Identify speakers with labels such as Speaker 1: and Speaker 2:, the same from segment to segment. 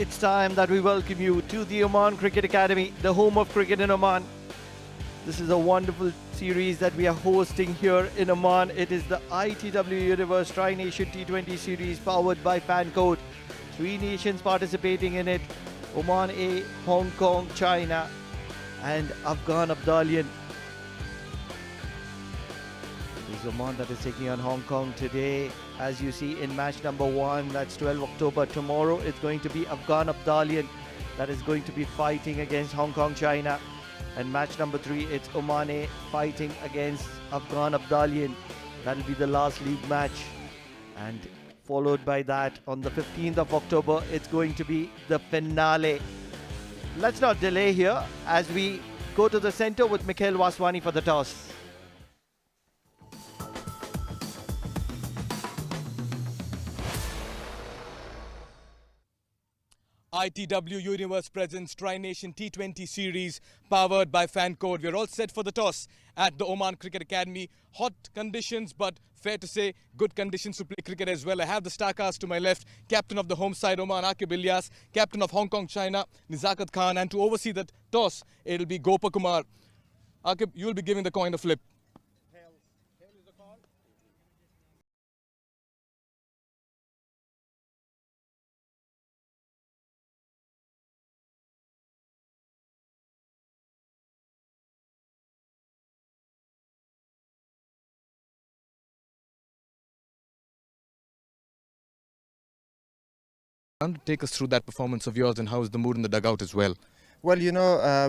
Speaker 1: It's time that we welcome you to the Oman Cricket Academy, the home of cricket in Oman. This is a wonderful series that we are hosting here in Oman. It is the ITW Universe Tri-Nation T20 series powered by FanCode. 3 nations participating in it: Oman A, Hong Kong, China, and Afghan Abdalian. It is Oman that is taking on Hong Kong today. As you see in match number 1, that's 12 October. Tomorrow it's going to be Afghan Abdalian that is going to be fighting against Hong Kong, China. And match number 3, it's Oman A fighting against Afghan Abdalian. That'll be the last league match. And followed by that, on the 15th of October, it's going to be the finale. Let's not delay here as we go to the center with Mikhail Vaswani for the toss.
Speaker 2: ITW Universe presents Tri-Nation T20 series powered by FanCode. We're all set for the toss at the Oman Cricket Academy. Hot conditions, but fair to say good conditions to play cricket as well. I have the star cast to my left, captain of the home side Oman, Aqib Ilyas, captain of Hong Kong, China, Nizakat Khan, and to oversee that toss, it'll be Gopa Kumar. Aqib, you'll be giving the coin a flip. Take us through that performance of yours and how's the mood in the dugout as well.
Speaker 3: Well,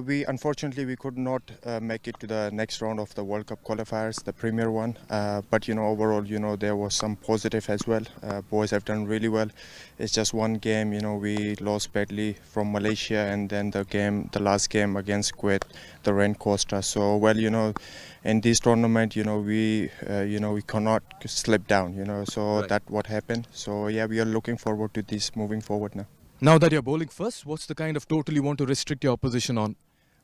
Speaker 3: we unfortunately we could not make it to the next round of the World Cup qualifiers, the premier one. But overall, there was some positive as well. Boys have done really well. It's just one game, we lost badly from Malaysia, and then the last game against Kuwait, the rain cost us. So well, in this tournament, we cannot slip down. So
Speaker 2: Right.
Speaker 3: That what happened. So yeah, we are looking forward to this moving forward now.
Speaker 2: Now that you're bowling first, what's the kind of total you want to restrict your opposition on?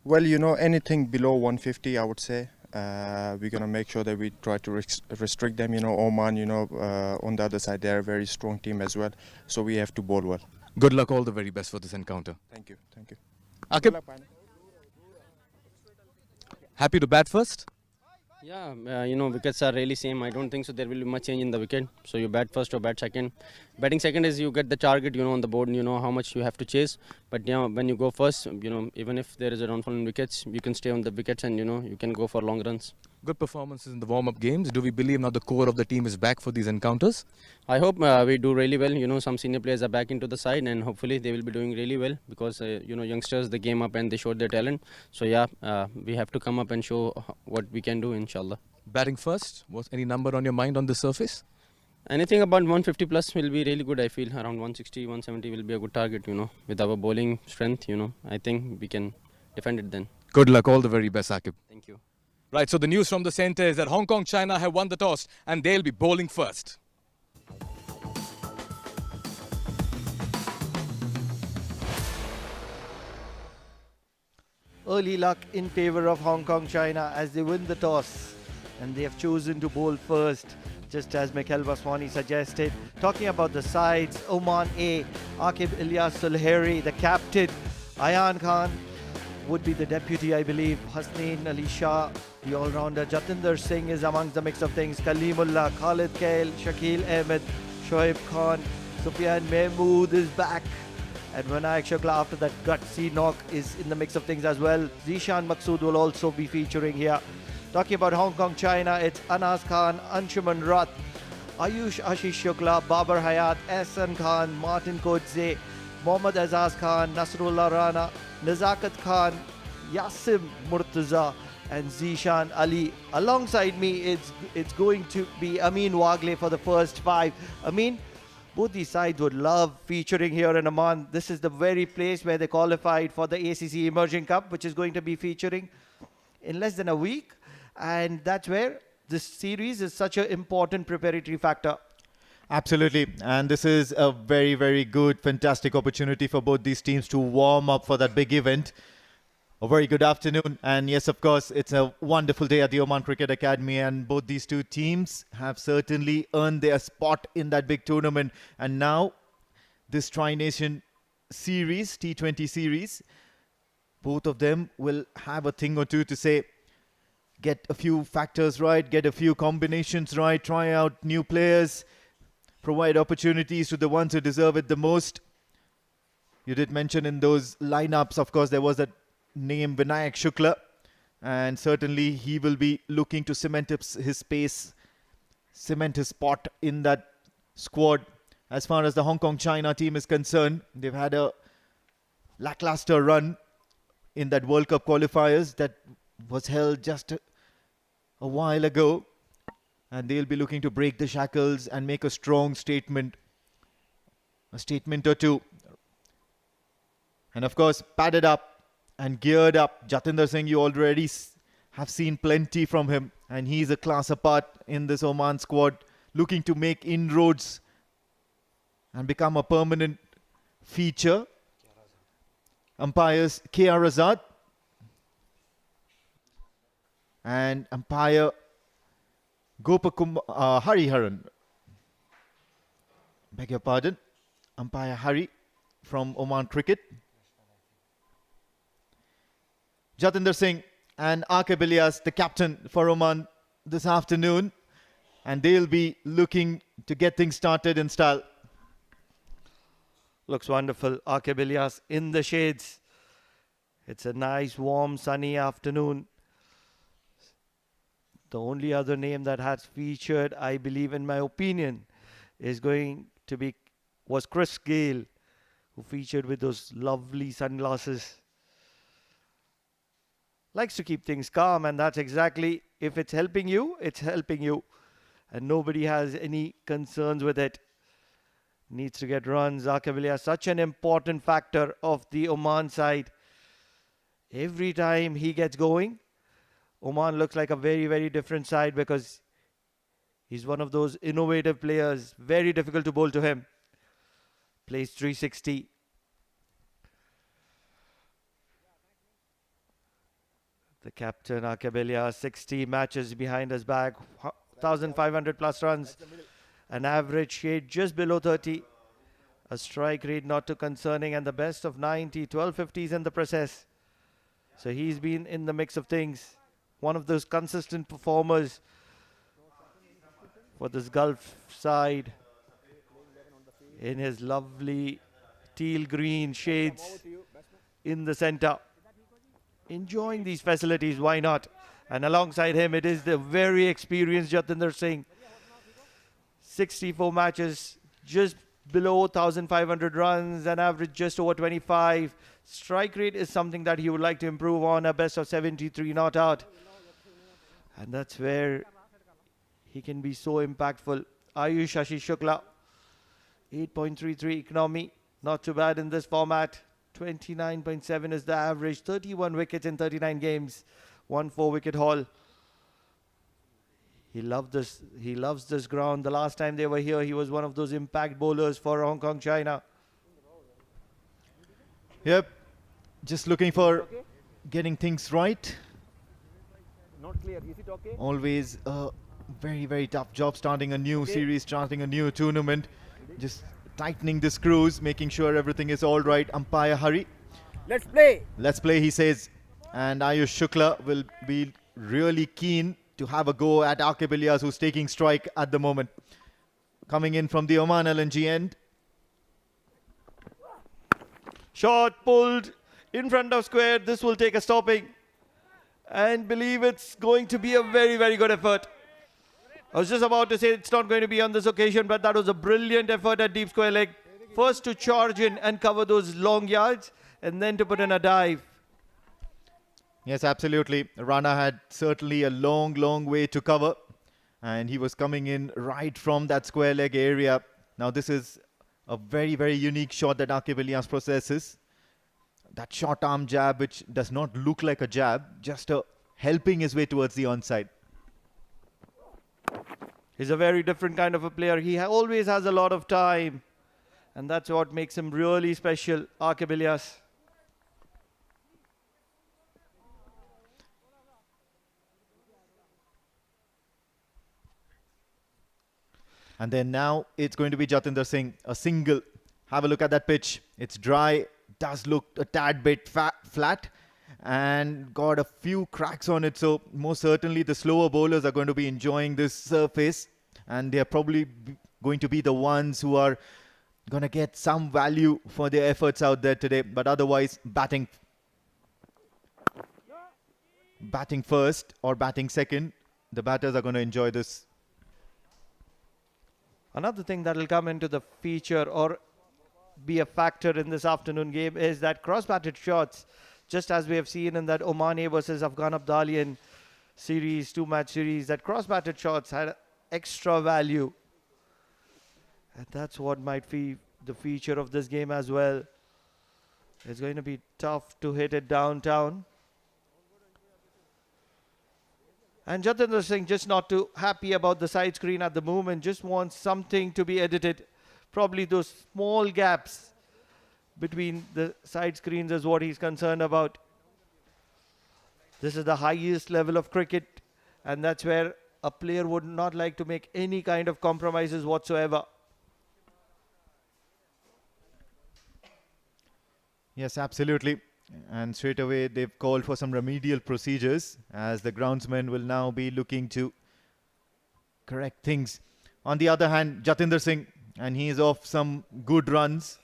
Speaker 3: Well, anything below 150, I would say. We're going to make sure that we try to restrict them. Oman, on the other side, they're a very strong team as well. So we have to bowl well.
Speaker 2: Good luck, all the very best for this encounter.
Speaker 3: Thank you. Thank you.
Speaker 2: Aqib, happy to bat first?
Speaker 4: Yeah, wickets are really same. I don't think so there will be much change in the wicket. So you bat first or bat second. Batting second is you get the target, on the board, and you know how much you have to chase. But when you go first, even if there is a downfall in wickets, you can stay on the wickets and you can go for long runs.
Speaker 2: Good performances in the warm-up games. Do we believe now the core of the team is back for these encounters?
Speaker 4: I hope we do really well. Some senior players are back into the side, and hopefully they will be doing really well because youngsters they came up and they showed their talent. So yeah, we have to come up and show what we can do, inshallah.
Speaker 2: Batting first, was any number on your mind on the surface?
Speaker 4: Anything about 150 plus will be really good. I feel around 160, 170 will be a good target. With our bowling strength, I think we can defend it then.
Speaker 2: Good luck, all the very best, Aqib.
Speaker 4: Thank you.
Speaker 2: Right, so the news from the centre is that Hong Kong, China have won the toss and they'll be bowling first.
Speaker 1: Early luck in favor of Hong Kong, China as they win the toss. And they have chosen to bowl first, just as Mikhail Vaswani suggested. Talking about the sides, Oman A, Aqib Ilyas Sulheri, the captain. Ayan Khan would be the deputy, I believe. Hasnain Ali Shah, the all-rounder. Jatinder Singh is amongst the mix of things. Kalimullah, Khalid Kail, Shakil Ahmed, Shoaib Khan, Sufyan Mahmood is back. And Vinayak Shukla, after that gutsy knock, is in the mix of things as well. Zishan Maqsood will also be featuring here. Talking about Hong Kong, China, it's Anas Khan, Anshuman Rath, Ayush Ashish Shukla, Babar Hayat, Ehsan Khan, Martin Kodze, Mohammad Azaz Khan, Nasrullah Rana, Nizakat Khan, Yasim Murtaza, and Zishan Ali. Alongside me, it's going to be Amin Wagle for the first 5. Amin, both these sides would love featuring here in Oman. This is the very place where they qualified for the ACC Emerging Cup, which is going to be featuring in less than a week. And that's where this series is such an important preparatory factor.
Speaker 5: Absolutely. And this is a very, very good, fantastic opportunity for both these teams to warm up for that big event. A very good afternoon. And yes, of course, it's a wonderful day at the Oman Cricket Academy. And both these two teams have certainly earned their spot in that big tournament. And now this Tri-Nation series, T20 series. Both of them will have a thing or two to say. Get a few factors right, get a few combinations right, try out new players, provide opportunities to the ones who deserve it the most. You did mention in those lineups, of course, there was that name Vinayak Shukla, and certainly he will be looking to cement his space, cement his spot in that squad. As far as the Hong Kong China team is concerned, they've had a lackluster run in that World Cup qualifiers that was held just a while ago, and they'll be looking to break the shackles and make a strong statement, a statement or two. And of course, padded up and geared up. Jatinder Singh, you already have seen plenty from him, and he's a class apart in this Oman squad, looking to make inroads and become a permanent feature. Umpires K.R. Azad and umpire Hariharan. Beg your pardon. Umpire Hari from Oman Cricket. Jatinder Singh and Aqib Ilyas, the captain for Oman this afternoon. And they'll be looking to get things started in style.
Speaker 1: Looks wonderful. Aqib Ilyas in the shades. It's a nice, warm, sunny afternoon. The only other name that has featured, I believe, in my opinion, was Chris Gale, who featured with those lovely sunglasses. Likes to keep things calm, and that's exactly, if it's helping you, it's helping you. And nobody has any concerns with it. Needs to get runs. Aqib Ilyas, such an important factor of the Oman side. Every time he gets going, Oman looks like a very, very different side because he's one of those innovative players. Very difficult to bowl to him. Plays 360. The captain, Aqib Ilyas, 60 matches behind his back. 1,500 plus runs. An average shade just below 30. A strike rate not too concerning, and the best of 90, 1250s in the process. So he's been in the mix of things. One of those consistent performers for this Gulf side in his lovely teal green shades in the center. Enjoying these facilities, why not? And alongside him, it is the very experienced Jatinder Singh. 64 matches, just below 1,500 runs, an average just over 25. Strike rate is something that he would like to improve on, a best of 73 not out. And that's where he can be so impactful. Ayush Shashi Shukla, 8.33 economy, not too bad in this format. 29.7 is the average, 31 wickets in 39 games, 1 4-wicket haul. He loves this ground. The last time they were here, he was one of those impact bowlers for Hong Kong China.
Speaker 5: Yep, just looking for getting things right.
Speaker 6: Not clear. Is it okay?
Speaker 5: Always a very, very tough job starting a new series, starting a new tournament. Just tightening the screws, making sure everything is all right. Umpire Hari.
Speaker 6: Let's play.
Speaker 5: Let's play, he says. And Ayush Shukla will be really keen to have a go at Aqib Ilyas, who's taking strike at the moment. Coming in from the Oman LNG end.
Speaker 1: Shot pulled in front of square. This will take a stopping. And believe it's going to be a very, very good effort. I was just about to say it's not going to be on this occasion, but that was a brilliant effort at deep square leg. First to charge in and cover those long yards, and then to put in a dive.
Speaker 5: Yes, absolutely. Rana had certainly a long, long way to cover. And he was coming in right from that square leg area. Now this is a very, very unique shot that Aqib Ilyas possesses. That short arm jab, which does not look like a jab, just helping his way towards the onside.
Speaker 1: He's a very different kind of a player. He always has a lot of time. And that's what makes him really special, Aqib Ilyas.
Speaker 5: And then now it's going to be Jatinder Singh, a single Have a look at that pitch. It's dry, does look a tad bit flat, and got a few cracks on it. So most certainly the slower bowlers are going to be enjoying this surface, and they are probably going to be the ones who are going to get some value for their efforts out there today. But otherwise, batting first or batting second, the batters are going to enjoy this.
Speaker 1: Another thing that will come into the feature or be a factor in this afternoon game is that cross-batted shots, just as we have seen in that Oman A versus Afghan Abdalian series, 2-match series, that cross-batted shots had extra value. And that's what might be the feature of this game as well. It's going to be tough to hit it downtown. And Jatinder Singh just not too happy about the side screen at the moment, just wants something to be edited. Probably those small gaps between the side screens is what he's concerned about. This is the highest level of cricket, and that's where a player would not like to make any kind of compromises whatsoever.
Speaker 5: Yes, absolutely. And straight away they've called for some remedial procedures, as the groundsmen will now be looking to correct things. On the other hand, Jatinder Singh, and he's off some good runs,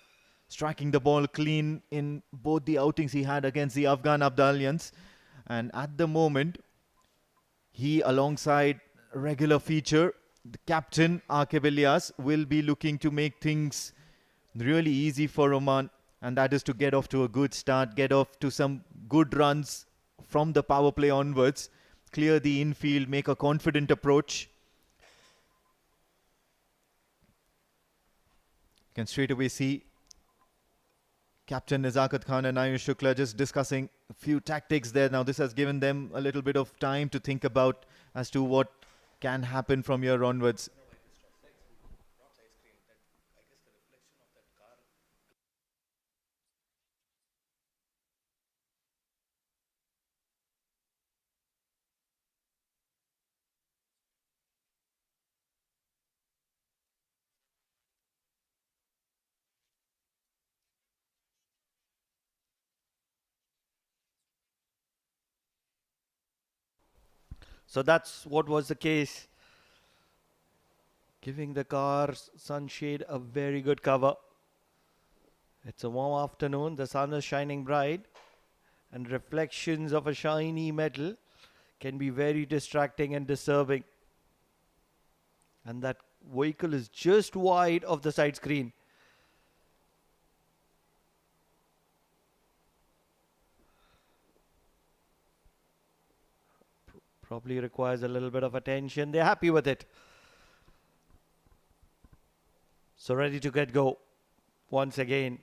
Speaker 5: striking the ball clean in both the outings he had against the Afghan Abdalians. And at the moment, he, alongside regular feature, the captain Aqib Ilyas, will be looking to make things really easy for Oman. And that is to get off to a good start, get off to some good runs from the power play onwards, clear the infield, make a confident approach. You can straight away see Captain Nazakat Khan and Ayush Shukla just discussing a few tactics there. Now this has given them a little bit of time to think about as to what can happen from here onwards.
Speaker 1: So that's what was the case, giving the car's sunshade a very good cover. It's a warm afternoon, the sun is shining bright, and reflections of a shiny metal can be very distracting and disturbing. And that vehicle is just wide of the side screen. Probably requires a little bit of attention. They're happy with it. So ready to get go. Once again,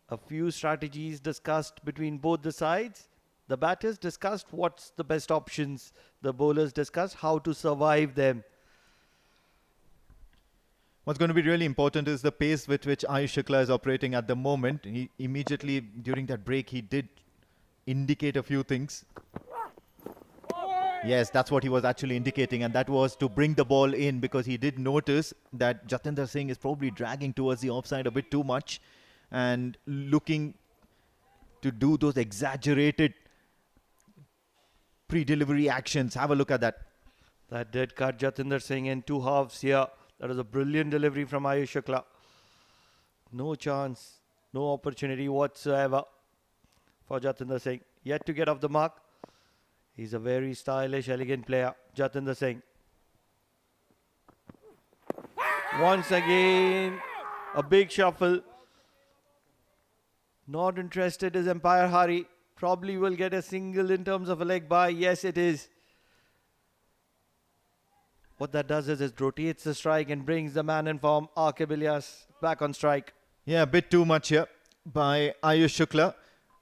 Speaker 1: a few strategies discussed between both the sides. The batters discussed what's the best options. The bowlers discussed how to survive them.
Speaker 5: What's going to be really important is the pace with which Ayush Shukla is operating at the moment. He immediately, during that break, he did indicate a few things. Yes, that's what he was actually indicating, and that was to bring the ball in, because he did notice that Jatinder Singh is probably dragging towards the offside a bit too much and looking to do those exaggerated pre-delivery actions. Have a look at that.
Speaker 1: That did cut Jatinder Singh in two halves here. That was a brilliant delivery from Ayush Shukla. No chance, no opportunity whatsoever for Jatinder Singh. Yet to get off the mark. He's a very stylish, elegant player, Jatinder Singh. Once again, a big shuffle. Not interested is Empire Hari. Probably will get a single in terms of a leg bye. Yes, it is. What that does is it rotates the strike and brings the man in form, Aqib Ilyas, back on strike.
Speaker 5: Yeah, a bit too much here by Ayush Shukla.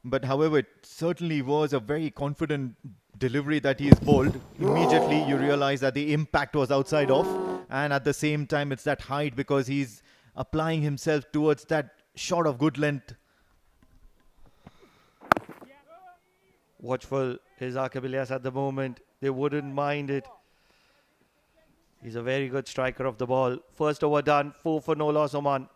Speaker 5: But however, it certainly was a very confident delivery that he is bowled. Immediately you realize that the impact was outside off, and at the same time it's that height, because he's applying himself towards that shot of good length.
Speaker 1: Watchful is Aqib Ilyas at the moment. They wouldn't mind it. He's a very good striker of the ball. First over done, 4 for no loss, Oman.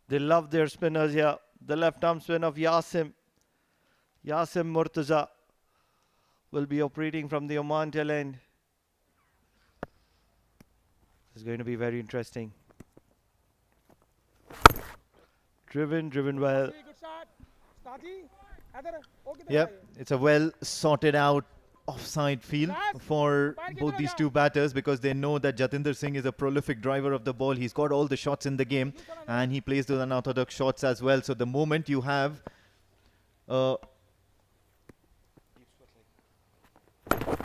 Speaker 1: They love their spinners here. The left arm spin of Yasim Murtaza will be operating from the Oman tail end. This is going to be very interesting. Driven well.
Speaker 5: Yep, it's a well sorted out offside field for both these two batters because they know that Jatinder Singh is a prolific driver of the ball. He's got all the shots in the game and he plays those unorthodox shots as well. So the moment you have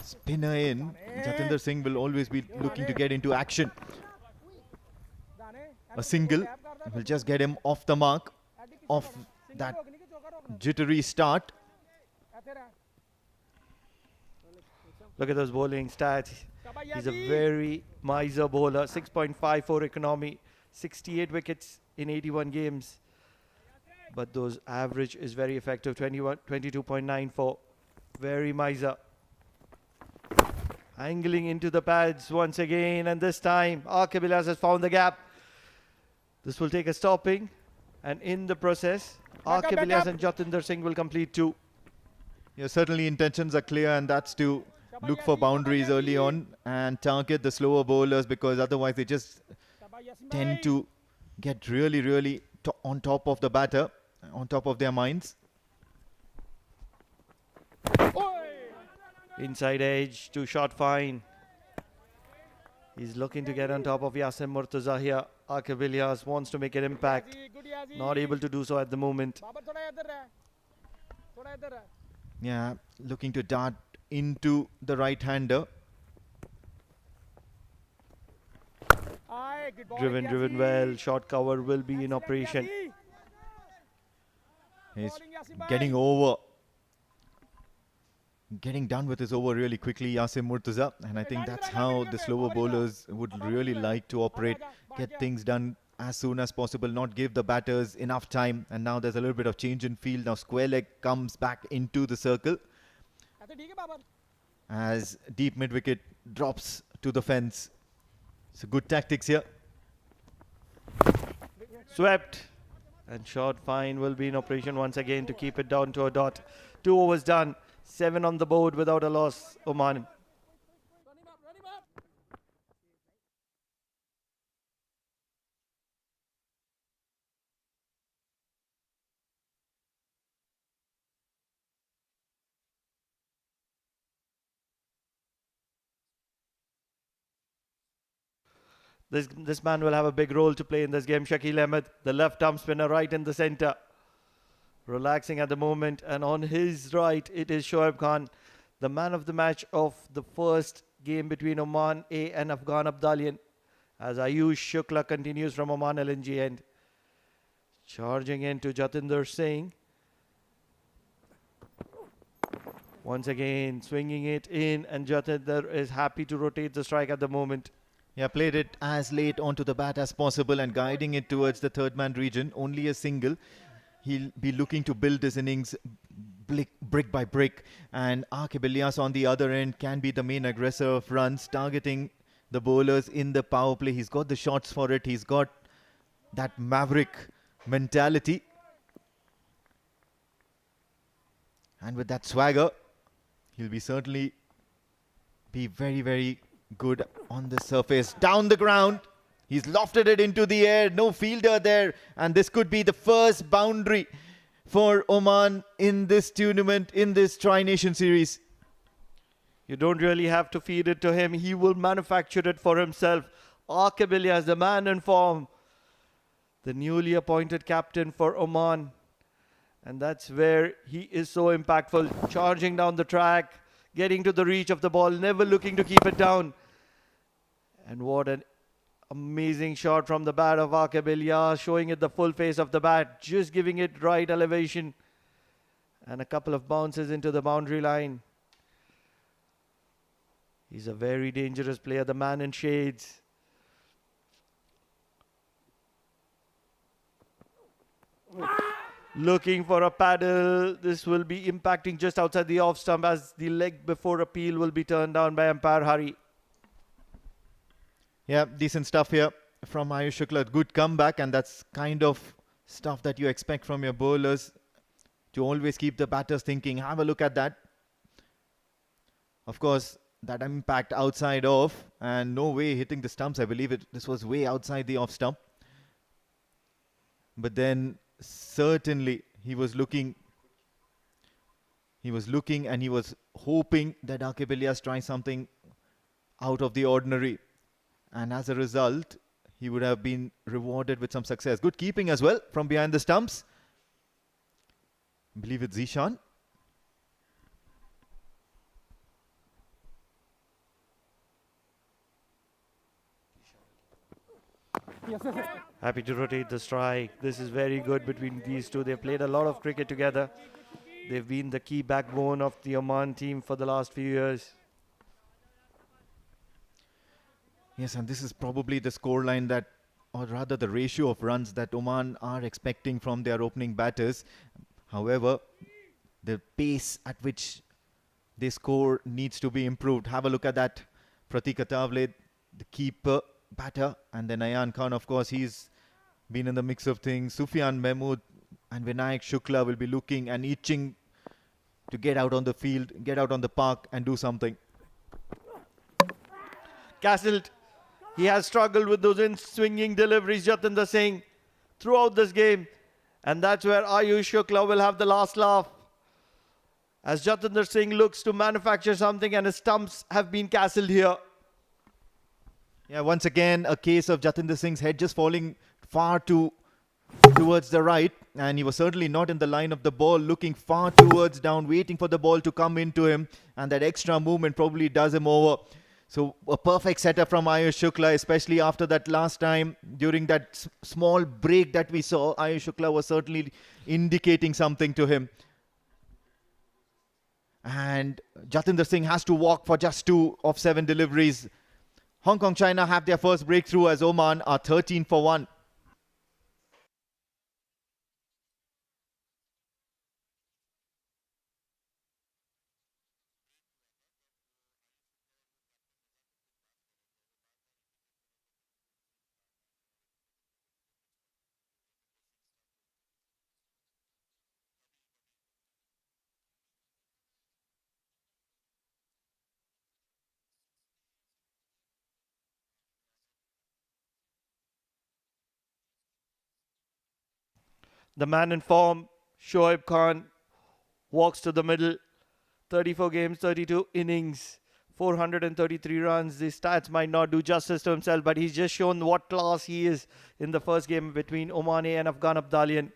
Speaker 5: spinner in, Jatinder Singh will always be looking to get into action. A single will just get him off the mark of that jittery start.
Speaker 1: Look at those bowling stats. He's a very miser bowler. 6.54 economy, 68 wickets in 81 games. But those average is very effective, 22.94. Very miser. Angling into the pads once again, and this time Aqib Ilyas has found the gap. This will take a stopping, and in the process, Aqib Ilyas and Jatinder Singh will complete 2.
Speaker 5: Yeah, certainly intentions are clear, and that's to look for boundaries early on and target the slower bowlers because otherwise they just tend to get really on top of the batter, on top of their minds.
Speaker 1: Inside edge, 2 shot fine. He's looking to get on top of Yasim Murtaza here. Aqib Ilyas wants to make an impact. Not able to do so at the moment.
Speaker 5: Yeah, looking to dart into the right-hander.
Speaker 1: Driven well. Short cover will be in operation.
Speaker 5: He's getting over. Getting done with his over really quickly, Yasim Murtaza. And I think that's how the slower bowlers would really like to operate. Get things done as soon as possible, not give the batters enough time. And now there's a little bit of change in field. Now square leg comes back into the circle as deep mid-wicket drops to the fence. So good tactics here.
Speaker 1: Swept. And short fine will be in operation once again to keep it down to a dot. 2 overs done. 7 on the board without a loss, Oman. This man will have a big role to play in this game. Shakil Ahmed, the left arm spinner right in the center. Relaxing at the moment, and on his right it is Shoaib Khan, the man of the match of the first game between Oman A and Afghan Abdalian, as Ayush Shukla continues from Oman LNG end. Charging into Jatinder Singh. Once again swinging it in, and Jatinder is happy to rotate the strike at the moment.
Speaker 5: Yeah, played it as late onto the bat as possible and guiding it towards the third man region. Only a single. He'll be looking to build his innings brick by brick, and Aqib Ilyas on the other end can be the main aggressor of runs, targeting the bowlers in the power play. He's got the shots for it. He's got that maverick mentality, and with that swagger, he'll be certainly be very good on the surface. Down the ground. He's lofted it into the air, no fielder there, and this could be the first boundary for Oman in this tournament, in this Tri-Nation series.
Speaker 1: You don't really have to feed it to him. He will manufacture it for himself. Aqib Ilyas, the man in form, the newly appointed captain for Oman. And that's where he is so impactful. Charging down the track, getting to the reach of the ball, never looking to keep it down. And what an amazing shot from the bat of Aqib Ilyas, showing it the full face of the bat, just giving it right elevation. And a couple of bounces into the boundary line. He's a very dangerous player, the man in shades. Looking for a paddle. This will be impacting just outside the off stump as the leg before appeal will be turned down by umpire Hari.
Speaker 5: Yeah, decent stuff here from Ayush Shukla. Good comeback, and that's kind of stuff that you expect from your bowlers, to always keep the batters thinking. Have a look at that. Of course, that impact outside off, and no way hitting the stumps. I believe this was way outside the off stump. But then certainly he was looking and he was hoping that Akib Ilyas try something out of the ordinary. And as a result, he would have been rewarded with some success. Good keeping as well from behind the stumps. I believe it's Zishan.
Speaker 1: Happy to rotate the strike. This is very good between these two. They've played a lot of cricket together. They've been the key backbone of the Oman team for the last few years.
Speaker 5: Yes, and this is probably the scoreline that, or rather the ratio of runs that Oman are expecting from their opening batters. However, the pace at which they score needs to be improved. Have a look at that. Pratik Atavale, the keeper batter, and then Ayan Khan, of course, he's been in the mix of things. Sufyan Mahmood and Vinayak Shukla will be looking and itching to get out on the field, get out on the park and do something.
Speaker 1: Castled. He has struggled with those in-swinging deliveries, Jatinder Singh, throughout this game. And that's where Ayush Shukla will have the last laugh. As Jatinder Singh looks to manufacture something and his stumps have been castled here.
Speaker 5: Yeah, once again, a case of Jatinder Singh's head just falling far towards the right. And he was certainly not in the line of the ball, looking far towards down, waiting for the ball to come into him. And that extra movement probably does him over. So a perfect setup from Ayush Shukla, especially after that last time. During that small break that we saw, Ayush Shukla was certainly indicating something to him. And Jatinder Singh has to walk for just 2 of 7 deliveries. Hong Kong China have their first breakthrough as Oman are 13 for 1.
Speaker 1: The man in form, Shoaib Khan, walks to the middle. 34 games, 32 innings, 433 runs. The stats might not do justice to himself, but he's just shown what class he is in the first game between Oman A and Afghan Abdalian.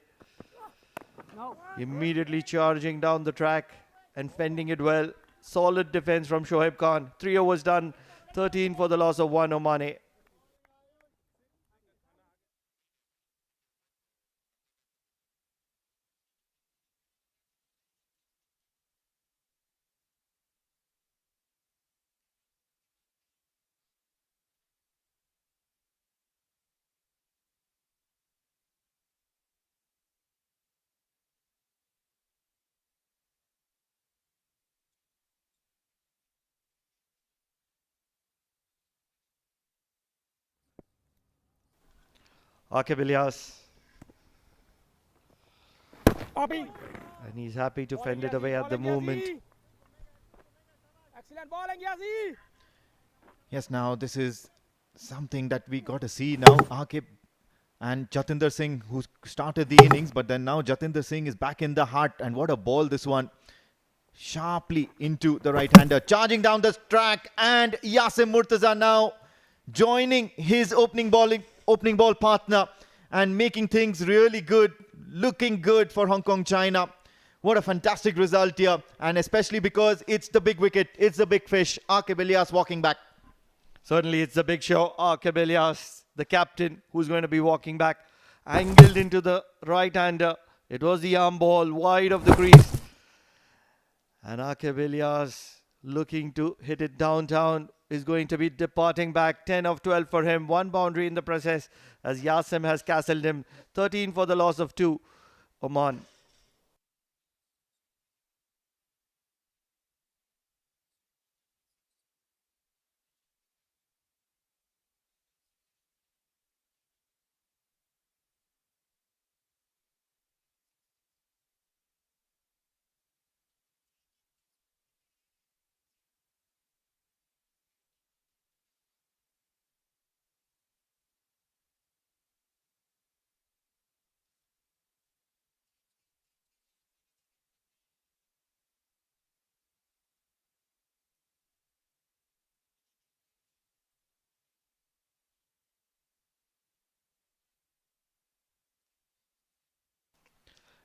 Speaker 1: Immediately charging down the track and fending it well. Solid defense from Shoaib Khan. 3 overs done, 13 for the loss of 1 Oman A. Akib Ilyas. And he's happy to fend it away at the moment.
Speaker 6: Excellent bowling, Yazi.
Speaker 5: Yes, now this is something that we got to see now. Akib and Jatinder Singh, who started the innings, but then now Jatinder Singh is back in the heart. And what a ball this one. Sharply into the right-hander. Charging down the track, and Yasim Murtaza now joining his opening ball partner and making things really good, looking good for Hong Kong China. What a fantastic result here, and especially because it's the big wicket, it's the big fish. Akib Ilyas walking back.
Speaker 1: Certainly it's the big show. Akib Ilyas, the captain, who's going to be walking back. Angled into the right-hander. It was the arm ball wide of the crease. And Akib Ilyas looking to hit it downtown. Is going to be departing back. 10 of 12 for him. 1 boundary in the process as Yasim has castled him. 13 for the loss of 2. Oman.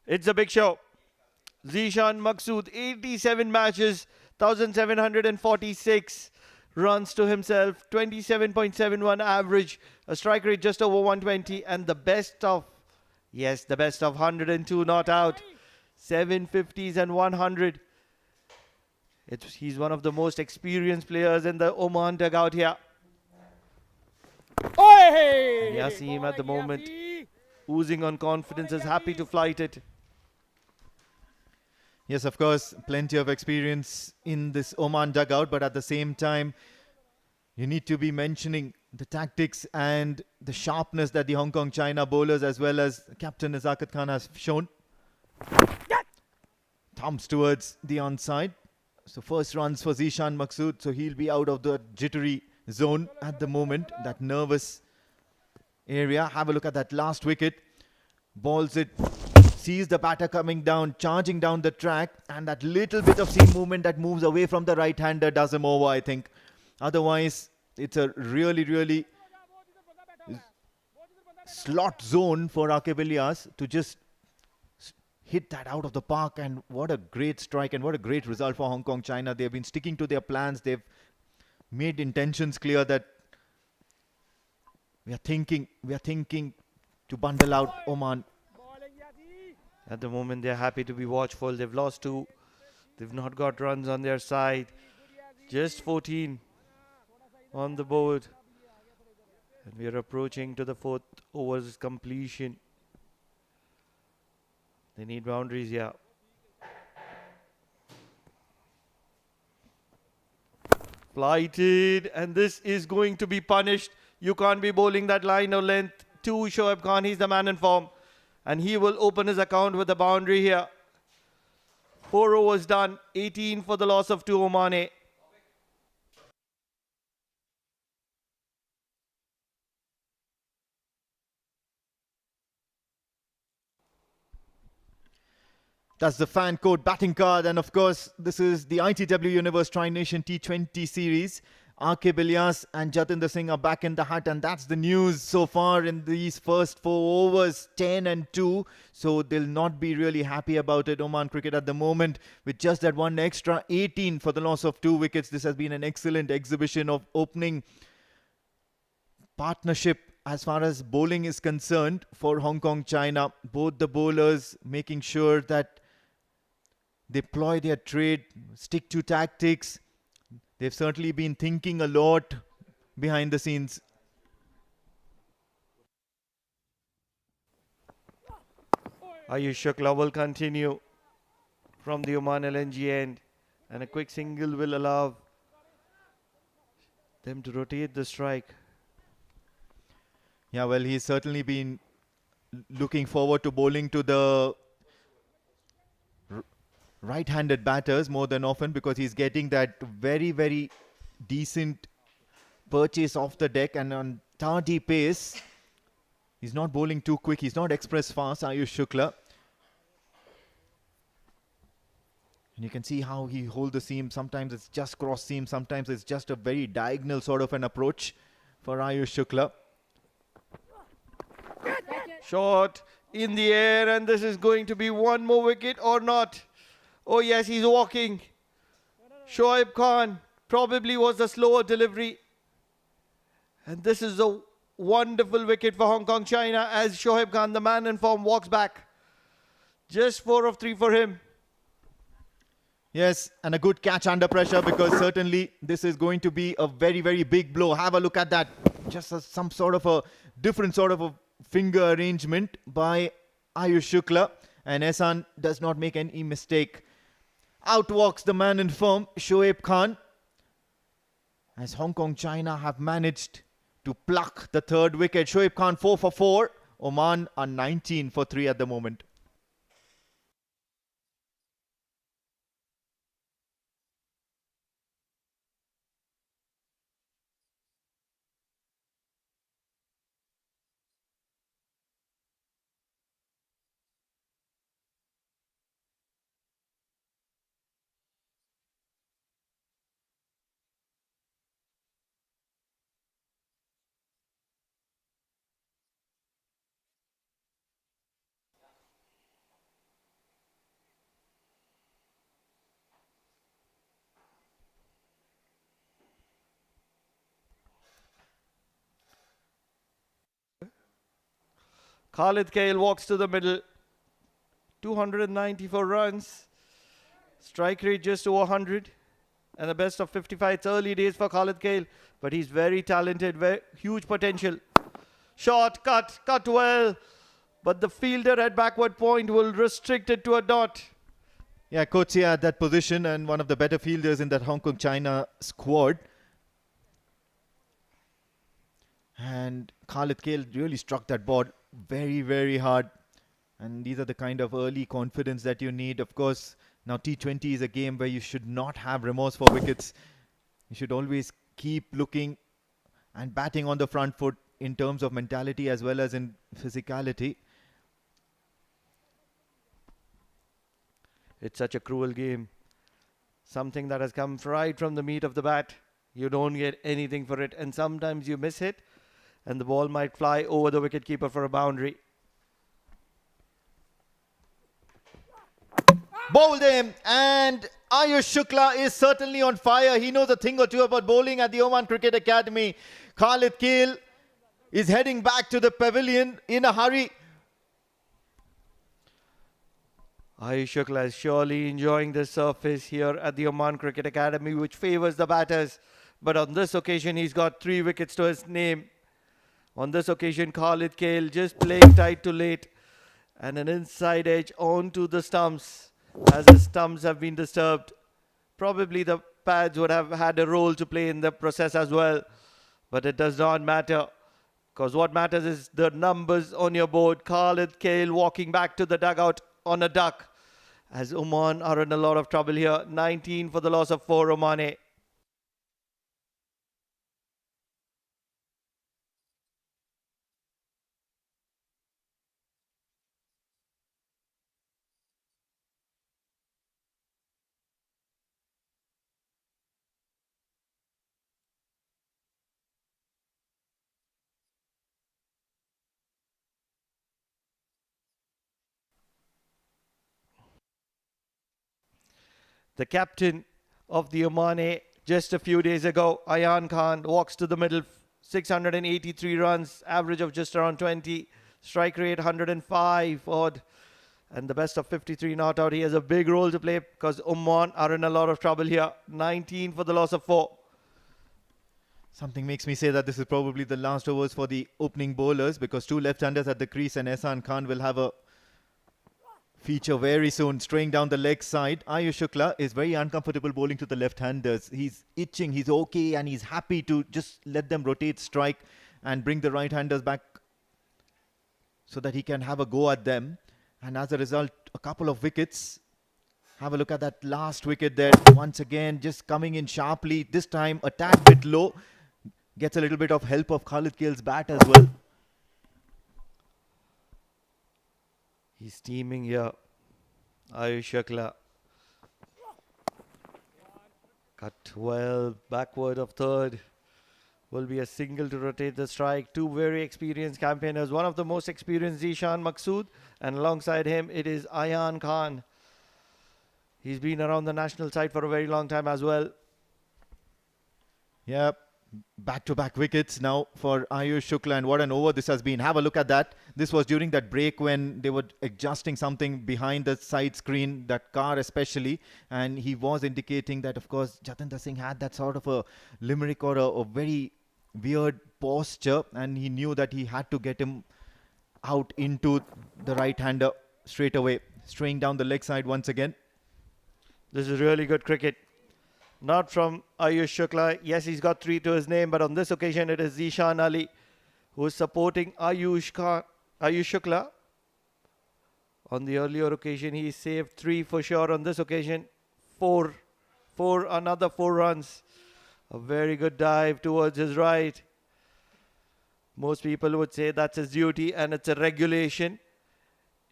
Speaker 1: It's a big show. Zishan Maqsood, 87 matches, 1,746 runs to himself, 27.71 average, a strike rate just over 120, and the best of, yes, the best of 102 not out, 750s and 100. He's one of the most experienced players in the Oman dugout here. And Yasim at the moment, oozing on confidence, is happy to flight it.
Speaker 5: Yes, of course, plenty of experience in this Oman dugout, but at the same time, you need to be mentioning the tactics and the sharpness that the Hong Kong China bowlers as well as Captain Nazakat Khan has shown. Thumbs towards the onside. So first runs for Zishan Maqsood, so he'll be out of the jittery zone at the moment, that nervous area. Have a look at that last wicket. Balls it, sees the batter coming down, charging down the track, and that little bit of seam movement that moves away from the right-hander does him over, I think. Otherwise, it's a really slot zone for Aqib Ilyas to just hit that out of the park. And what a great strike and what a great result for Hong Kong China. They've been sticking to their plans. They've made intentions clear that we are thinking to bundle out Oman.
Speaker 1: At the moment, they're happy to be watchful. They've lost 2. They've not got runs on their side. Just 14 on the board. And we are approaching to the 4th over's completion. They need boundaries here. Flighted, and this is going to be punished. You can't be bowling that line of length to Shoaib Khan. He's the man in form, and he will open his account with a boundary here. 4 overs done, 18 for the loss of 2 Oman.
Speaker 5: That's the fan code batting card, and of course this is the ITW Universe Tri-Nation T20 series. Aqib Ilyas and Jatinder Singh are back in the hut, and that's the news so far in these first 4 overs, 10 and 2. So they'll not be really happy about it, Oman cricket, at the moment, with just that one extra 18 for the loss of 2 wickets. This has been an excellent exhibition of opening partnership as far as bowling is concerned for Hong Kong China. Both the bowlers making sure that they ploy their trade, stick to tactics. They've certainly been thinking a lot behind the scenes.
Speaker 1: Ayush Shukla will continue from the Oman LNG end, and a quick single will allow them to rotate the strike.
Speaker 5: Yeah, well, he's certainly been looking forward to bowling to the right-handed batters more than often, because he's getting that very decent purchase off the deck and on tardy pace. He's not bowling too quick. He's not express fast, Ayush Shukla. And you can see how he holds the seam. Sometimes it's just cross seam. Sometimes it's just a very diagonal sort of an approach for Ayush Shukla.
Speaker 1: Shot in the air, and this is going to be one more wicket or not. Oh yes, he's walking. Shoaib Khan probably was the slower delivery. And this is a wonderful wicket for Hong Kong China as Shoaib Khan, the man in form, walks back. Just 4 of 3 for him.
Speaker 5: Yes, and a good catch under pressure, because certainly this is going to be a very big blow. Have a look at that. Just some sort of a different sort of a finger arrangement by Ayush Shukla. And Ehsan does not make any mistake. Out walks the man in form, Shoaib Khan, as Hong Kong China have managed to pluck the 3rd wicket. Shoaib Khan 4 for 4. Oman are 19 for 3 at the moment.
Speaker 1: Khalid Kale walks to the middle. 294 runs. Strike rate just over 100. And the best of 55. It's early days for Khalid Kale, but he's very talented, very huge potential. Shot, cut well. But the fielder at backward point will restrict it to a dot.
Speaker 5: Yeah, Coetzee at that position and one of the better fielders in that Hong Kong China squad. And Khalid Kale really struck that ball very, very hard. And these are the kind of early confidence that you need. Of course, now T20 is a game where you should not have remorse for wickets. You should always keep looking and batting on the front foot in terms of mentality as well as in physicality.
Speaker 1: It's such a cruel game. Something that has come right from the meat of the bat. You don't get anything for it. And sometimes you miss it and the ball might fly over the wicketkeeper for a boundary.
Speaker 5: Bowled him, and Ayush Shukla is certainly on fire. He knows a thing or two about bowling at the Oman Cricket Academy. Khalid Kale is heading back to the pavilion in a hurry.
Speaker 1: Ayush Shukla is surely enjoying the surface here at the Oman Cricket Academy, which favors the batters. But on this occasion, he's got 3 wickets to his name. On this occasion, Khalid Kale just playing tight to late. And an inside edge onto the stumps. As the stumps have been disturbed, probably the pads would have had a role to play in the process as well. But it does not matter, because what matters is the numbers on your board. Khalid Kale walking back to the dugout on a duck, as Oman are in a lot of trouble here. 19 for the loss of 4 Oman. The captain of the Oman just a few days ago, Ayan Khan, walks to the middle. 683 runs, average of just around 20, strike rate 105 odd, and the best of 53 not out. He has a big role to play because Oman are in a lot of trouble here. 19 for the loss of 4.
Speaker 5: Something makes me say that this is probably the last overs for the opening bowlers, because 2 left-handers at the crease and Ehsan Khan will have a feature very soon, straying down the leg side. Ayush Shukla is very uncomfortable bowling to the left-handers. He's itching, he's okay, and he's happy to just let them rotate, strike, and bring the right-handers back so that he can have a go at them. And as a result, a couple of wickets. Have a look at that last wicket there. Once again, just coming in sharply. This time, a tad bit low. Gets a little bit of help of Khalid Kale's bat as well.
Speaker 1: He's steaming here. Ayush Shukla. Cut well, backward of third. Will be a single to rotate the strike. 2 very experienced campaigners. One of the most experienced, Zishan Maqsood. And alongside him, it is Ayan Khan. He's been around the national side for a very long time as well.
Speaker 5: Yep. Back-to-back wickets now for Ayush Shukla, and what an over this has been. Have a look at that. This was during that break when they were adjusting something behind the side screen, that car especially, and he was indicating that, of course, Jatinder Singh had that sort of a limerick or a very weird posture, and he knew that he had to get him out into the right-hander straight away, straying down the leg side once again.
Speaker 1: This is really good cricket. Not from Ayush Shukla. Yes, he's got 3 to his name, but on this occasion it is Zishan Ali who is supporting Ayush Shukla. On the earlier occasion, he saved 3 for sure. On this occasion, 4. Another 4 runs. A very good dive towards his right. Most people would say that's his duty and it's a regulation.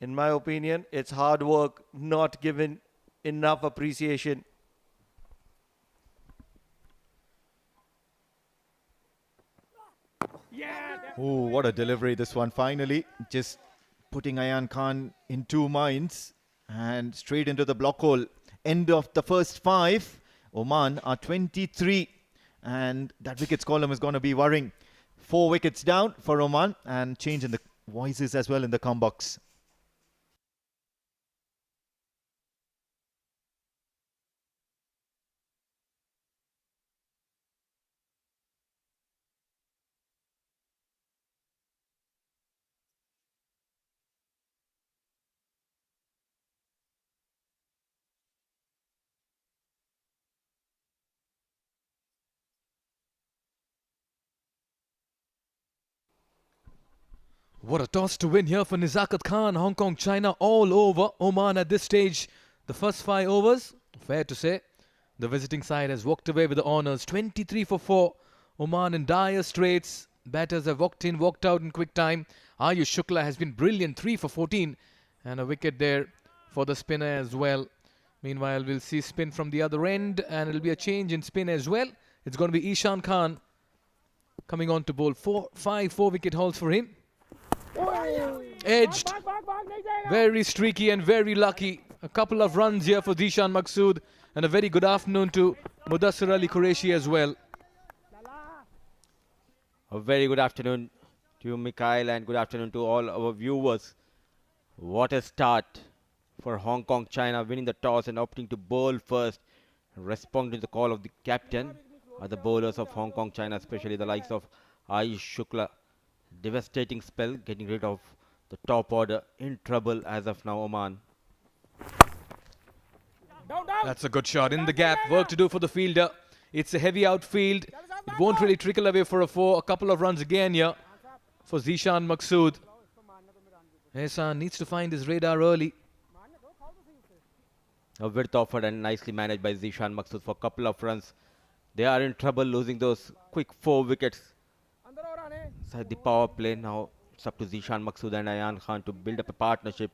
Speaker 1: In my opinion, it's hard work, not given enough appreciation.
Speaker 5: Oh, what a delivery this one. Finally, just putting Ayan Khan in 2 minds and straight into the block hole. End of the first 5. Oman are 23, and that wickets column is going to be worrying. 4 wickets down for Oman, and change in the voices as well in the com box.
Speaker 2: What a toss to win here for Nizakat Khan. Hong Kong, China all over Oman at this stage. The first 5 overs, fair to say, the visiting side has walked away with the honours. 23 for 4. Oman in dire straits. Batters have walked in, walked out in quick time. Ayush Shukla has been brilliant. 3 for 14. And a wicket there for the spinner as well. Meanwhile, we'll see spin from the other end. And it'll be a change in spin as well. It's going to be Ishan Khan coming on to bowl. 5 4-wicket hauls for him. Edged, very streaky and very lucky. A couple of runs here for Zishan Maqsood, and a very good afternoon to Mudassir Ali Qureshi as well.
Speaker 7: A very good afternoon to you, Mikhail, and good afternoon to all our viewers. What a start for Hong Kong, China, winning the toss and opting to bowl first, responding to the call of the captain. Are the bowlers of Hong Kong, China, especially the likes of Ayush Shukla. Devastating spell, getting rid of the top order. In trouble as of now, Oman.
Speaker 2: That's a good shot in the gap. Work to do for the fielder. It's a heavy outfield. It won't really trickle away for a 4. A couple of runs again here for Zishan Maqsood. Ehsan needs to find his radar early.
Speaker 7: A width offered and nicely managed by Zishan Maqsood for a couple of runs. They are in trouble losing those quick 4 wickets. Inside the power play now, it's up to Zishan Maqsood and Ayan Khan to build up a partnership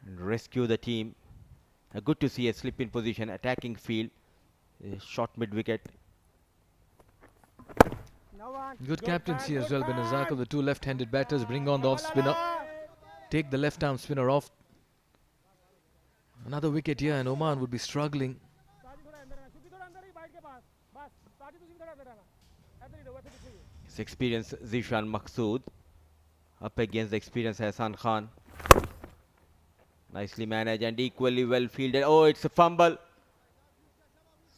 Speaker 7: and rescue the team. Good to see a slip in position, attacking field, a short mid wicket.
Speaker 2: Good captaincy as well by Nazak of the 2 left-handed batters. Bring on the off spinner. Take the left-arm spinner off. Another wicket here and Oman would be struggling.
Speaker 7: His experienced Zishan Maqsood up against the experienced Hassan Khan. Nicely managed and equally well fielded. Oh, it's a fumble.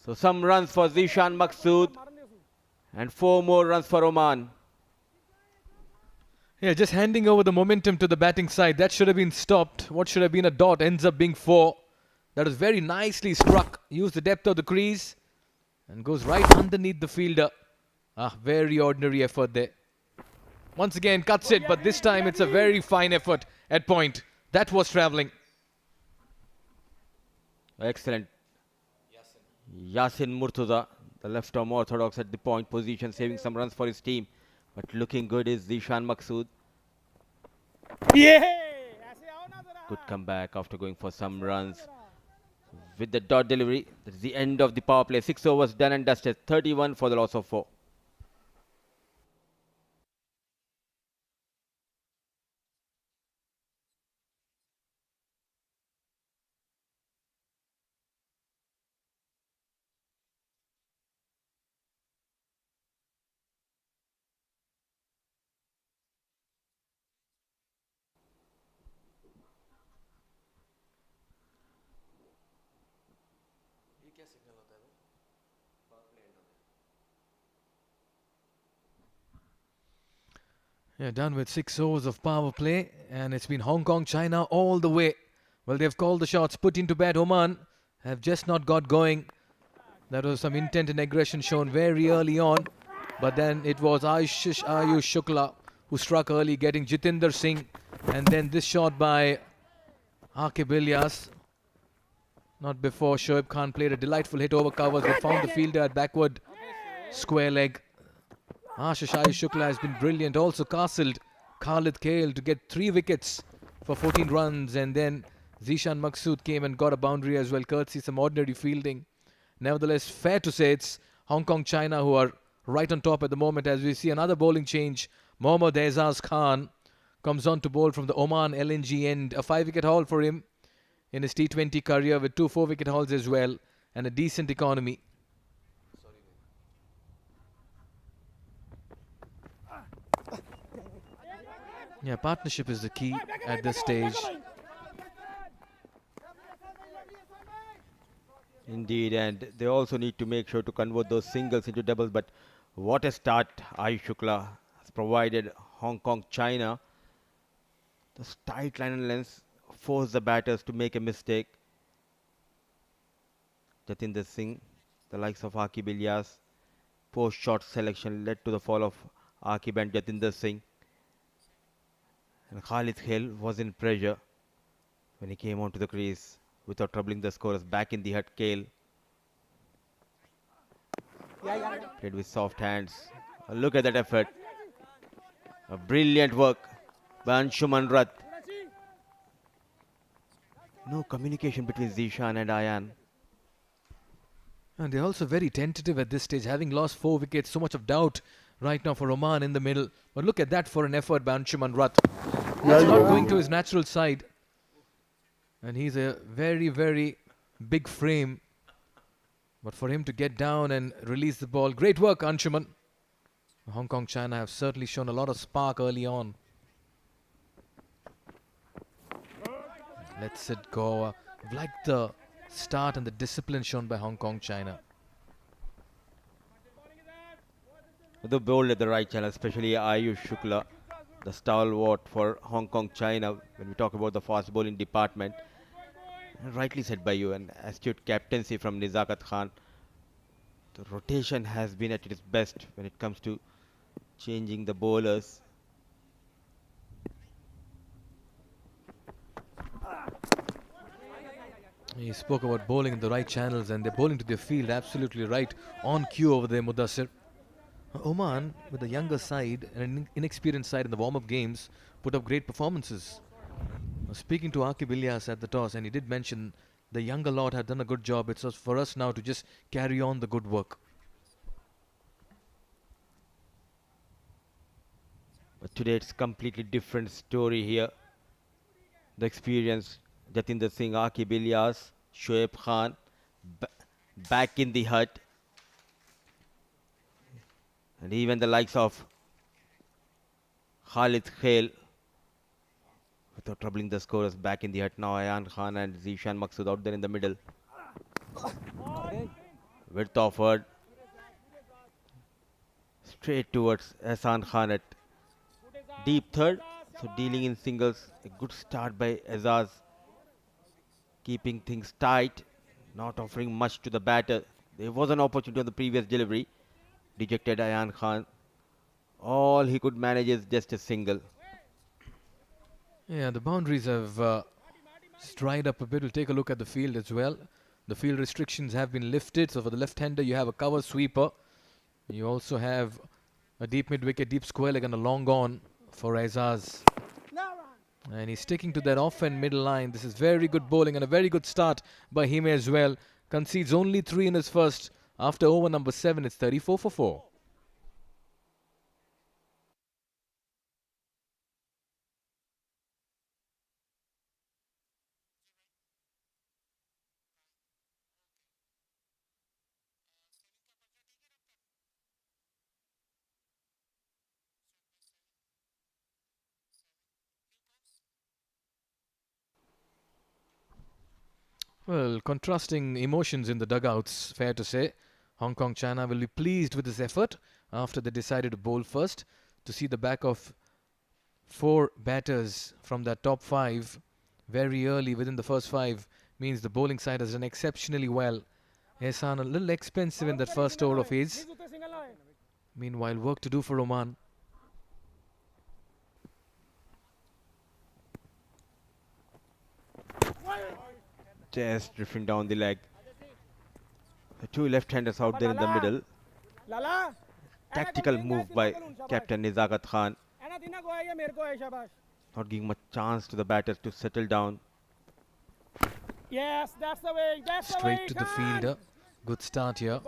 Speaker 7: So some runs for Zishan Maqsood and 4 more runs for Oman.
Speaker 2: Yeah, just handing over the momentum to the batting side. That should have been stopped. What should have been a dot ends up being 4. That was very nicely struck. Used the depth of the crease and goes right underneath the fielder. Very ordinary effort there. Once again cuts it, but this time it's a very fine effort at point. That was travelling.
Speaker 7: Excellent. Yasin Murtuza, the left arm orthodox at the point position, saving some runs for his team. But looking good is Zishan Maqsood. Good comeback after going for some runs. With the dot delivery, that's the end of the power play. 6 overs done and dusted. 31 for the loss of 4.
Speaker 2: Yeah, done with 6 overs of power play, and it's been Hong Kong, China all the way. Well, they've called the shots, put into bat. Oman have just not got going. That was some intent and aggression shown very early on, but then it was Ayush Shukla who struck early, getting Jitinder Singh, and then this shot by Aqib Ilyas. Not before Shoaib Khan played a delightful hit over covers, but found the fielder at backward square leg. Ayush Shukla has been brilliant. Also castled Khalid Kale to get 3 wickets for 14 runs, and then Zishan Maqsood came and got a boundary as well, courtesy some ordinary fielding. Nevertheless, fair to say it's Hong Kong, China who are right on top at the moment, as we see another bowling change. Mohammad Aizaz Khan comes on to bowl from the Oman LNG end. A 5-wicket haul for him in his T20 career, with 2 4-wicket hauls as well, and a decent economy. Yeah, partnership is the key at this stage.
Speaker 7: Indeed, and they also need to make sure to convert those singles into doubles. But what a start Ayush Shukla has provided Hong Kong, China. The tight line and length forced the batters to make a mistake. Jatinder Singh, the likes of Akib Ilyas, post-shot selection led to the fall of Akib and Jatinder Singh. And Khalid Khel was in pressure when he came onto the crease without troubling the scorers. Back in the hut, Kale played with soft hands. Look at that effort. A brilliant work by Anshuman Rath. No communication between Zishan and Ayan.
Speaker 2: And they're also very tentative at this stage, having lost 4 wickets. So much of doubt right now for Oman in the middle. But look at that for an effort by Anshuman Rath. He's not going to his natural side. And he's a very, very big frame. But for him to get down and release the ball, great work, Anshuman. Hong Kong, China have certainly shown a lot of spark early on. Let's it go. I've liked the start and the discipline shown by Hong Kong, China.
Speaker 7: The bowled at the right channel, especially Ayush Shukla, the stalwart for Hong Kong, China, when we talk about the fast bowling department. Rightly said by you, an astute captaincy from Nizakat Khan. The rotation has been at its best when it comes to changing the bowlers.
Speaker 2: He spoke about bowling in the right channels, and they're bowling to their field absolutely right, on cue over there, Mudassir. Oman, with a younger side and an inexperienced side in the warm-up games, put up great performances. Speaking to Akib Ilyas at the toss, and he did mention the younger lot had done a good job. It's for us now to just carry on the good work.
Speaker 7: But today it's completely different story here. The experience, Jatinder Singh, Akib Ilyas, Shoaib Khan, back in the hut. And even the likes of Khalid Khel, without troubling the scorers, back in the hut now. Ayan Khan and Zishan Maksud out there in the middle. Width offered straight towards Ehsan Khan at deep third. So dealing in singles. A good start by Azaz. Keeping things tight. Not offering much to the batter. There was an opportunity on the previous delivery. Dejected Ayan Khan. All he could manage is just a single.
Speaker 2: Yeah, the boundaries have dried up a bit. We'll take a look at the field as well. The field restrictions have been lifted. So for the left-hander, you have a cover sweeper. You also have a deep mid-wicket, deep square leg and a long on for Aizaz. And he's sticking to that off and middle line. This is very good bowling and a very good start by him as well. Concedes only 3 in his first. After over number 7, it's 34 for 4. Well, contrasting emotions in the dugouts, fair to say. Hong Kong, China will be pleased with this effort after they decided to bowl first. To see the back of 4 batters from that top 5 very early within the first 5 means the bowling side has done exceptionally well. Ehsan a little expensive in that first over of his. Meanwhile, work to do for Oman.
Speaker 7: Just drifting down the leg. The 2 left-handers out there in the middle. Tactical move by Captain Nizakat Khan. Not giving much chance to the batters to settle down.
Speaker 6: Yes, that's the way.
Speaker 2: Straight to the fielder. Good start here.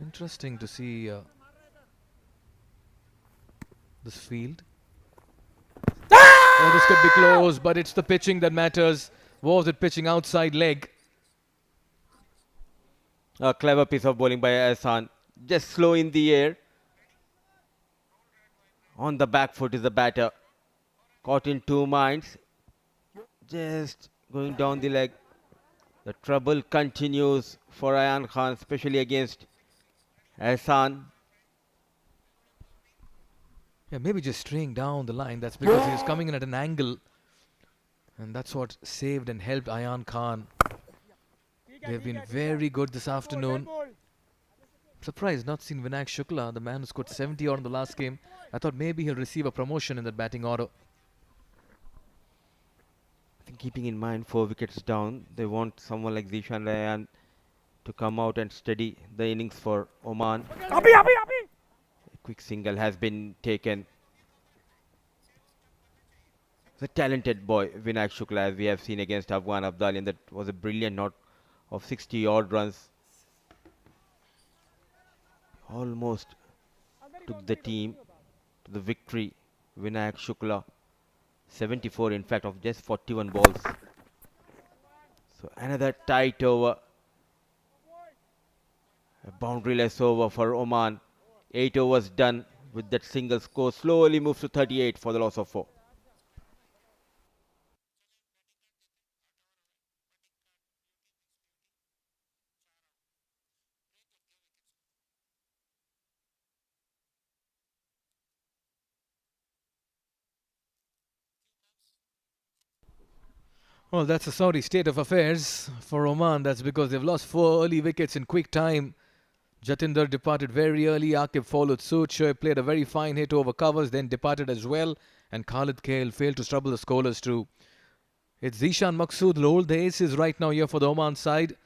Speaker 2: Interesting to see this field. Oh, this could be close, but it's the pitching that matters. Was it pitching outside leg?
Speaker 7: A clever piece of bowling by Ehsan. Just slow in the air. On the back foot is the batter. Caught in two minds. Just going down the leg. The trouble continues for Ayan Khan, especially against Ehsan.
Speaker 2: Yeah, maybe just straying down the line. That's because he was coming in at an angle. And that's what saved and helped Ayan Khan. They've been very good this afternoon. Surprised not seen Vinayak Shukla, the man who scored 70 odd in the last game. I thought maybe he'll receive a promotion in that batting order.
Speaker 7: I think keeping in mind 4 wickets down, they want someone like Zishan Rayan to come out and steady the innings for Oman. A quick single has been taken. The talented boy Vinayak Shukla, as we have seen against Afghan Abdali, and that was a brilliant knot of 60 odd runs. Almost took the team to the victory. Vinayak Shukla, 74 in fact of just 41 balls. So another tight over. A boundaryless over for Oman. 8 overs done with that single score. Slowly moves to 38 for the loss of 4.
Speaker 2: Well, that's a sorry state of affairs for Oman. That's because they've lost 4 early wickets in quick time. Jatinder departed very early. Aqib followed suit. Shoaib played a very fine hit over covers, then departed as well. And Khalid Kale failed to trouble the scorers too. It's Zishan Maqsood who'll hold the aces right now here for the Oman side.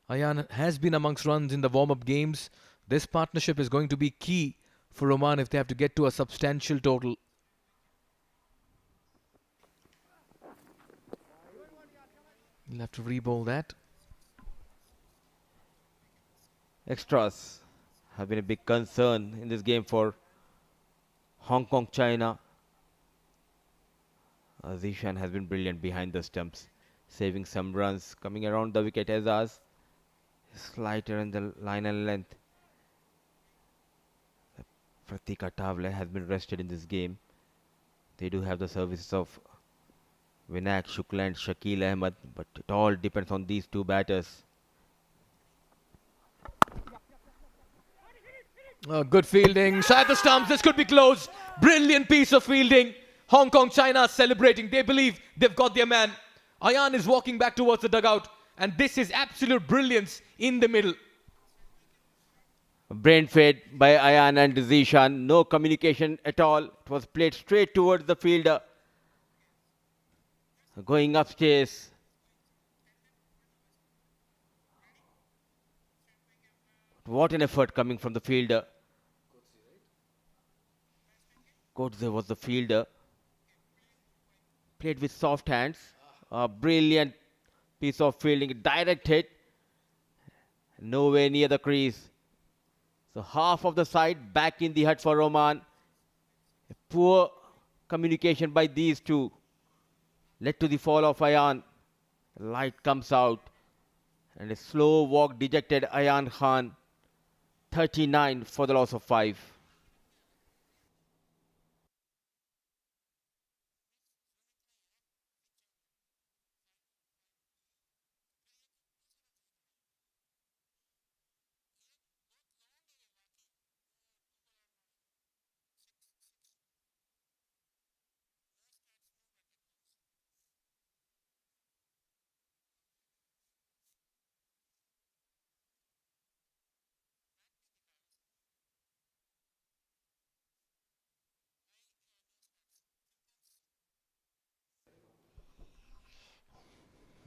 Speaker 2: Ayan has been amongst runs in the warm-up games. This partnership is going to be key for Oman if they have to get to a substantial total. You'll have to re-bowl that.
Speaker 7: Extras have been a big concern in this game for Hong Kong, China. Zishan has been brilliant behind the stumps, saving some runs, coming around the wicket. Azaz is lighter in the line and length. Pratik Atavale has been rested in this game. They do have the services of Vinayak Shukla and Shakil Ahmed, but it all depends on these two batters.
Speaker 2: Good fielding. Side the stumps. This could be close. Brilliant piece of fielding. Hong Kong, China are celebrating. They believe they've got their man. Ayan is walking back towards the dugout. And this is absolute brilliance in the middle.
Speaker 7: Brain fade by Ayan and Zishan. No communication at all. It was played straight towards the fielder. Going upstairs. What an effort coming from the fielder. Godse was the fielder. Played with soft hands. A brilliant piece of fielding. Direct hit. Nowhere near the crease. So half of the side back in the hut for Oman. A poor communication by these two led to the fall of Ayan. Light comes out. And a slow walk dejected Ayan Khan. 39 for the loss of 5.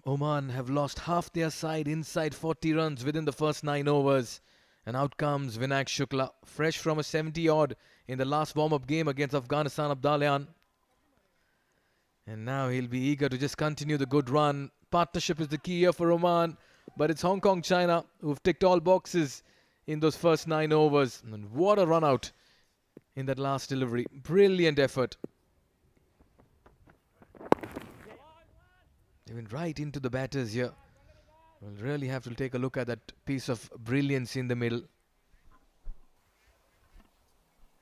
Speaker 2: Oman have lost half their side inside 40 runs within the first 9 overs. And out comes Vinayak Shukla, fresh from a 70 odd in the last warm-up game against Afghanistan Abdalian. And now he'll be eager to just continue the good run. Partnership is the key here for Oman. But it's Hong Kong, China who've ticked all boxes in those first 9 overs. And what a run out in that last delivery. Brilliant effort. They went right into the batters here. We'll really have to take a look at that piece of brilliance in the middle.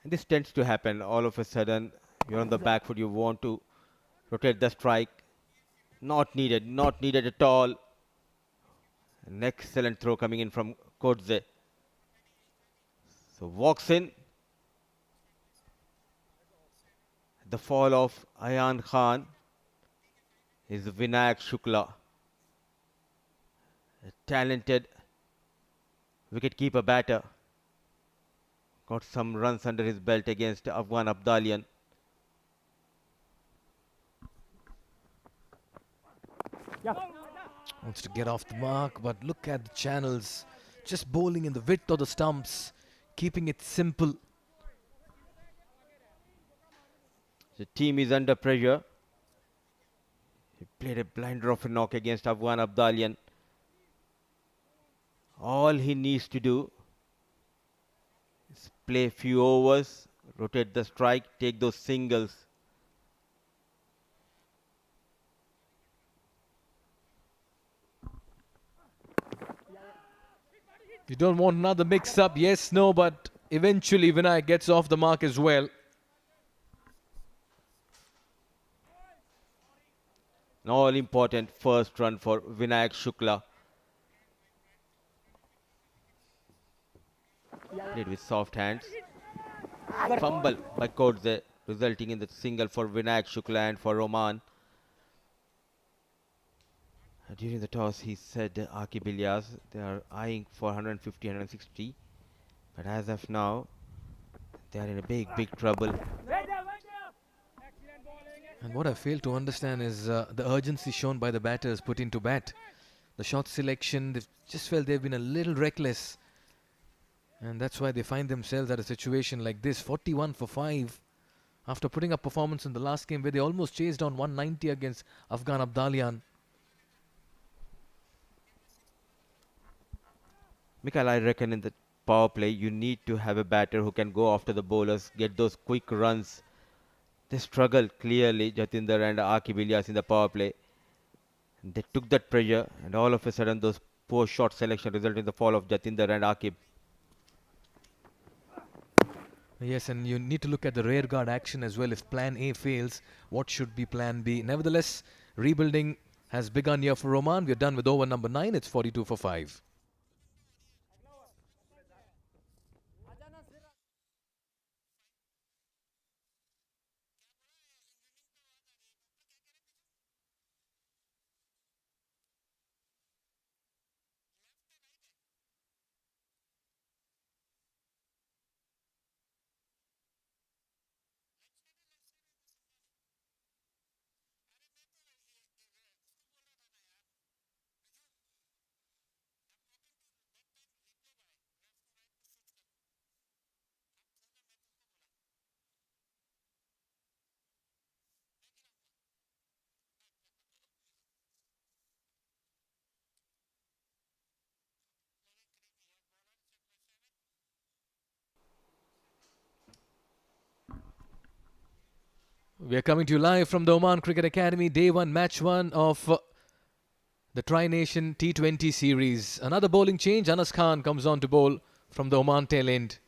Speaker 7: This tends to happen all of a sudden. You're on the back foot, you want to rotate the strike. Not needed, not needed at all. An excellent throw coming in from Kodze. So walks in. The fall of Ayan Khan is Vinayak Shukla, a talented wicket-keeper batter. Got some runs under his belt against Afghan Abdalian.
Speaker 2: Wants to get off the mark, but look at the channels. Just bowling in the width of the stumps, keeping it simple.
Speaker 7: The team is under pressure. He played a blinder of a knock against Afghan Abdalian. All he needs to do is play a few overs, rotate the strike, take those singles.
Speaker 2: You don't want another mix-up, yes, no, but eventually Vinay gets off the mark as well.
Speaker 7: An all-important first run for Vinayak Shukla. Played with soft hands. Fumble by Kodze, resulting in the single for Vinayak Shukla and for Oman. During the toss, he said Akib Ilyas, they are eyeing for 150, 160. But as of now, they are in a big, big trouble.
Speaker 2: And what I fail to understand is the urgency shown by the batters put into bat. The shot selection, they've just felt they've been a little reckless. And that's why they find themselves at a situation like this, 41 for 5. After putting up performance in the last game where they almost chased down 190 against Afghan Abdalian.
Speaker 7: Mikhail, I reckon in the power play, you need to have a batter who can go after the bowlers, get those quick runs. They struggled clearly, Jatinder and Akib Ilyas in the power play. They took that pressure, and all of a sudden, those poor shot selection resulted in the fall of Jatinder and Akib.
Speaker 2: Yes, and you need to look at the rear guard action as well. If plan A fails, what should be plan B? Nevertheless, rebuilding has begun here for Oman. We're done with over number 9. It's 42 for 5. We are coming to you live from the Oman Cricket Academy, day 1, match 1 of the Tri-Nation T20 series. Another bowling change. Anas Khan comes on to bowl from the Oman tail end.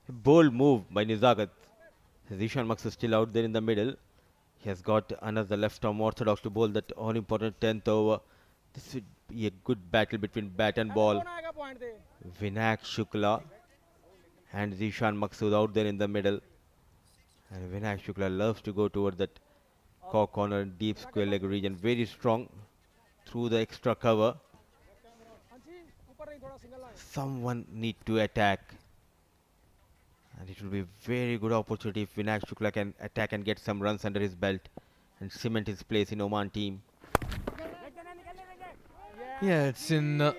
Speaker 7: A bold move by Nizagat. Zishan Maks is still out there in the middle. He has got Anas, the left-arm orthodox, to bowl that all-important 10th over. This would be a good battle between bat and ball. Vinayak Shukla and Zishan Maksud out there in the middle. And Vinayak Shukla loves to go towards that corner, deep square leg region. Very strong through the extra cover. Someone need to attack. And it will be a very good opportunity if Vinayak Shukla can attack and get some runs under his belt and cement his place in Oman team.
Speaker 2: Yeah, it's in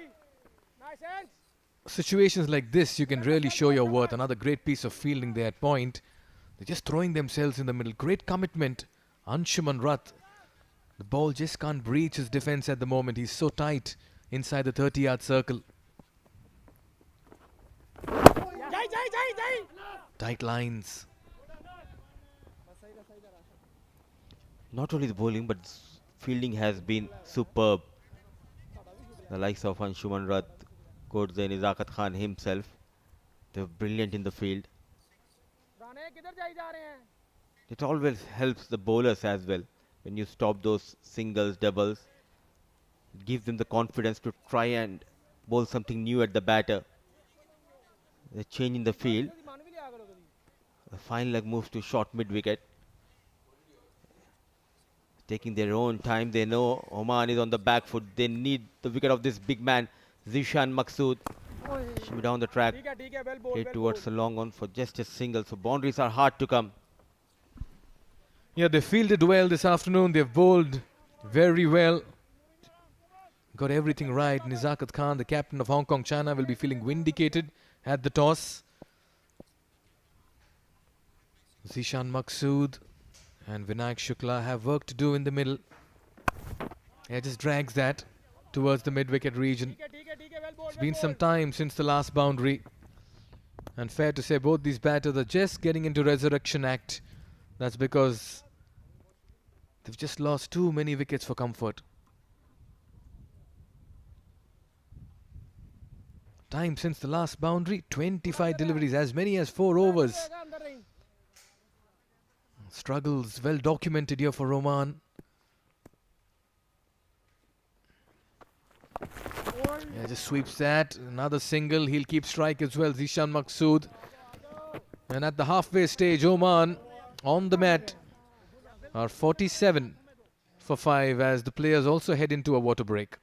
Speaker 2: situations like this you can really show your worth. Another great piece of fielding there at point. They're just throwing themselves in the middle. Great commitment. Anshuman Rath. The ball just can't breach his defense at the moment. He's so tight inside the 30-yard circle. Tight lines.
Speaker 7: Not only the bowling, but fielding has been superb. The likes of Anshuman Rath, Kodze, Nizakat Khan himself They're brilliant in the field. It always helps the bowlers as well when you stop those singles, doubles. It gives them the confidence to try and bowl something new at the batter. The change in the field. The final leg moves to short mid wicket. Taking their own time. They know Oman is on the back foot. They need the wicket of this big man, Zishan Maqsood. Shimmy down the track. Hit towards the long on for just a single. So boundaries are hard to come.
Speaker 2: Yeah, they fielded well this afternoon. They've bowled very well. Got everything right. Nizakat Khan, the captain of Hong Kong China, will be feeling vindicated at the toss. Zishan Maqsood and Vinayak Shukla have work to do in the middle. Yeah, just drags that towards the mid-wicket region. It's been some time since the last boundary. And fair to say, both these batters are just getting into resurrection act. That's because they've just lost too many wickets for comfort. Time since the last boundary, 25 deliveries, as many as 4 overs. Struggles well documented here for Oman. Yeah, just sweeps that. Another single. He'll keep strike as well. Zishan Maqsood. And at the halfway stage, Oman on the mat are 47 for 5 as the players also head into a water break.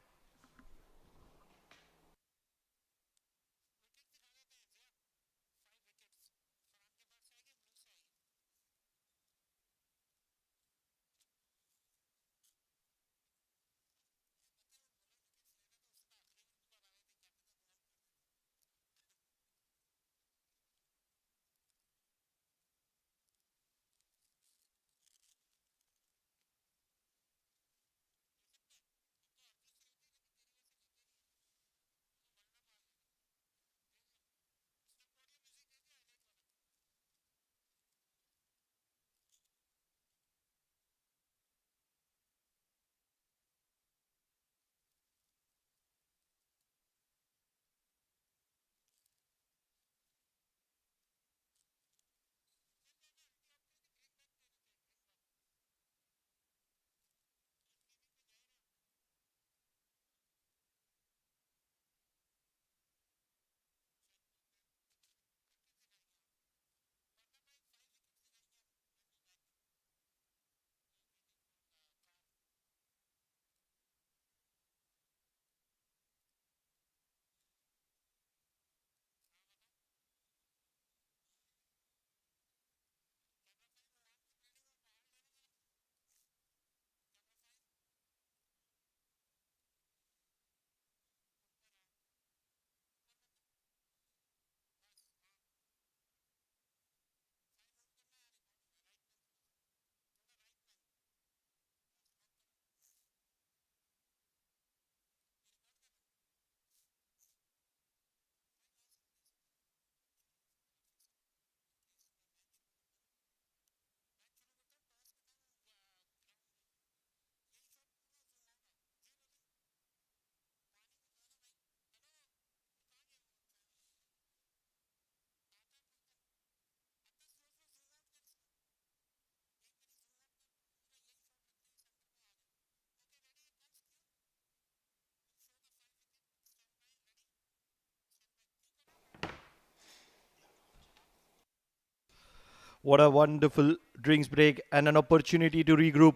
Speaker 1: What a wonderful drinks break and an opportunity to regroup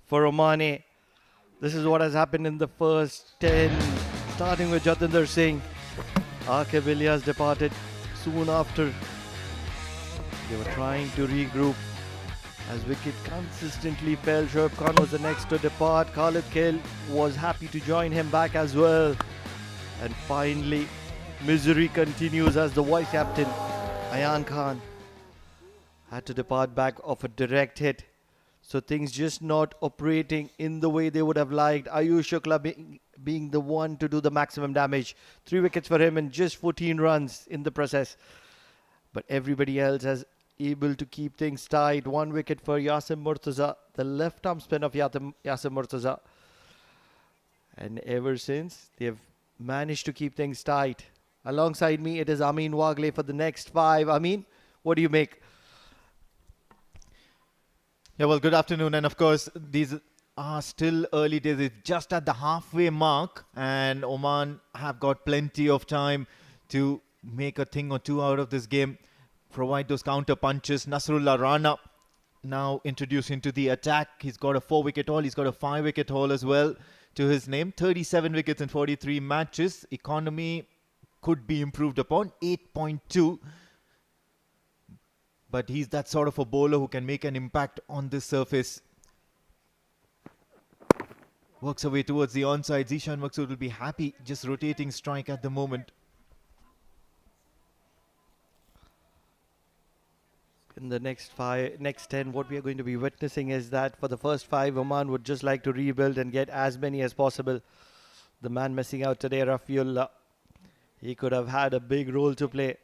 Speaker 1: for Omane. This is what has happened in the first 10, starting with Jatinder Singh. Aqib Ilyas departed soon after. They were trying to regroup as wicket consistently fell. Shoaib Khan was the next to depart. Khalid Khail was happy to join him back as well. And finally, misery continues as the vice captain, Ayan Khan, had to depart back of a direct hit. So things just not operating in the way they would have liked. Ayush Shukla being the one to do the maximum damage. 3 wickets for him and just 14 runs in the process. But everybody else has able to keep things tight. 1 wicket for Yasim Murtaza, the left arm spin of Yasim Murtaza. And ever since, they have managed to keep things tight. Alongside me, it is Amin Wagle for the next 5. Amin, what do you make?
Speaker 5: Yeah, well, good afternoon. And of course, these are still early days. It's just at the halfway mark, and Oman have got plenty of time to make a thing or two out of this game, provide those counter punches. Nasrullah Rana now introduced into the attack. He's got a 4-wicket haul. He's got a 5-wicket haul as well to his name. 37 wickets in 43 matches. Economy could be improved upon, 8.2. But he's that sort of a bowler who can make an impact on this surface. Works away towards the onside. Zishan Maqsood will be happy just rotating strike at the moment.
Speaker 1: In the next 10, what we are going to be witnessing is that for the first 5, Oman would just like to rebuild and get as many as possible. The man missing out today, Rafiullah, he could have had a big role to play.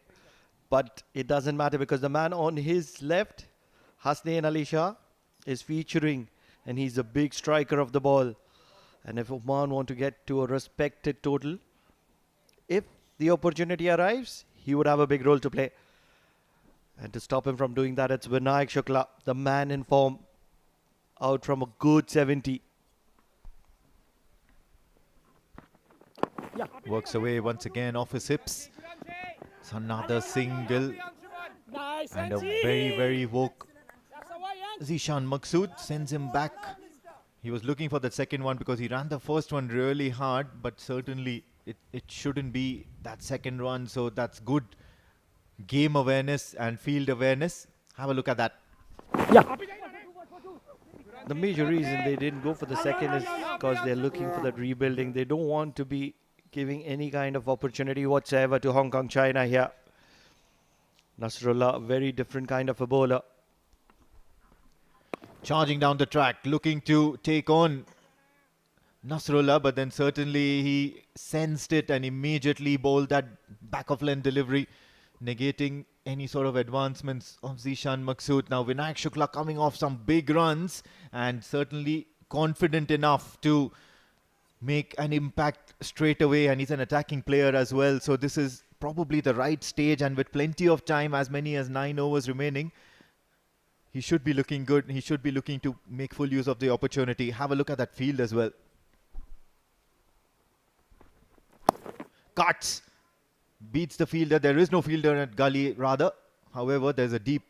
Speaker 1: But it doesn't matter because the man on his left, Hasnain Ali Shah, is featuring and he's a big striker of the ball. And if Oman want to get to a respected total, if the opportunity arrives, he would have a big role to play. And to stop him from doing that, it's Vinayak Shukla, the man in form, out from a good 70.
Speaker 5: Works away once again off his hips. It's another single. And a very, very woke Zishan Maqsood sends him back. He was looking for the second one because he ran the first one really hard, but certainly it shouldn't be that second run. So that's good game awareness and field awareness. Have a look at that.
Speaker 1: The major reason they didn't go for the second is because they're looking for that rebuilding. They don't want to be giving any kind of opportunity whatsoever to Hong Kong China here. Nasrullah, a very different kind of a bowler.
Speaker 5: Charging down the track, looking to take on Nasrullah, but then certainly he sensed it and immediately bowled that back of length delivery, negating any sort of advancements of Zishan Maqsood. Now Vinayak Shukla coming off some big runs and certainly confident enough to make an impact straight away, and he's an attacking player as well. So this is probably the right stage, and with plenty of time, as many as 9 overs remaining, he should be looking good. He should be looking to make full use of the opportunity. Have a look at that field as well. Cuts. Beats the fielder. There is no fielder at gully rather. However, there's a deep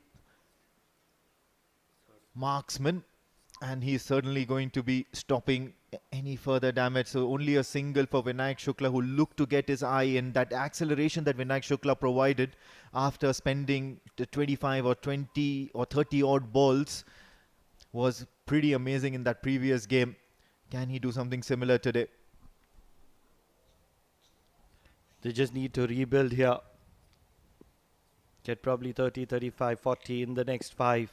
Speaker 5: marksman, and he's certainly going to be stopping any further damage. So only a single for Vinayak Shukla, who looked to get his eye in. That acceleration that Vinayak Shukla provided after spending the 25 or 20 or 30 odd balls was pretty amazing in that previous game. Can he do something similar today?
Speaker 1: They just need to rebuild here. Get probably 30, 35, 40 in the next 5.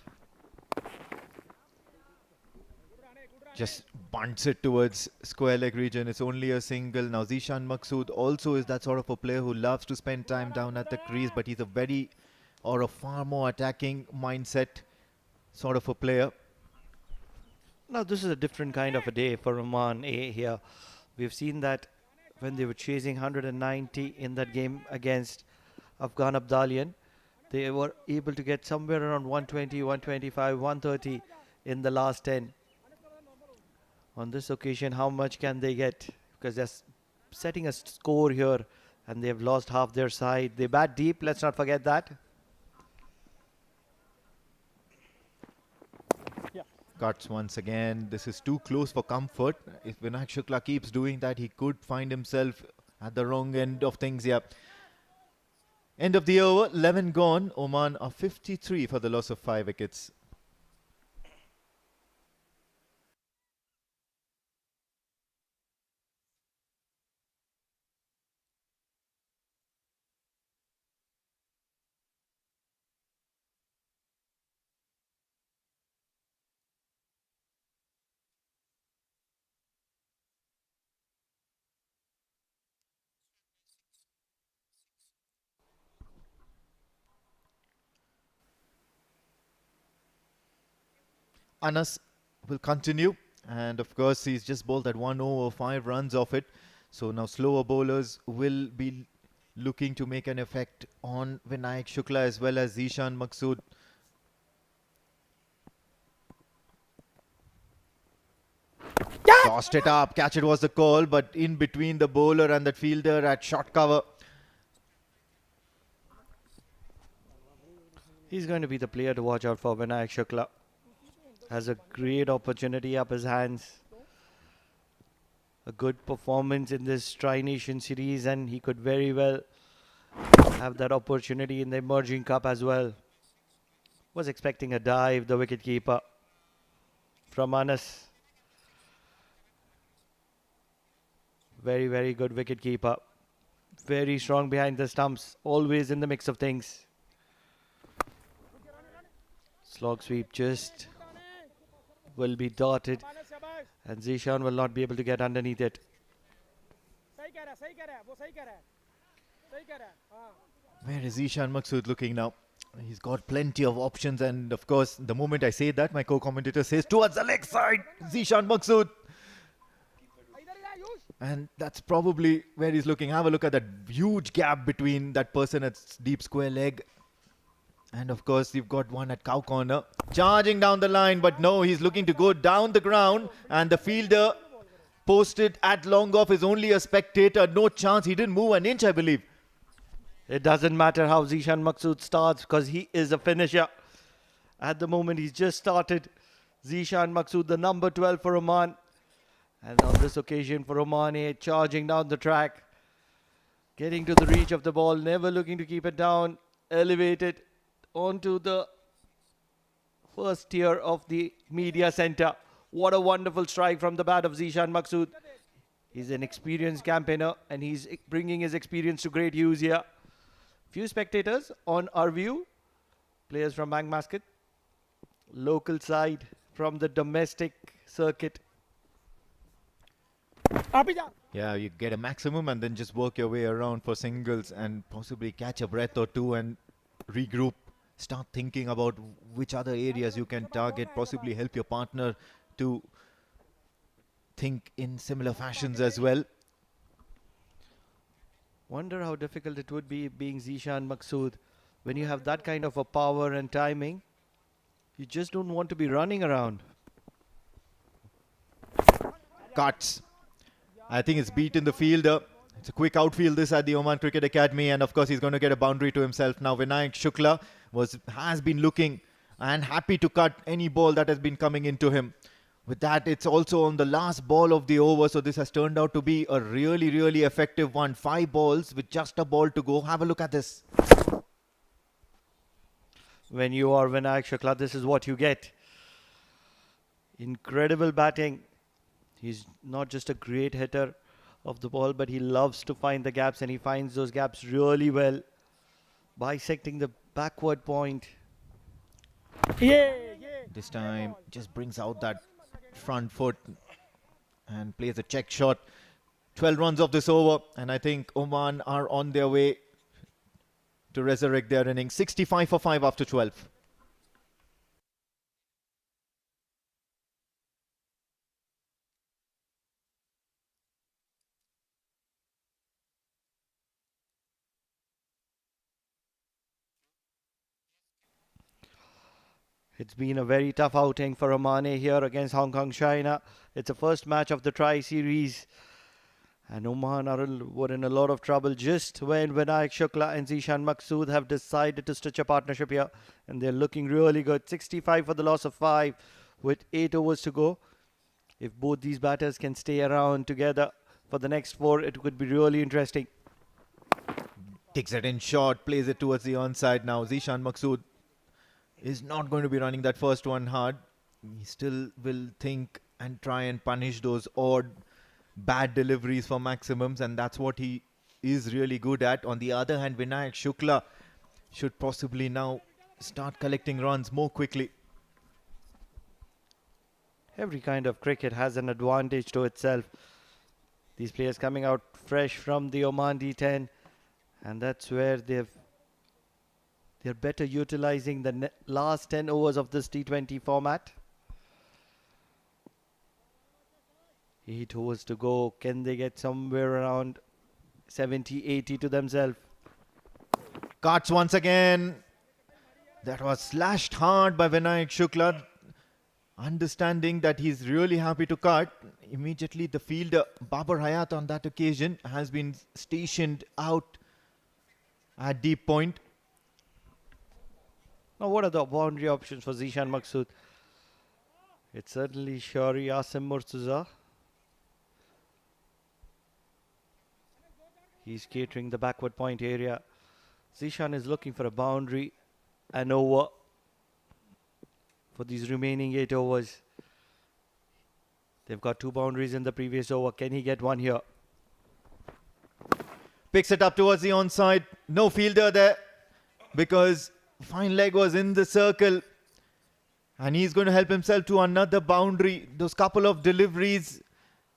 Speaker 5: Just bunts it towards square leg region. It's only a single. Now Zishan Maqsood also is that sort of a player who loves to spend time down at the crease, but he's a far more attacking mindset sort of a player.
Speaker 1: Now this is a different kind of a day for Oman A here. We've seen that when they were chasing 190 in that game against Afghan Abdalian, they were able to get somewhere around 120, 125, 130 in the last 10. On this occasion, how much can they get? Because they're setting a score here and they've lost half their side. They bat deep, let's not forget that.
Speaker 5: Cuts once again. This is too close for comfort. If Vinayak Shukla keeps doing that, he could find himself at the wrong end of things here. End of the over, 11 gone. Oman are 53 for the loss of 5 wickets. Anas will continue, and of course he's just bowled at 1 over 5 runs off it. So now slower bowlers will be looking to make an effect on Vinayak Shukla as well as Zishan Maqsood. Tossed it up, catch it was the call, but in between the bowler and the fielder at short cover.
Speaker 1: He's going to be the player to watch out for. Vinayak Shukla has a great opportunity up his hands. A good performance in this Tri-Nation series, and he could very well have that opportunity in the Emerging Cup as well. Was expecting a dive, the wicketkeeper from Anas. Very, very good wicketkeeper. Very strong behind the stumps, always in the mix of things. Slog sweep just will be dotted, and Zishan will not be able to get underneath it.
Speaker 5: Where is Zishan Maqsood looking now? He's got plenty of options, and of course, the moment I say that, my co-commentator says towards the leg side, Zishan Maqsood. And that's probably where he's looking. Have a look at that huge gap between that person at deep square leg. And of course, you've got one at cow corner. Charging down the line, but no, he's looking to go down the ground. And the fielder posted at long off is only a spectator. No chance. He didn't move an inch, I believe.
Speaker 1: It doesn't matter how Zishan Maqsood starts because he is a finisher. At the moment, he's just started. Zishan Maqsood, the number 12 for Oman. And on this occasion for Oman, charging down the track. Getting to the reach of the ball, never looking to keep it down. Elevated onto the first tier of the media center. What a wonderful strike from the bat of Zishan Maqsood. He's an experienced campaigner and he's bringing his experience to great use here. Few spectators on our view. Players from Bank Muscat. Local side from the domestic circuit.
Speaker 5: Yeah, you get a maximum and then just work your way around for singles and possibly catch a breath or two and regroup. Start thinking about which other areas you can target, possibly help your partner to think in similar fashions as well.
Speaker 1: Wonder how difficult it would be being Zishan Maqsood when you have that kind of a power and timing. You just don't want to be running around.
Speaker 5: Cuts. I think it's beaten the fielder. It's a quick outfield this at the Oman Cricket Academy, and of course he's going to get a boundary to himself. Now Vinayak Shukla has been looking and happy to cut any ball that has been coming into him. With that, it's also on the last ball of the over, so this has turned out to be a really, really effective one. 5 balls with just a ball to go. Have a look at this.
Speaker 1: When you are Vinayak Shukla, this is what you get. Incredible batting. He's not just a great hitter of the ball, but he loves to find the gaps, and he finds those gaps really well. Bisecting the backward point.
Speaker 5: This time just brings out that front foot and plays a check shot. 12 runs of this over, and I think Oman are on their way to resurrect their innings. 65 for 5 after 12.
Speaker 1: It's been a very tough outing for Oman here against Hong Kong China. It's the first match of the Tri-Series. And Oman were in a lot of trouble just when Vinayak Shukla and Zishan Maqsood have decided to stitch a partnership here. And they're looking really good. 65 for the loss of 5 with 8 overs to go. If both these batters can stay around together for the next 4, it could be really interesting.
Speaker 5: Takes it in short, plays it towards the onside now. Zishan Maqsood is not going to be running that first one hard. He still will think and try and punish those odd bad deliveries for maximums, and that's what he is really good at. On the other hand, Vinayak Shukla should possibly now start collecting runs more quickly.
Speaker 1: Every kind of cricket has an advantage to itself. These players coming out fresh from the Oman D10, and that's where they're better utilizing the last 10 overs of this T20 format. 8 overs to go. Can they get somewhere around 70, 80 to themselves?
Speaker 5: Cuts once again. That was slashed hard by Vinayak Shukla. Understanding that he's really happy to cut, immediately the fielder Babar Hayat on that occasion has been stationed out at deep point.
Speaker 1: Now, what are the boundary options for Zishan Maqsood? It's certainly Shari Asim Murtaza. He's catering the backward point area. Zishan is looking for a boundary and over for these remaining 8 overs. They've got 2 boundaries in the previous over. Can he get one here?
Speaker 5: Picks it up towards the onside. No fielder there because fine leg was in the circle. And he's going to help himself to another boundary. Those couple of deliveries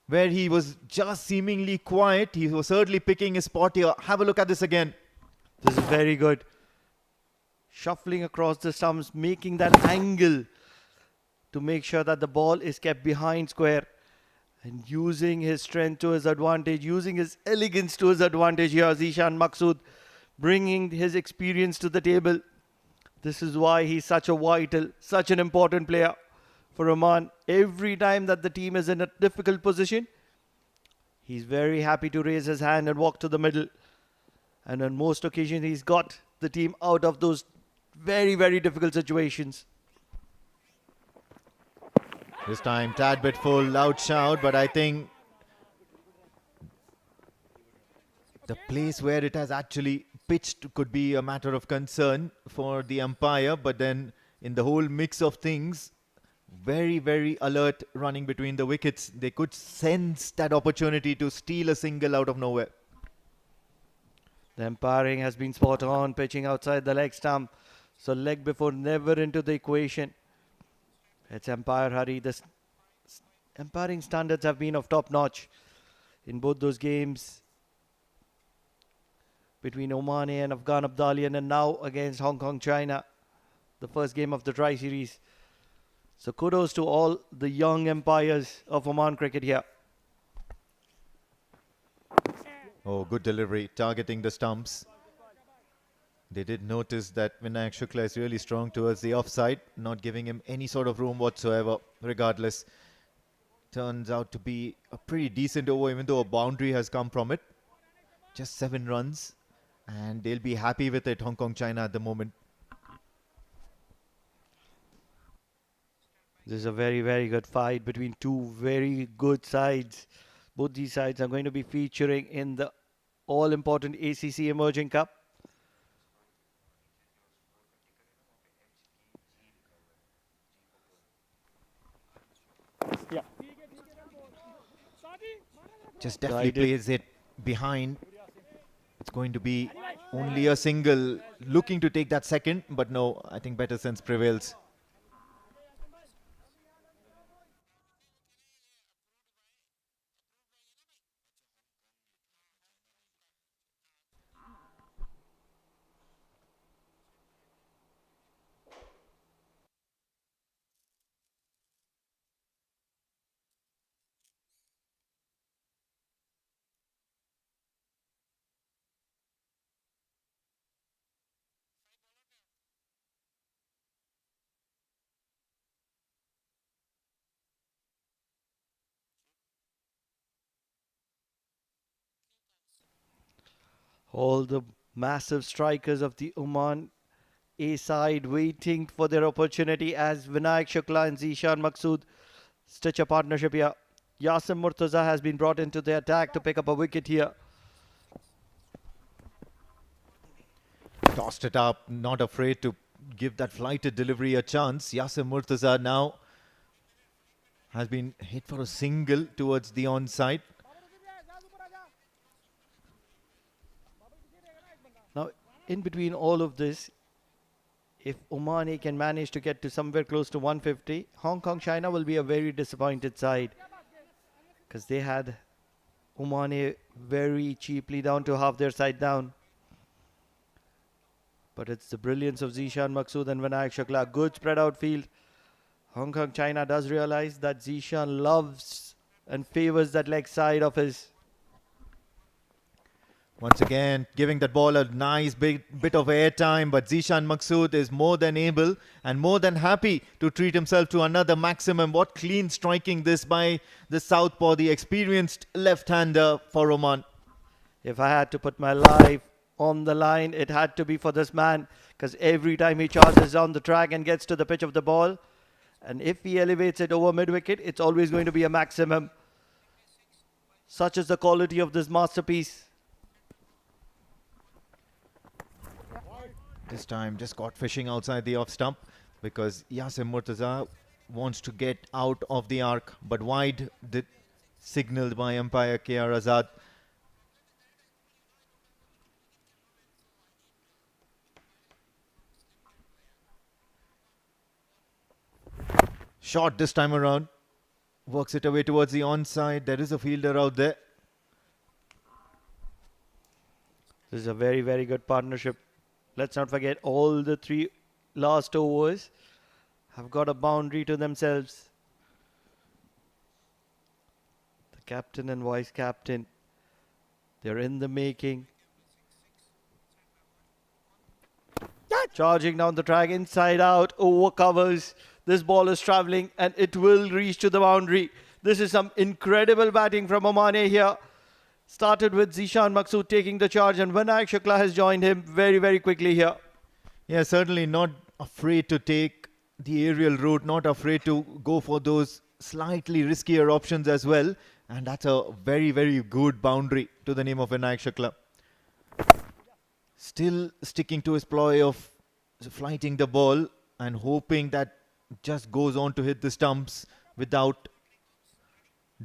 Speaker 5: where he was just seemingly quiet. He was certainly picking his spot here. Have a look at this again.
Speaker 1: This is very good. Shuffling across the stumps, making that angle to make sure that the ball is kept behind square. And using his strength to his advantage, using his elegance to his advantage here. Zishan Maqsood bringing his experience to the table. This is why he's such a vital, such an important player for Oman. Every time that the team is in a difficult position, he's very happy to raise his hand and walk to the middle. And on most occasions, he's got the team out of those very, very difficult situations.
Speaker 5: This time, tad bit full, loud shout, but I think the place where it has actually pitched could be a matter of concern for the umpire, but then in the whole mix of things, very, very alert running between the wickets. They could sense that opportunity to steal a single out of nowhere.
Speaker 1: The umpiring has been spot on, pitching outside the leg stump. So leg before never into the equation. It's umpire Hari. The umpiring standards have been of top notch in both those games between Oman and Afghan Abdalian, and now against Hong Kong China, the first game of the Tri Series. So kudos to all the young umpires of Oman cricket here.
Speaker 5: Oh, good delivery, targeting the stumps. They did notice that Vinayak Shukla is really strong towards the offside, not giving him any sort of room whatsoever. Regardless, turns out to be a pretty decent over, even though a boundary has come from it. Just 7 runs, and they'll be happy with it, Hong Kong China at the moment.
Speaker 1: This is a very, very good fight between two very good sides. Both these sides are going to be featuring in the all-important ACC Emerging Cup.
Speaker 6: Yeah.
Speaker 5: Just definitely plays it behind. It's going to be only a single, looking to take that second, but no, I think better sense prevails.
Speaker 1: All the massive strikers of the Oman A side waiting for their opportunity as Vinayak Shukla and Zishan Maqsood stitch a partnership here. Yasim Murtaza has been brought into the attack to pick up a wicket here.
Speaker 5: Tossed it up, not afraid to give that flighted delivery a chance. Yasim Murtaza now has been hit for a single towards the onside.
Speaker 1: Now, in between all of this, if Oman A can manage to get to somewhere close to 150, Hong Kong China will be a very disappointed side because they had Oman A very cheaply down to half their side down. But it's the brilliance of Zishan Maqsood and Vinayak Shukla. Good spread out field. Hong Kong China does realize that Zishan loves and favors that leg side of his.
Speaker 5: Once again, giving that ball a nice bit of airtime, but Zishan Maqsood is more than able and more than happy to treat himself to another maximum. What clean striking this by the southpaw, the experienced left-hander for Oman.
Speaker 1: If I had to put my life on the line, it had to be for this man, because every time he charges down the track and gets to the pitch of the ball, and if he elevates it over mid-wicket, it's always going to be a maximum. Such is the quality of this masterpiece.
Speaker 5: This time just caught fishing outside the off stump because Yasim Murtaza wants to get out of the arc, but wide signaled by umpire KR Azad. Shot this time around. Works it away towards the onside. There is a fielder out there.
Speaker 1: This is a very, very good partnership. Let's not forget all the three last overs have got a boundary to themselves. The captain and vice captain, they're in the making. Charging down the track, inside out, over covers. This ball is travelling and it will reach to the boundary. This is some incredible batting from Oman here. Started with Zishan Maqsood taking the charge, and Vinayak Shukla has joined him very, very quickly here.
Speaker 5: Yeah, certainly not afraid to take the aerial route, not afraid to go for those slightly riskier options as well. And that's a very, very good boundary to the name of Vinayak Shukla. Still sticking to his ploy of flighting the ball and hoping that just goes on to hit the stumps without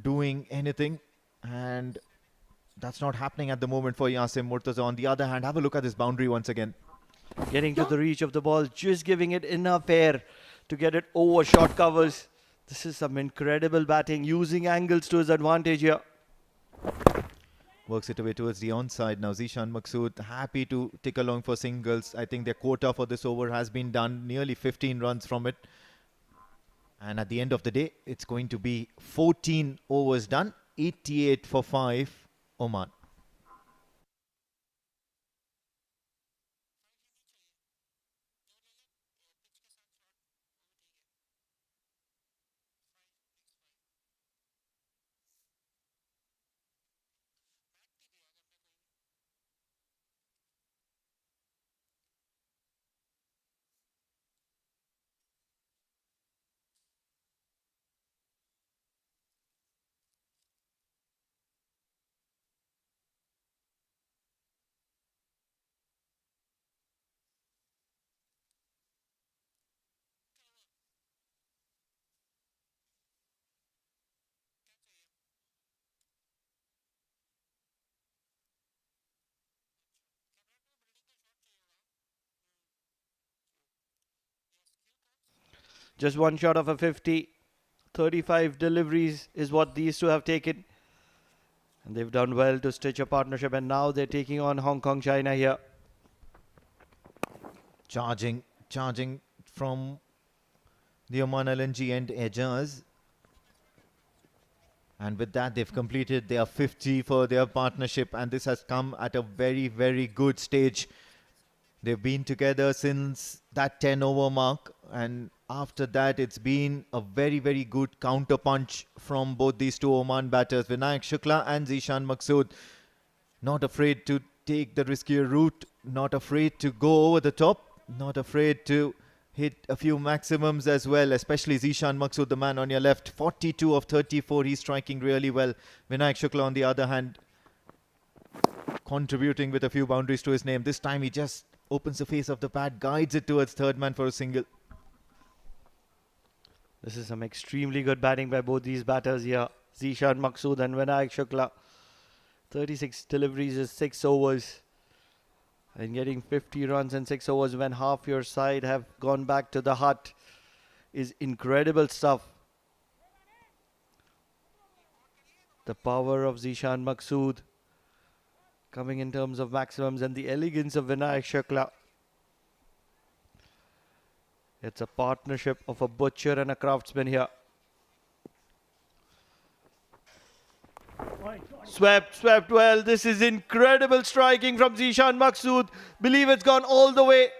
Speaker 5: doing anything. And that's not happening at the moment for Yasim Murtaza. On the other hand, have a look at this boundary once again.
Speaker 1: Getting to the reach of the ball, just giving it enough air to get it over short covers. This is some incredible batting, using angles to his advantage here.
Speaker 5: Works it away towards the onside. Now Zishan Maqsood happy to tick along for singles. I think their quota for this over has been done, nearly 15 runs from it. And at the end of the day, it's going to be 14 overs done, 88 for 5. Oman.
Speaker 1: Just one shot of a 50. 35 deliveries is what these two have taken. And they've done well to stitch a partnership. And now they're taking on Hong Kong China here.
Speaker 5: Charging from the Oman LNG and Ejaz. And with that, they've completed their 50 for their partnership. And this has come at a very, very good stage. They've been together since that 10 over mark. And after that, it's been a very, very good counter punch from both these two Oman batters, Vinayak Shukla and Zishan Maqsood. Not afraid to take the riskier route, not afraid to go over the top, not afraid to hit a few maximums as well, especially Zishan Maqsood, the man on your left. 42 of 34, he's striking really well. Vinayak Shukla, on the other hand, contributing with a few boundaries to his name. This time he just opens the face of the pad, guides it towards third man for a single.
Speaker 1: This is some extremely good batting by both these batters here. Zishan Maqsood and Vinayak Shukla. 36 deliveries is 6 overs. And getting 50 runs in 6 overs when half your side have gone back to the hut is incredible stuff. The power of Zishan Maqsood coming in terms of maximums, and the elegance of Vinayak Shukla. It's a partnership of a butcher and a craftsman here. Swept well. This is incredible striking from Zishan Maqsood. Believe it's gone all the way.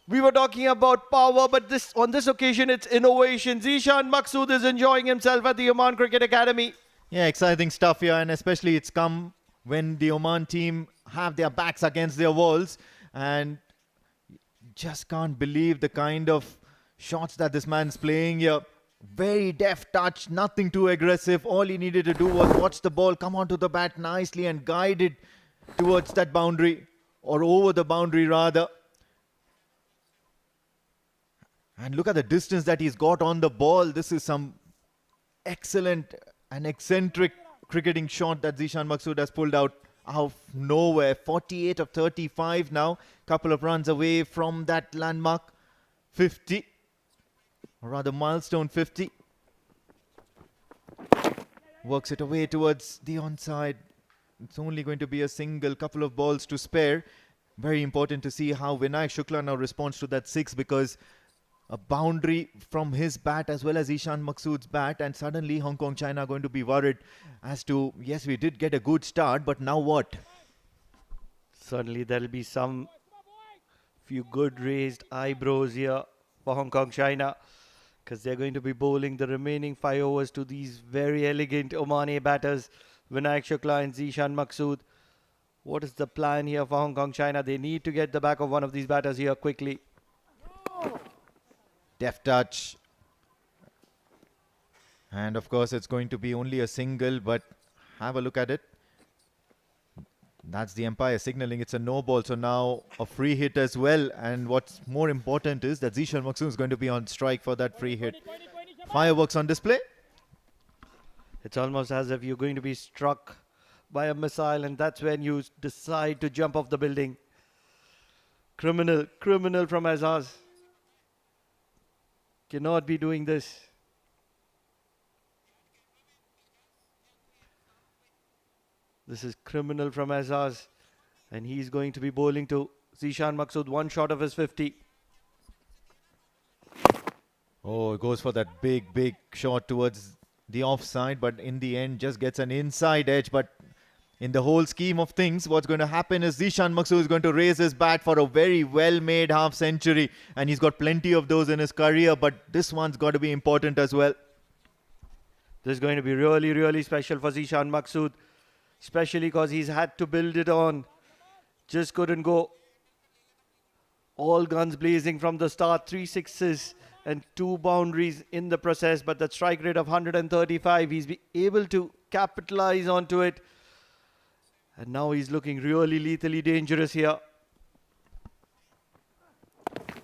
Speaker 1: We were talking about power, but on this occasion, it's innovation. Zishan Maqsood is enjoying himself at the Oman Cricket Academy.
Speaker 5: Yeah, exciting stuff here, and especially it's come when the Oman team have their backs against their walls, and just can't believe the kind of shots that this man's playing here. Very deft touch, nothing too aggressive. All he needed to do was watch the ball come onto the bat nicely and guide it towards that boundary, or over the boundary rather. And look at the distance that he's got on the ball. This is some excellent and eccentric cricketing shot that Zishan Maqsood has pulled out of nowhere. 48 of 35 now. Couple of runs away from that landmark 50. Or rather milestone 50. Works it away towards the onside. It's only going to be a single, couple of balls to spare. Very important to see how Vinayak Shukla now responds to that 6, because a boundary from his bat as well as Zishan Maqsood's bat, and suddenly Hong Kong China are going to be worried as to, yes, we did get a good start, but now what?
Speaker 1: Certainly there'll be few good raised eyebrows here for Hong Kong China, because they're going to be bowling the remaining 5 overs to these very elegant Oman A batters, Vinayak Shukla and Zishan Maqsood. What is the plan here for Hong Kong China? They need to get the back of one of these batters here quickly.
Speaker 5: Deft touch. And of course it's going to be only a single, but have a look at it. That's the umpire signaling it's a no ball, so now a free hit as well. And what's more important is that Zishan Maqsood is going to be on strike for that free hit. Fireworks on display.
Speaker 1: It's almost as if you're going to be struck by a missile, and that's when you decide to jump off the building. Criminal from Azaz. Cannot be doing this. This is criminal from Azaz, and he's going to be bowling to Zishan Maqsood, one shot of his 50.
Speaker 5: Oh, it goes for that big shot towards the offside, but in the end just gets an inside edge. But in the whole scheme of things, what's going to happen is Zishan Maqsood is going to raise his bat for a very well-made half century, and he's got plenty of those in his career, but this one's got to be important as well.
Speaker 1: This is going to be really special for Zishan Maqsood, especially because he's had to build it on. Just couldn't go all guns blazing from the start. 3 sixes and 2 boundaries in the process, but that strike rate of 135, he's been able to capitalize onto it. And now he's looking really lethally dangerous here.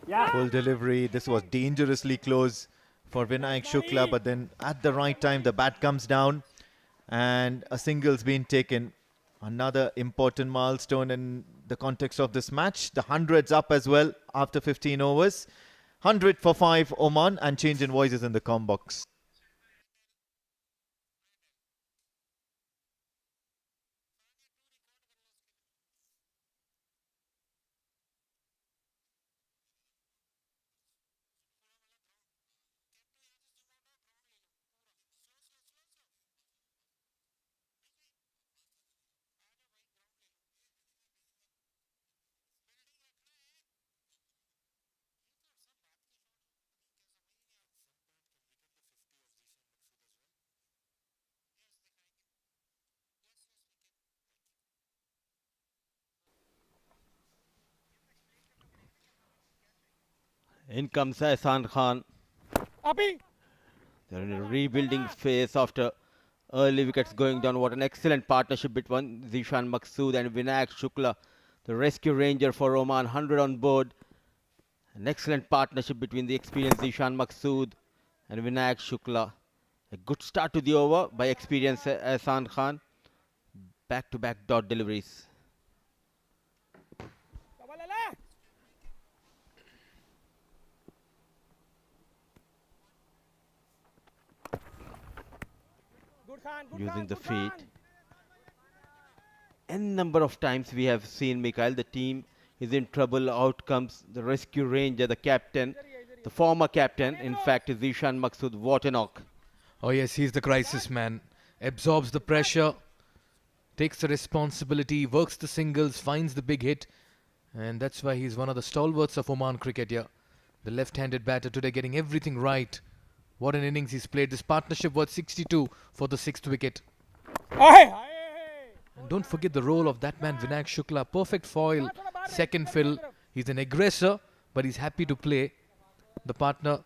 Speaker 6: Yeah.
Speaker 5: Full delivery. This was dangerously close for Vinayak Shukla, but then at the right time the bat comes down and a single's been taken. Another important milestone in the context of this match. The 100's up as well after 15 overs. 100 for 5 Oman, and change in voices in the comm box.
Speaker 7: In comes Ehsan Khan.
Speaker 6: Api.
Speaker 7: They're in a rebuilding phase after early wickets going down. What an excellent partnership between Zishan Maqsood and Vinayak Shukla, the rescue ranger for Oman, 100 on board. An excellent partnership between the experienced Zishan Maqsood and Vinayak Shukla. A good start to the over by experienced Ehsan Khan. Back-to-back dot deliveries. Using the feet. N number of times we have seen, Mikhail, the team is in trouble. Out comes the rescue ranger, the captain, the former captain, in fact, is Zishan Maqsood. What a knock.
Speaker 2: Oh yes, he's the crisis man. Absorbs the pressure,
Speaker 8: takes the responsibility, works the singles, finds the big hit, and that's why he's one of the stalwarts of Oman cricket here. The left-handed batter today getting everything right. What an innings he's played. This partnership worth 62 for the 6th wicket. And don't forget the role of that man Vinayak Shukla. Perfect foil, second fill. He's an aggressor, but he's happy to play the partner's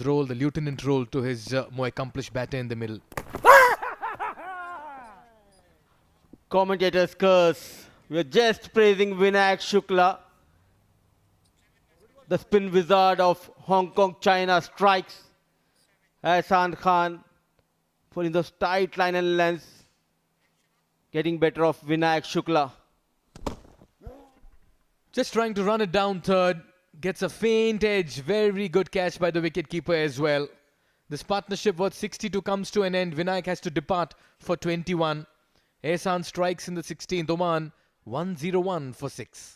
Speaker 8: role, the lieutenant role, to his more accomplished batter in the middle.
Speaker 7: Commentators curse. We are just praising Vinayak Shukla. The spin wizard of Hong Kong, China strikes. Ahsan Khan putting those tight line and lengths, getting better of Vinayak Shukla.
Speaker 8: Just trying to run it down third. Gets a faint edge. Very good catch by the wicketkeeper as well. This partnership worth 62 comes to an end. Vinayak has to depart for 21. Ahsan strikes in the 16th. Oman 101 for 6.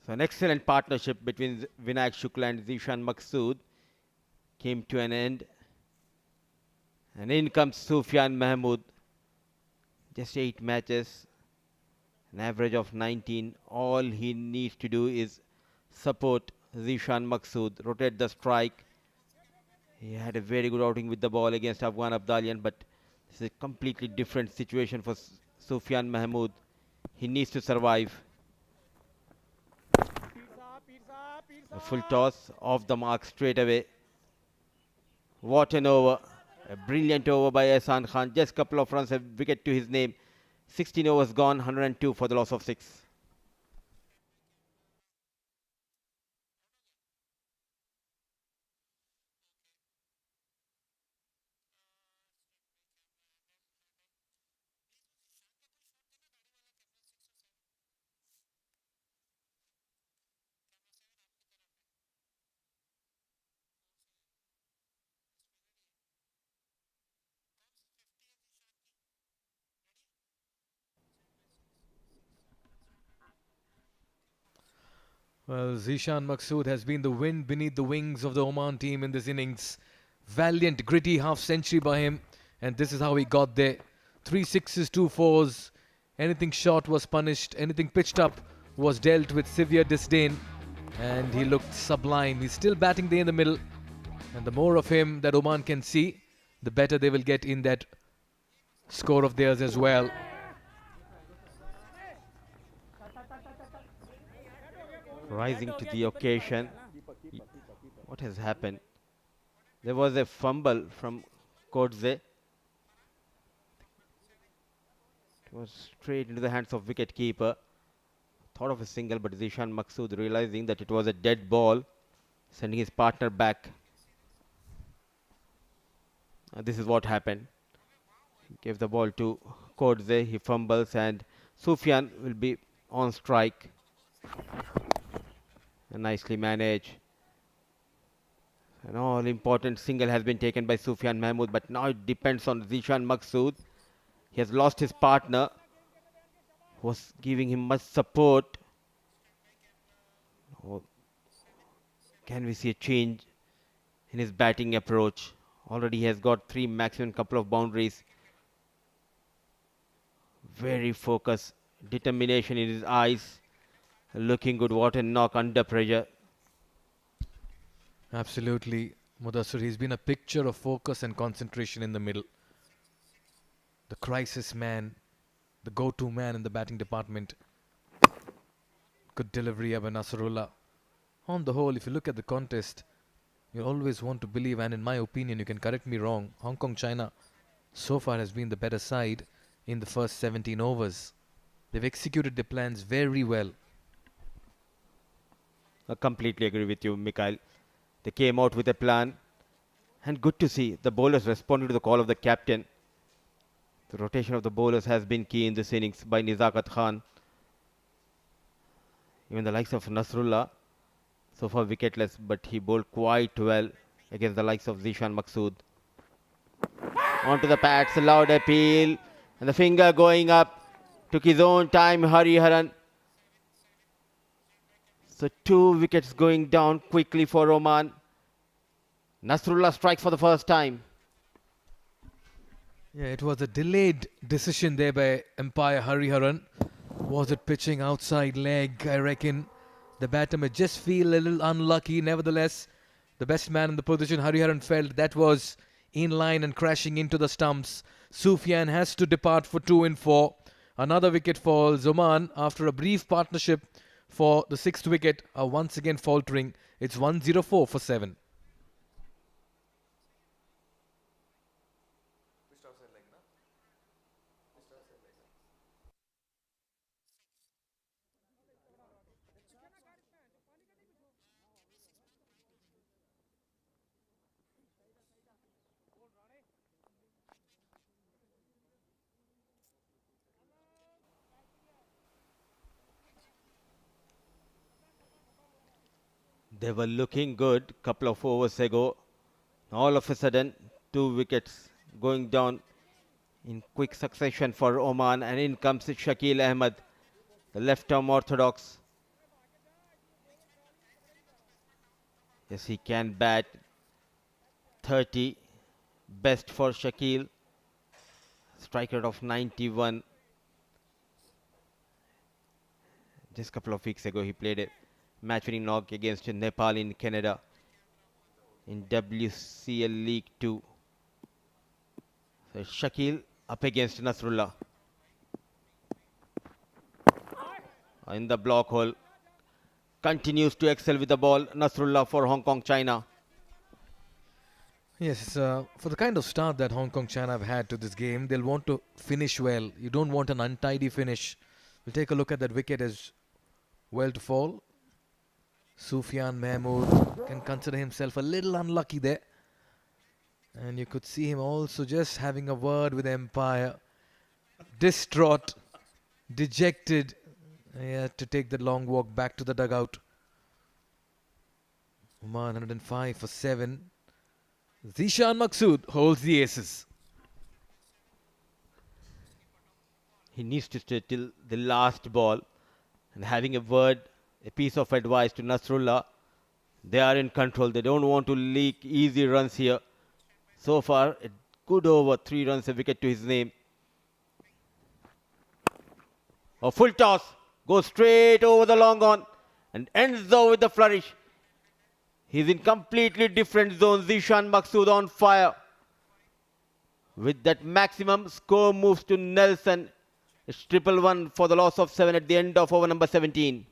Speaker 7: So an excellent partnership between Vinayak Shukla and Zishan Maqsood came to an end. And in comes Sufyan Mahmood. Just 8 matches, an average of 19. All he needs to do is support Zishan Maqsood, rotate the strike. He had a very good outing with the ball against Afghan Abdalian, but this is a completely different situation for Sufyan Mahmood. He needs to survive. A full toss off the mark straight away. What an over. A brilliant over by Ahsan Khan. Just a couple of runs, a wicket to his name. 16 overs gone, 102 for the loss of 6.
Speaker 8: Well, Zishan Maqsood has been the wind beneath the wings of the Oman team in this innings. Valiant, gritty half century by him, and this is how he got there. 3 sixes, 2 fours. Anything short was punished, anything pitched up was dealt with severe disdain, and he looked sublime. He's still batting there in the middle, and the more of him that Oman can see, the better they will get in that score of theirs as well.
Speaker 7: Rising to the occasion. What has happened? There was a fumble from Kodze. It was straight into the hands of wicket-keeper. Thought of a single, but Zishan Maqsood, realizing that it was a dead ball, sending his partner back. This is what happened. He gave the ball to Kodze. He fumbles, and Sufyan will be on strike. Nicely managed. An all-important single has been taken by Sufyan Mahmood, but now it depends on Zishan Maqsood. He has lost his partner, who was giving him much support. Oh, can we see a change in his batting approach? Already he has got 3 maximum couple of boundaries. Very focused, determination in his eyes. Looking good. What a knock under pressure.
Speaker 8: Absolutely, Mudassir. He's been a picture of focus and concentration in the middle. The crisis man, the go-to man in the batting department. Good delivery by Nasrullah. On the whole, if you look at the contest, you always want to believe, and in my opinion, you can correct me wrong, Hong Kong, China so far has been the better side. in the first 17 overs. They've executed their plans very well.
Speaker 7: I completely agree with you, Mikhail. They came out with a plan, and good to see the bowlers responded to the call of the captain. The rotation of the bowlers has been key in this innings by Nizakat Khan. Even the likes of Nasrullah, so far wicketless, but he bowled quite well against the likes of Zishan Maqsood. Onto the pads, a loud appeal, and the finger going up. Took his own time, Hariharan. So 2 wickets going down quickly for Oman. Nasrullah strikes for the first time.
Speaker 8: Yeah, it was a delayed decision there by umpire Hariharan. Was it pitching outside leg? I reckon the batter may just feel a little unlucky. Nevertheless, the best man in the position, Hariharan, felt that was in line and crashing into the stumps. Sufyan has to depart for 2 in 4. Another wicket falls. Oman, after a brief partnership for the 6th wicket, are once again faltering. It's 104 for 7.
Speaker 7: They were looking good couple of overs ago. All of a sudden, 2 wickets going down in quick succession for Oman, and in comes Shakil Ahmed, the left-arm orthodox. Yes, he can bat. 30, best for Shakil. Strike rate of 91. Just a couple of weeks ago, he played a match-winning knock against Nepal in Canada in WCL League 2. So Shakil up against Nasrullah. In the block hole. Continues to excel with the ball. Nasrullah for Hong Kong, China.
Speaker 8: Yes, for the kind of start that Hong Kong China have had to this game, they'll want to finish well. You don't want an untidy finish. We'll take a look at that wicket as well to fall. Sufyan Mahmood can consider himself a little unlucky there. And you could see him also just having a word with the umpire. Distraught, dejected. He had to take the long walk back to the dugout. Oman 105 for 7. Zishan Maqsood holds the aces.
Speaker 7: He needs to stay till the last ball. And having a word, a piece of advice to Nasrullah. They are in control. They don't want to leak easy runs here. So far, a good over, 3 runs, a wicket to his name. A full toss. Goes straight over the long on. And ends though with the flourish. He's in completely different zone. Zishan Maqsood on fire. With that maximum, score moves to Nelson. It's 111 for the loss of 7 at the end of over number 17.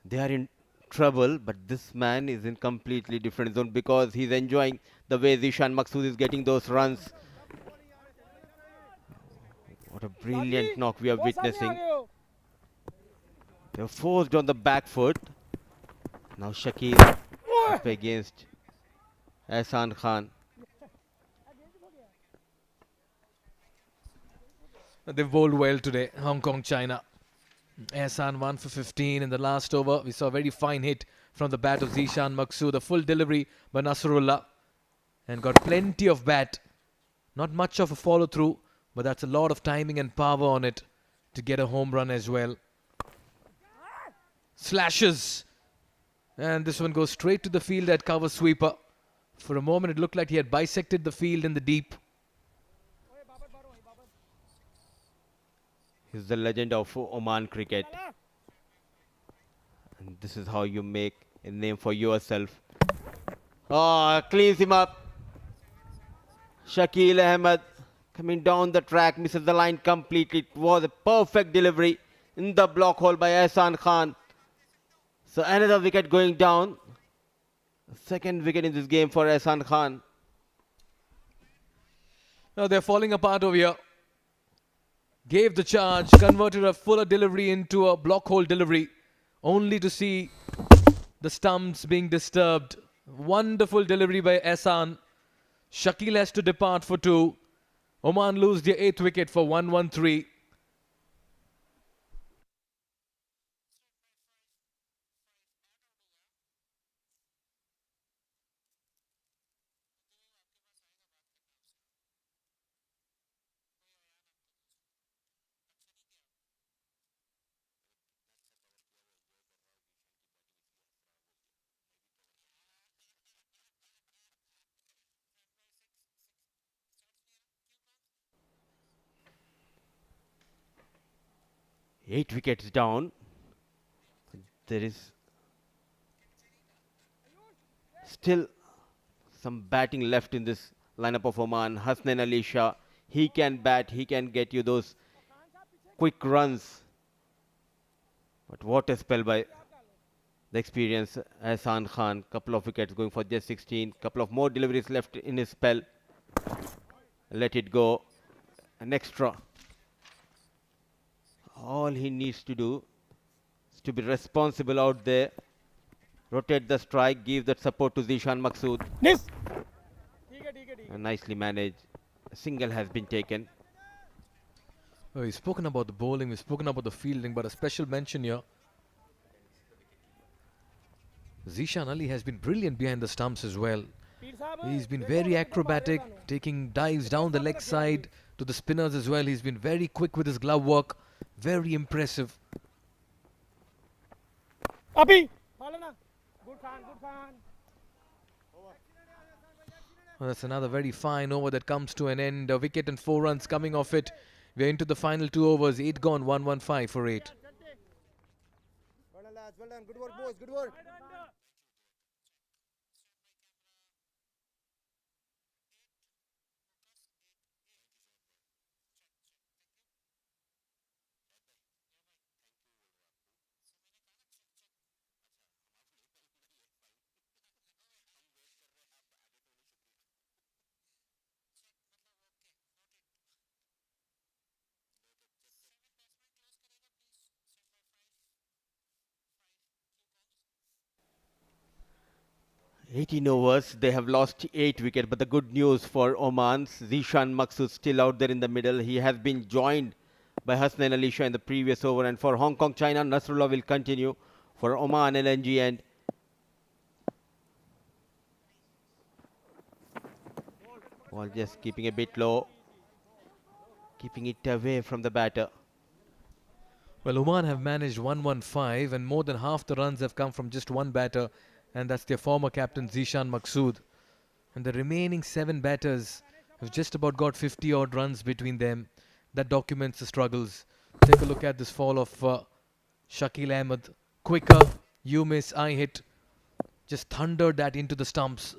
Speaker 7: They are in trouble, but this man is in completely different zone because he's enjoying the way Zishan Maqsood is getting those runs. What a brilliant knock we are witnessing. They're forced on the back foot. Now Shakil up against Ehsan Khan.
Speaker 8: They've bowled well today, Hong Kong China. Ehsan 1 for 15 in the last over. We saw a very fine hit from the bat of Zishan Maqsood. A full delivery by Nasrullah. And got plenty of bat. Not much of a follow through. but that's a lot of timing and power on it to get a home run as well. Slashes. And this one goes straight to the field at cover sweeper. For a moment, it looked like he had bisected the field in the deep.
Speaker 7: He's the legend of Oman cricket. And this is how you make a name for yourself. Oh, cleans him up. Shakil Ahmed coming down the track, misses the line completely. It was a perfect delivery in the block hole by Ehsan Khan. So another wicket going down. Second wicket in this game for Ehsan Khan.
Speaker 8: Now they're falling apart over here. Gave the charge, converted a fuller delivery into a block hole delivery, only to see the stumps being disturbed. Wonderful delivery by Ehsan. Shakil has to depart for 2. Oman lose their 8th wicket for 113.
Speaker 7: Eight wickets down. There is still some batting left in this lineup of Oman. Hasnain Ali Shah, he can bat, he can get you those quick runs. But what a spell by the experienced Ehsan Khan. Couple of wickets going for just 16. Couple of more deliveries left in his spell. Let it go. An extra. All he needs to do is to be responsible out there. Rotate the strike, give that support to Zishan Maqsood.
Speaker 6: Miss.
Speaker 7: And nicely managed. A single has been taken.
Speaker 8: Oh, we've spoken about the bowling, we've spoken about the fielding, but a special mention here. Zishan Ali has been brilliant behind the stumps as well. He's been very acrobatic, taking dives down the leg side to the spinners as well. He's been very quick with his glove work. Very impressive.
Speaker 6: Abi. Good Khan.
Speaker 8: Well, that's another very fine over that comes to an end. A wicket and 4 runs coming off it. We're into the final 2 overs. 8 gone, 115 for 8.
Speaker 9: Well done, lads. Well done. Good work, boys. Good work.
Speaker 7: 18 overs, they have lost 8 wickets, but the good news for Oman, Zishan Maqsood still out there in the middle. He has been joined by Hasnain Ali Shah in the previous over, and for Hong Kong, China, Nasrullah will continue. For Oman, LNG and ball just keeping a bit low, keeping it away from the batter.
Speaker 8: Well, Oman have managed 115 and more than half the runs have come from just one batter, and that's their former captain Zishan Maqsood. And the remaining 7 batters have just about got 50 odd runs between them. That documents the struggles. Take a look at this fall of Shakil Ahmed. Quicker, you miss, I hit. Just thundered that into the stumps.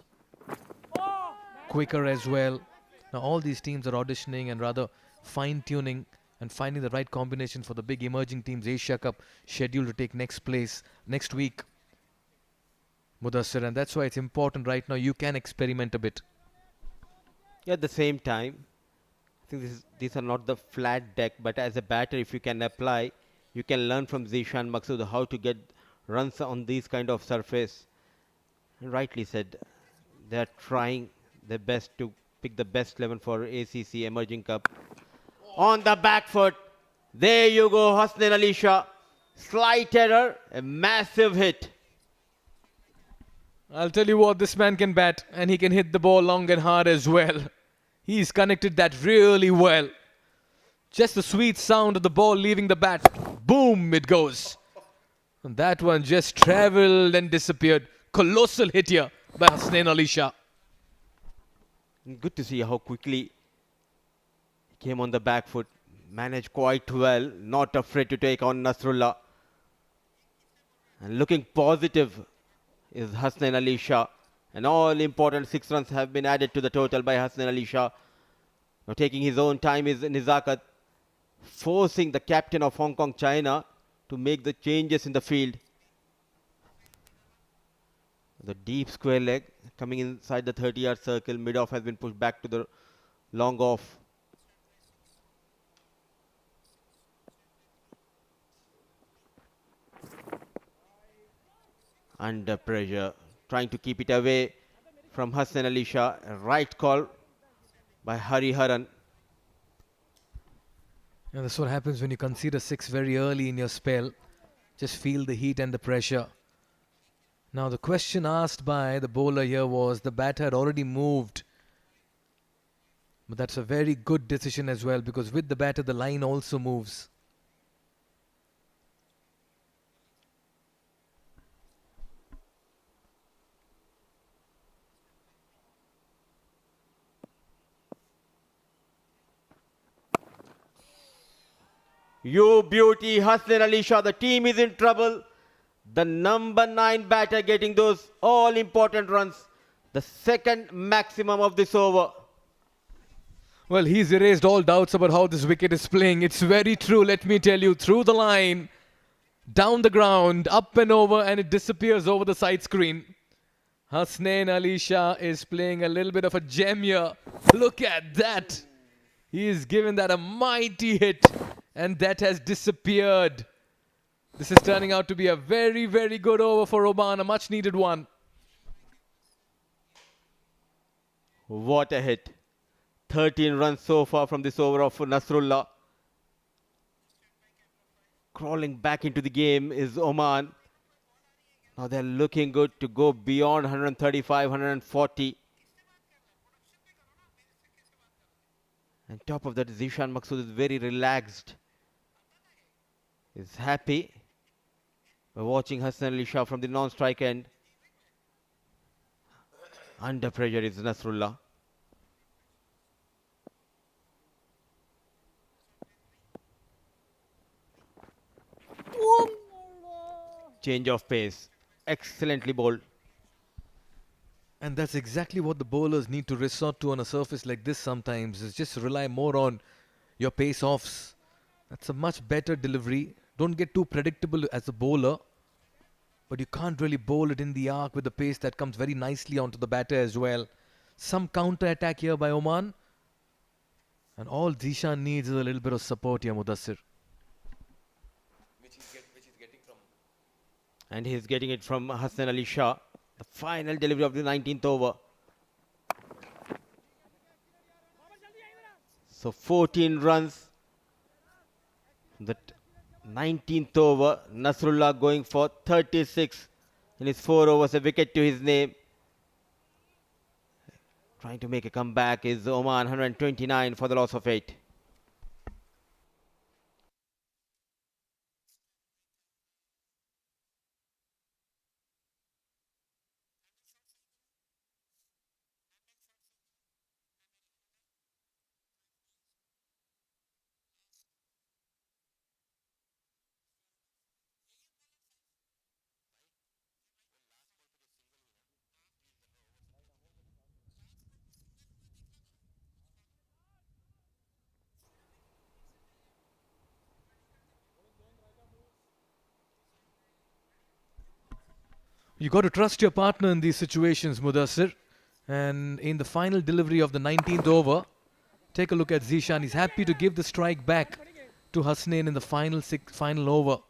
Speaker 8: Quicker as well. Now all these teams are auditioning and rather fine-tuning and finding the right combination for the big emerging teams Asia Cup scheduled to take next week. Mudassir, and that's why it's important right now you can experiment a bit.
Speaker 7: At the same time, I think these are not the flat deck, but as a batter, if you can apply, you can learn from Zishan Maqsood how to get runs on these kind of surface. And rightly said, they are trying their best to pick the best 11 for ACC Emerging Cup. On the back foot, there you go, Hasnain Ali Shah. Slight error, a massive hit.
Speaker 8: I'll tell you what, this man can bat and he can hit the ball long and hard as well. He's connected that really well. Just the sweet sound of the ball leaving the bat. Boom, it goes. And that one just traveled and disappeared. Colossal hit here by Hasnain Ali Shah.
Speaker 7: Good to see how quickly he came on the back foot. Managed quite well. Not afraid to take on Nasrullah. And looking positive is Hasnain Ali Shah. And all important 6 runs have been added to the total by Hasnain Ali Shah. Now taking his own time is Nizakat, forcing the captain of Hong Kong China to make the changes in the field. The deep square leg coming inside the 30-yard circle. Mid-off has been pushed back to the long off. Under pressure, trying to keep it away from Hasnain Ali Shah. A right call by Hari Haran.
Speaker 8: And that's what happens when you concede a 6 very early in your spell. Just feel the heat and the pressure. Now the question asked by the bowler here was the bat had already moved. But that's a very good decision as well, because with the batter the line also moves.
Speaker 7: You beauty, Hasnain Ali Shah. The team is in trouble. The number 9 batter getting those all important runs. The second maximum of this over.
Speaker 8: Well, he's erased all doubts about how this wicket is playing. It's very true, let me tell you. Through the line, down the ground, up and over, and it disappears over the side screen. Hasnain Ali Shah is playing a little bit of a gem here. Look at that. He is given that a mighty hit, and that has disappeared. This is turning out to be a very, very good over for Oman, a much needed one.
Speaker 7: What a hit. 13 runs so far from this over of Nasrullah. Crawling back into the game is Oman. Now they're looking good to go beyond 135, 140. And top of that, Zishan Maksud is very relaxed. Is happy. We're watching Hasnain Ali Shah from the non-strike end. Under pressure is Nasrullah. Change of pace. Excellently bowled.
Speaker 8: And that's exactly what the bowlers need to resort to on a surface like this sometimes, is just rely more on your pace offs. That's a much better delivery. Don't get too predictable as a bowler, but you can't really bowl it in the arc with the pace that comes very nicely onto the batter as well. Some counter attack here by Oman, and all Zishan needs is a little bit of support here, Mudassir.
Speaker 7: And he's getting it from Hasnain Ali Shah. The final delivery of the 19th over. So 14 runs. That 19th over. Nasrullah going for 36 in his 4 overs. A wicket to his name. Trying to make a comeback is Oman, 129 for the loss of 8.
Speaker 8: You got to trust your partner in these situations, Mudassir. And in the final delivery of the 19th over, take a look at Zishan. He's happy to give the strike back to Hasnain in the final over.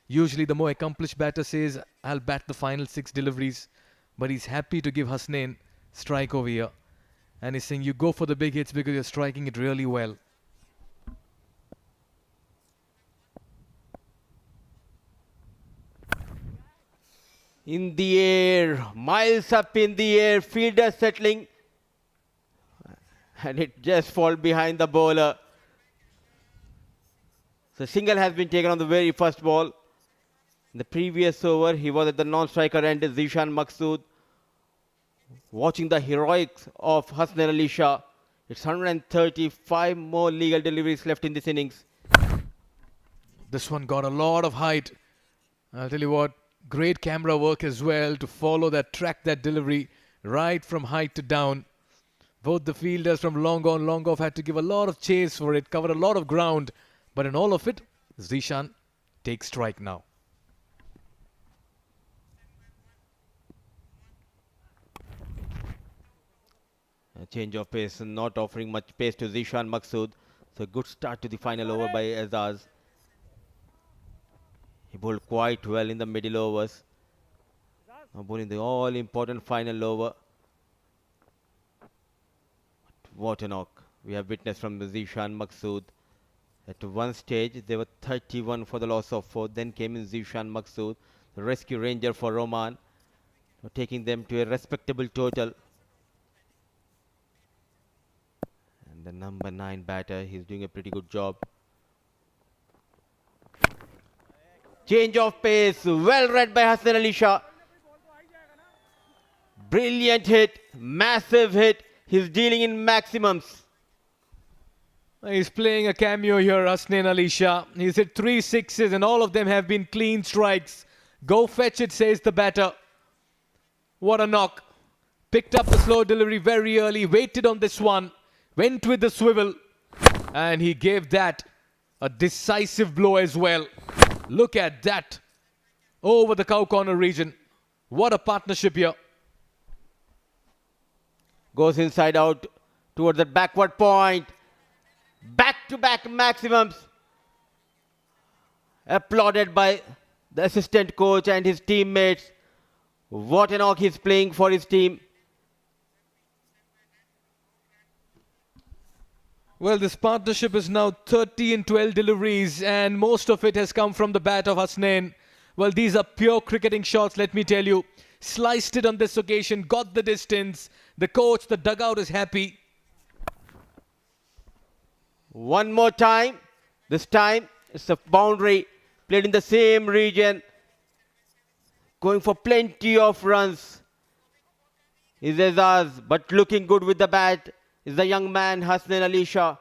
Speaker 8: Usually the more accomplished batter says, I'll bat the final 6 deliveries. But he's happy to give Hasnain strike over here. And he's saying, you go for the big hits because you're striking it really well.
Speaker 7: In the air, miles up in the air, fielder settling, and it just falls behind the bowler. So single has been taken on the very first ball. In the previous over, he was at the non-striker end, Zishan Maqsood. Watching the heroics of Hasnain Ali Shah. It's 135 more legal deliveries left in this innings.
Speaker 8: This one got a lot of height. I'll tell you what, great camera work as well to follow that, track that delivery right from height to down. Both the fielders from long on, long off had to give a lot of chase for it, cover a lot of ground. But in all of it, Zishan takes strike now.
Speaker 7: A change of pace, not offering much pace to Zishan Maqsood. So good start to the final over by Azaz. He bowled quite well in the middle overs. Now bowling the all-important final over. What a knock we have witnessed from Zishan Maqsood. At one stage, they were 31 for the loss of 4. Then came in Zishan Maqsood, the rescue ranger for Oman, taking them to a respectable total. And the number 9 batter, he's doing a pretty good job. Change of pace, well read by Hasnain Ali Shah. Brilliant hit, massive hit. He's dealing in maximums.
Speaker 8: He's playing a cameo here, Hasnain Ali Shah. He's hit 3 sixes and all of them have been clean strikes. Go fetch it, says the batter. What a knock. Picked up the slow delivery very early, waited on this one, went with the swivel, and he gave that a decisive blow as well. Look at that. Over the cow corner region. What a partnership here.
Speaker 7: Goes inside out towards the backward point. Back-to-back maximums. Applauded by the assistant coach and his teammates. What a knock he's playing for his team.
Speaker 8: Well, this partnership is now 30 and 12 deliveries and most of it has come from the bat of Hasnain. Well, these are pure cricketing shots, let me tell you. Sliced it on this occasion, got the distance. The coach, the dugout is happy.
Speaker 7: One more time. This time it's a boundary. Played in the same region. Going for plenty of runs. Is Azaz, but looking good with the bat is the young man Hasnain Ali Shah.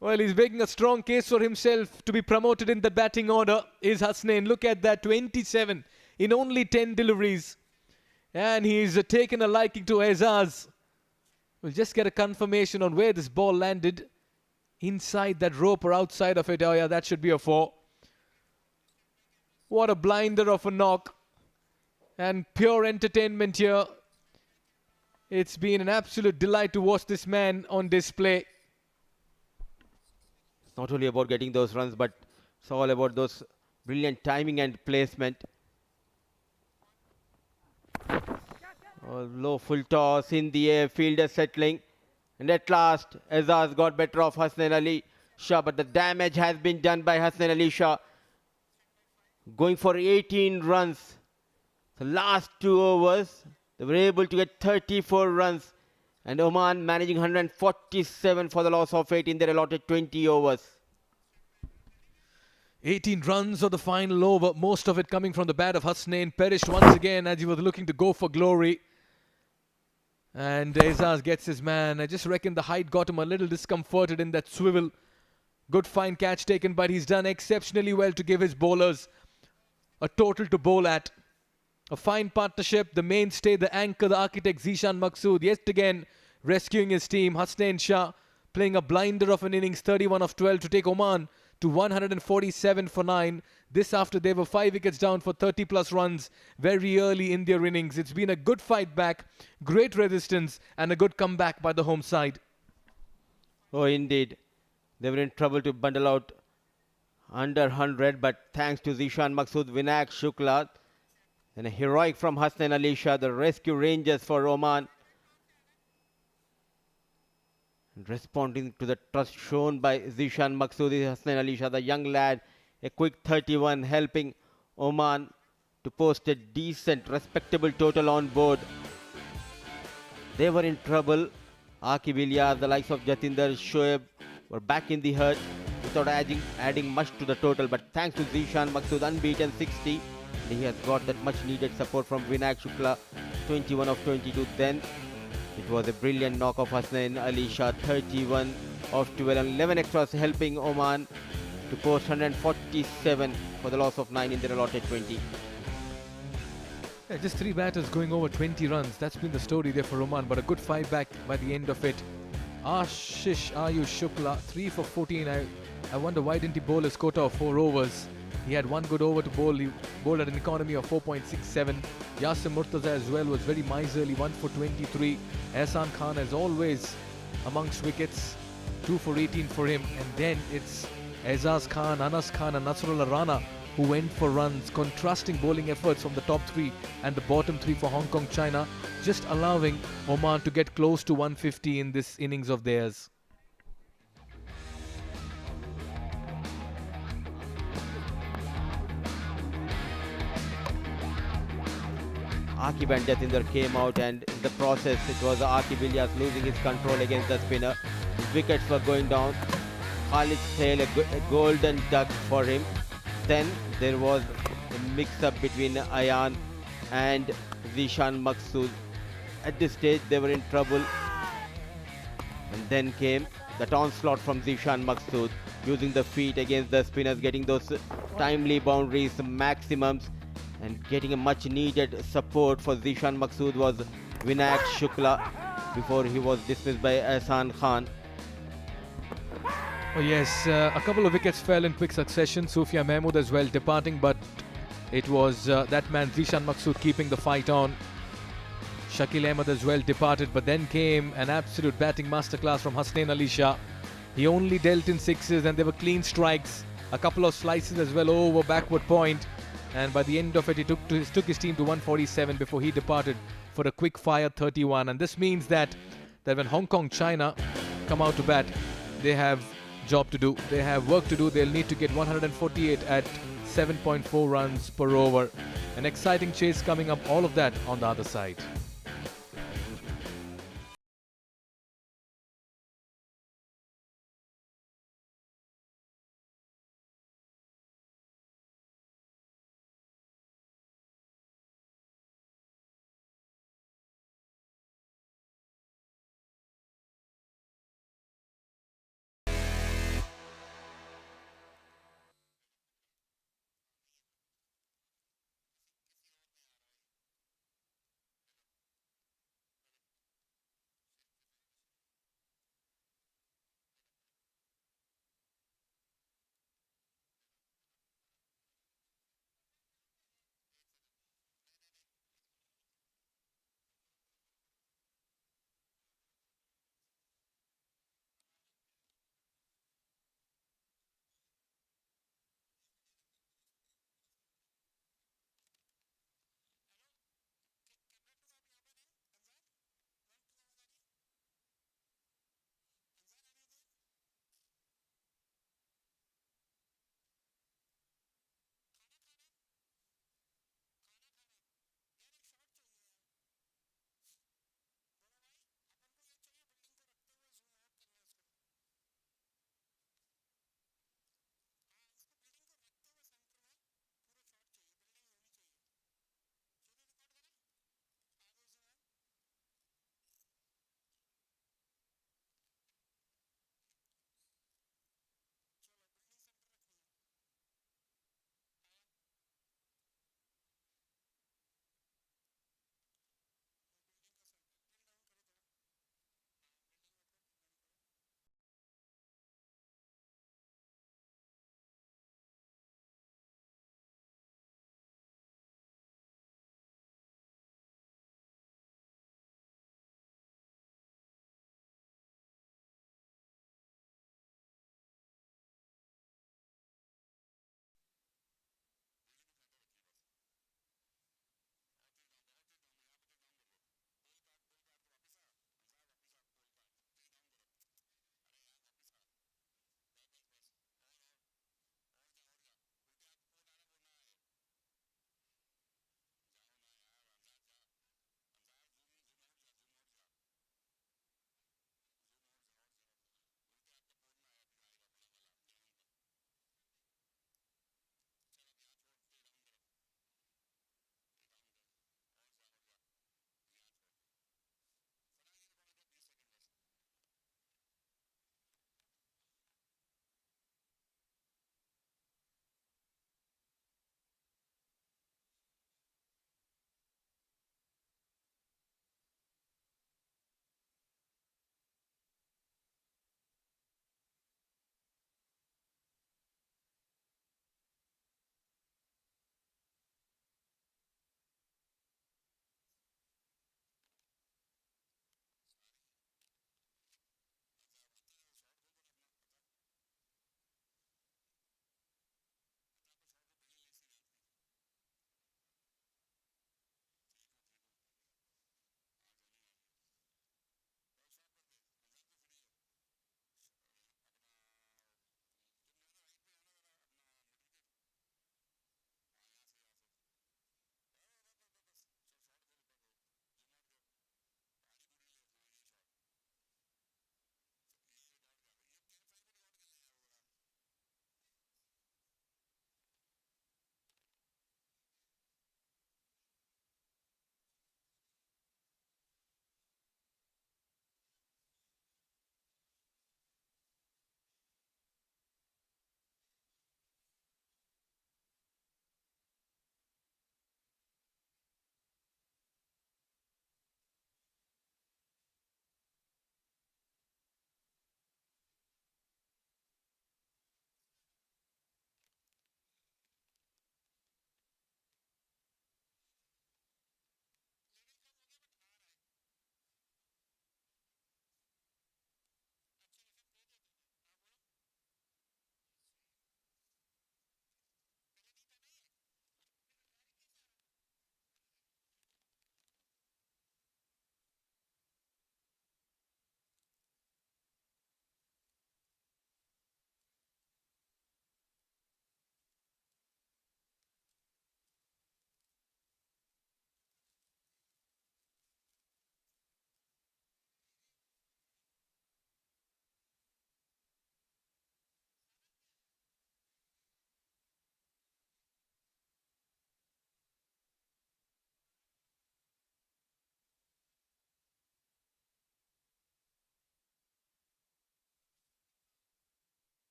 Speaker 8: Well, he's making a strong case for himself to be promoted in the batting order. Is Hasnain. Look at that, 27 in only 10 deliveries. And he's taken a liking to Azaz. We'll just get a confirmation on where this ball landed. Inside that rope or outside of it. Oh yeah, that should be a 4. What a blinder of a knock. And pure entertainment here. It's been an absolute delight to watch this man on display.
Speaker 7: It's not only about getting those runs, but it's all about those brilliant timing and placement. Low full toss in the air, fielder settling. And at last, Azaz got better of Hasnain Ali Shah, but the damage has been done by Hasnain Ali Shah. Going for 18 runs. The last 2 overs, they were able to get 34 runs. And Oman managing 147 for the loss of 8 in their allotted 20 overs.
Speaker 8: 18 runs of the final over, most of it coming from the bat of Hasnain. Perished once again as he was looking to go for glory. And Azaz gets his man. I just reckon the height got him a little discomforted in that swivel. Good fine catch taken, but he's done exceptionally well to give his bowlers a total to bowl at. A fine partnership, the mainstay, the anchor, the architect Zishan Maqsood yet again rescuing his team. Hasnain Shah playing a blinder of an innings, 31 of 12 to take Oman to 147 for 9. This after they were 5 wickets down for 30 plus runs very early in their innings. It's been a good fight back, great resistance and a good comeback by the home side.
Speaker 7: Oh indeed, they were in trouble to bundle out under 100, but thanks to Zishan Maqsood, Vinayak Shukla and a heroic from Hasnain Ali Shah, the rescue rangers for Oman. And responding to the trust shown by Zishan Maqsood is Hasnain Ali Shah, the young lad, a quick 31, helping Oman to post a decent, respectable total on board. They were in trouble. Aqib Ilyas, the likes of Jatinder, Shoaib were back in the herd. without adding much to the total. But thanks to Zishan Maksud, unbeaten 60, he has got that much needed support from Vinayak Shukla, 21 of 22. Then it was a brilliant knock of Hasnain Ali Shah, 31 of 12, and 11 extras helping Oman to post 147 for the loss of 9 in their allotted 20.
Speaker 8: Yeah, just 3 batters going over 20 runs. That's been the story there for Oman, but a good 5 back by the end of it. Ashish Ayush Shukla, 3 for 14. I wonder why didn't he bowl his quota of 4 overs. He had 1 good over to bowl. He bowled at an economy of 4.67. Yasim Murtaza as well was very miserly, 1 for 23. Ehsan Khan as always amongst wickets, 2 for 18 for him. And then it's Aizaz Khan, Anas Khan and Nasrullah Rana who went for runs, contrasting bowling efforts from the top 3 and the bottom 3 for Hong Kong China, just allowing Oman to get close to 150 in this innings of theirs.
Speaker 7: Akib and Jatinder came out, and in the process it was Akib Ilyas losing his control against the spinner. His wickets were going down. Khalid Sail, a golden duck for him. Then there was a mix-up between Ayan and Zishan Maksud. At this stage they were in trouble, and then came that onslaught from Zishan Maksud, using the feet against the spinners, getting those timely boundaries, maximums, and getting a much needed support for Zishan Maksud was Vinayak Shukla before he was dismissed by Ehsan Khan.
Speaker 8: Oh yes, a couple of wickets fell in quick succession. Sufia Mahmood as well departing, but it was that man Zishan Maksud keeping the fight on. Shakil Ahmed as well departed, but then came an absolute batting masterclass from Hasnain Ali Shah. He only dealt in sixes and there were clean strikes, a couple of slices as well over backward point, and by the end of it he took his team to 147 before he departed for a quick fire 31. And this means that when Hong Kong China come out to bat, they have job to do, they have work to do. They'll need to get 148 at 7.4 runs per over. An exciting chase coming up, all of that on the other side.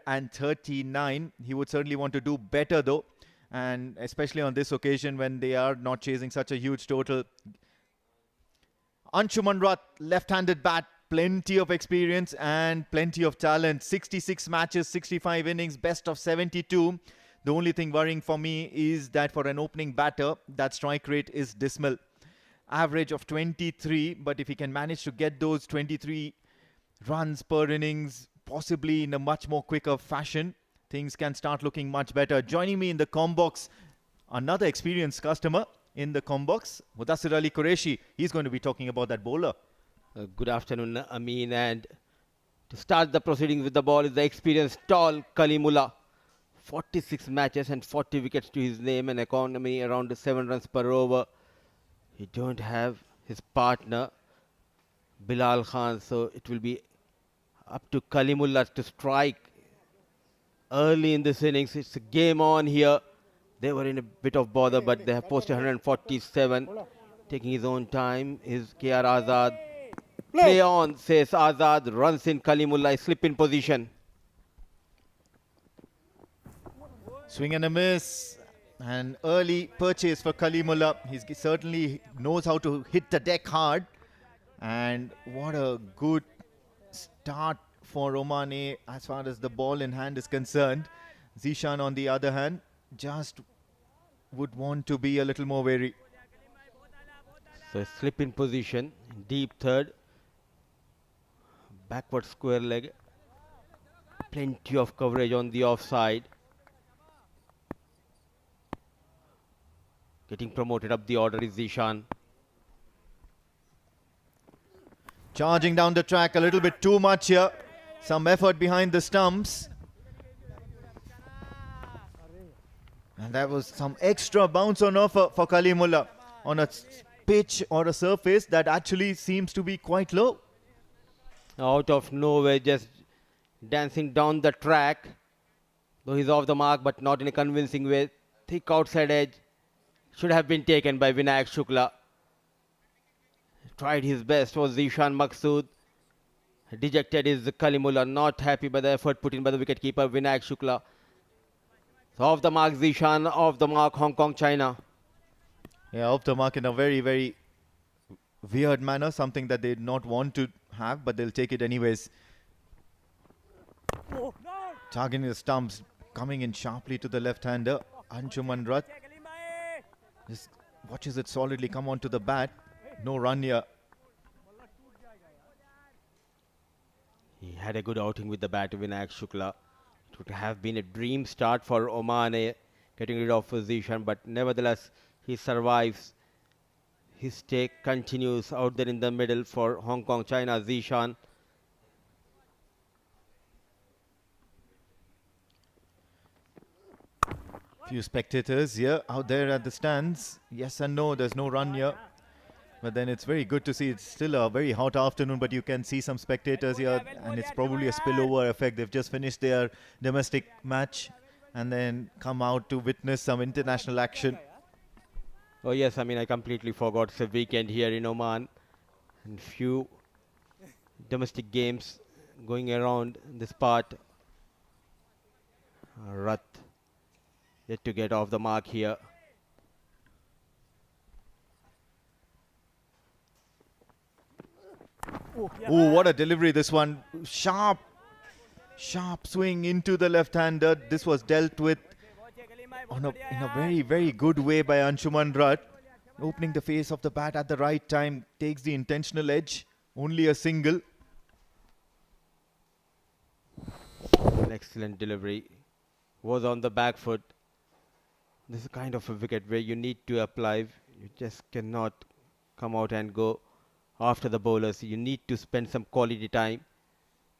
Speaker 5: 139. He would certainly want to do better though, and especially on this occasion when they are not chasing such a huge total. Anshuman Rath, left-handed bat, plenty of experience and plenty of talent. 66 matches, 65 innings, best of 72. The only thing worrying for me is that for an opening batter, that strike rate is dismal. Average of 23, but if he can manage to get those 23 runs per innings, possibly in a much more quicker fashion, things can start looking much better. Joining me in the combox, another experienced customer in the combox, Mudassir Ali Qureshi. He's going to be talking about that bowler.
Speaker 7: Good afternoon, Amin. And to start the proceedings with the ball is the experienced tall Kalimullah. 46 matches and 40 wickets to his name, an economy around 7 runs per over. He don't have his partner Bilal Khan, so it will be up to Kalimullah to strike early in this innings. It's a game on here. They were in a bit of bother, but they have posted 147. Taking his own time is KR Azad. Play on, says Azad. Runs in Kalimullah, slip in position.
Speaker 5: Swing and a miss. An early purchase for Kalimullah. He certainly knows how to hit the deck hard. And what a good start for Oman A as far as the ball in hand is concerned. Zishan, on the other hand, just would want to be a little more wary.
Speaker 7: So slip in position, deep third, backward square leg, plenty of coverage on the offside. Getting promoted up the order is Zishan.
Speaker 5: Charging down the track a little bit too much here. Some effort behind the stumps. And that was some extra bounce on offer for Kalimullah on a pitch or a surface that actually seems to be quite low.
Speaker 7: Out of nowhere, just dancing down the track. Though he's off the mark, but not in a convincing way. Thick outside edge. Should have been taken by Vinayak Shukla. Tried his best was Zishan Maqsood. Dejected is Kalimullah, not happy by the effort put in by the wicketkeeper Vinayak Shukla. So off the mark Zishan, off the mark Hong Kong, China.
Speaker 5: Yeah, off the mark in a very, very weird manner. Something that they did not want to have, but they'll take it anyways. Targeting the stumps, coming in sharply to the left-hander. Anshuman Rath just watches it solidly come onto the bat. No run here.
Speaker 7: He had a good outing with the bat of Vinayak Shukla. It would have been a dream start for Oman, getting rid of Zishan, but nevertheless he survives. His take continues out there in the middle for Hong Kong, China, Zishan.
Speaker 5: Few spectators here out there at the stands. Yes and no, there's no run here. But then it's very good to see. It's still a very hot afternoon, but you can see some spectators here, and it's probably a spillover effect. They've just finished their domestic match and then come out to witness some international action.
Speaker 7: Oh yes, I mean, I completely forgot it's a weekend here in Oman. And few domestic games going around this part. Rath yet to get off the mark here.
Speaker 5: Oh, what a delivery this one. Sharp swing into the left-hander. This was dealt with in a very, very good way by Anshuman Rath. Opening the face of the bat at the right time. Takes the intentional edge. Only a single.
Speaker 7: An excellent delivery. Was on the back foot. This is kind of a wicket where you need to apply. You just cannot come out and go after the bowlers. You need to spend some quality time.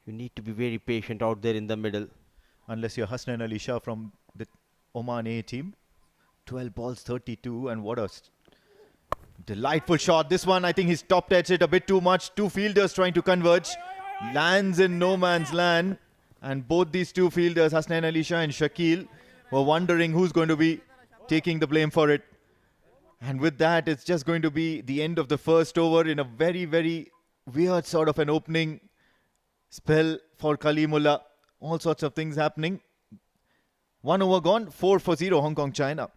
Speaker 7: You need to be very patient out there in the middle.
Speaker 5: Unless you're Hasnain Ali Shah from the Oman A team. 12 balls, 32, and what a delightful shot. This one, I think he's top edged it a bit too much. Two fielders trying to converge. Lands in no man's land. And both these two fielders, Hasnain Ali Shah and Shakil, were wondering who's going to be taking the blame for it. And with that, it's just going to be the end of the first over in a very, very weird sort of an opening spell for Kalimullah. All sorts of things happening. 1 over gone, 4 for 0, Hong Kong, China.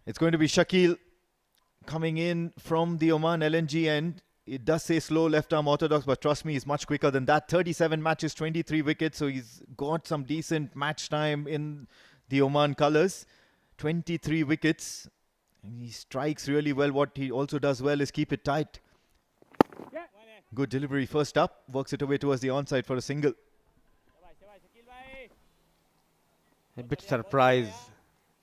Speaker 5: It's going to be Shakil coming in from the Oman LNG end. It does say slow left arm orthodox, but trust me, he's much quicker than that. 37 matches, 23 wickets, so he's got some decent match time in the Oman colours. 23 wickets. And he strikes really well. What he also does well is keep it tight. Good delivery first up. Works it away towards the onside for a single.
Speaker 7: A bit surprised.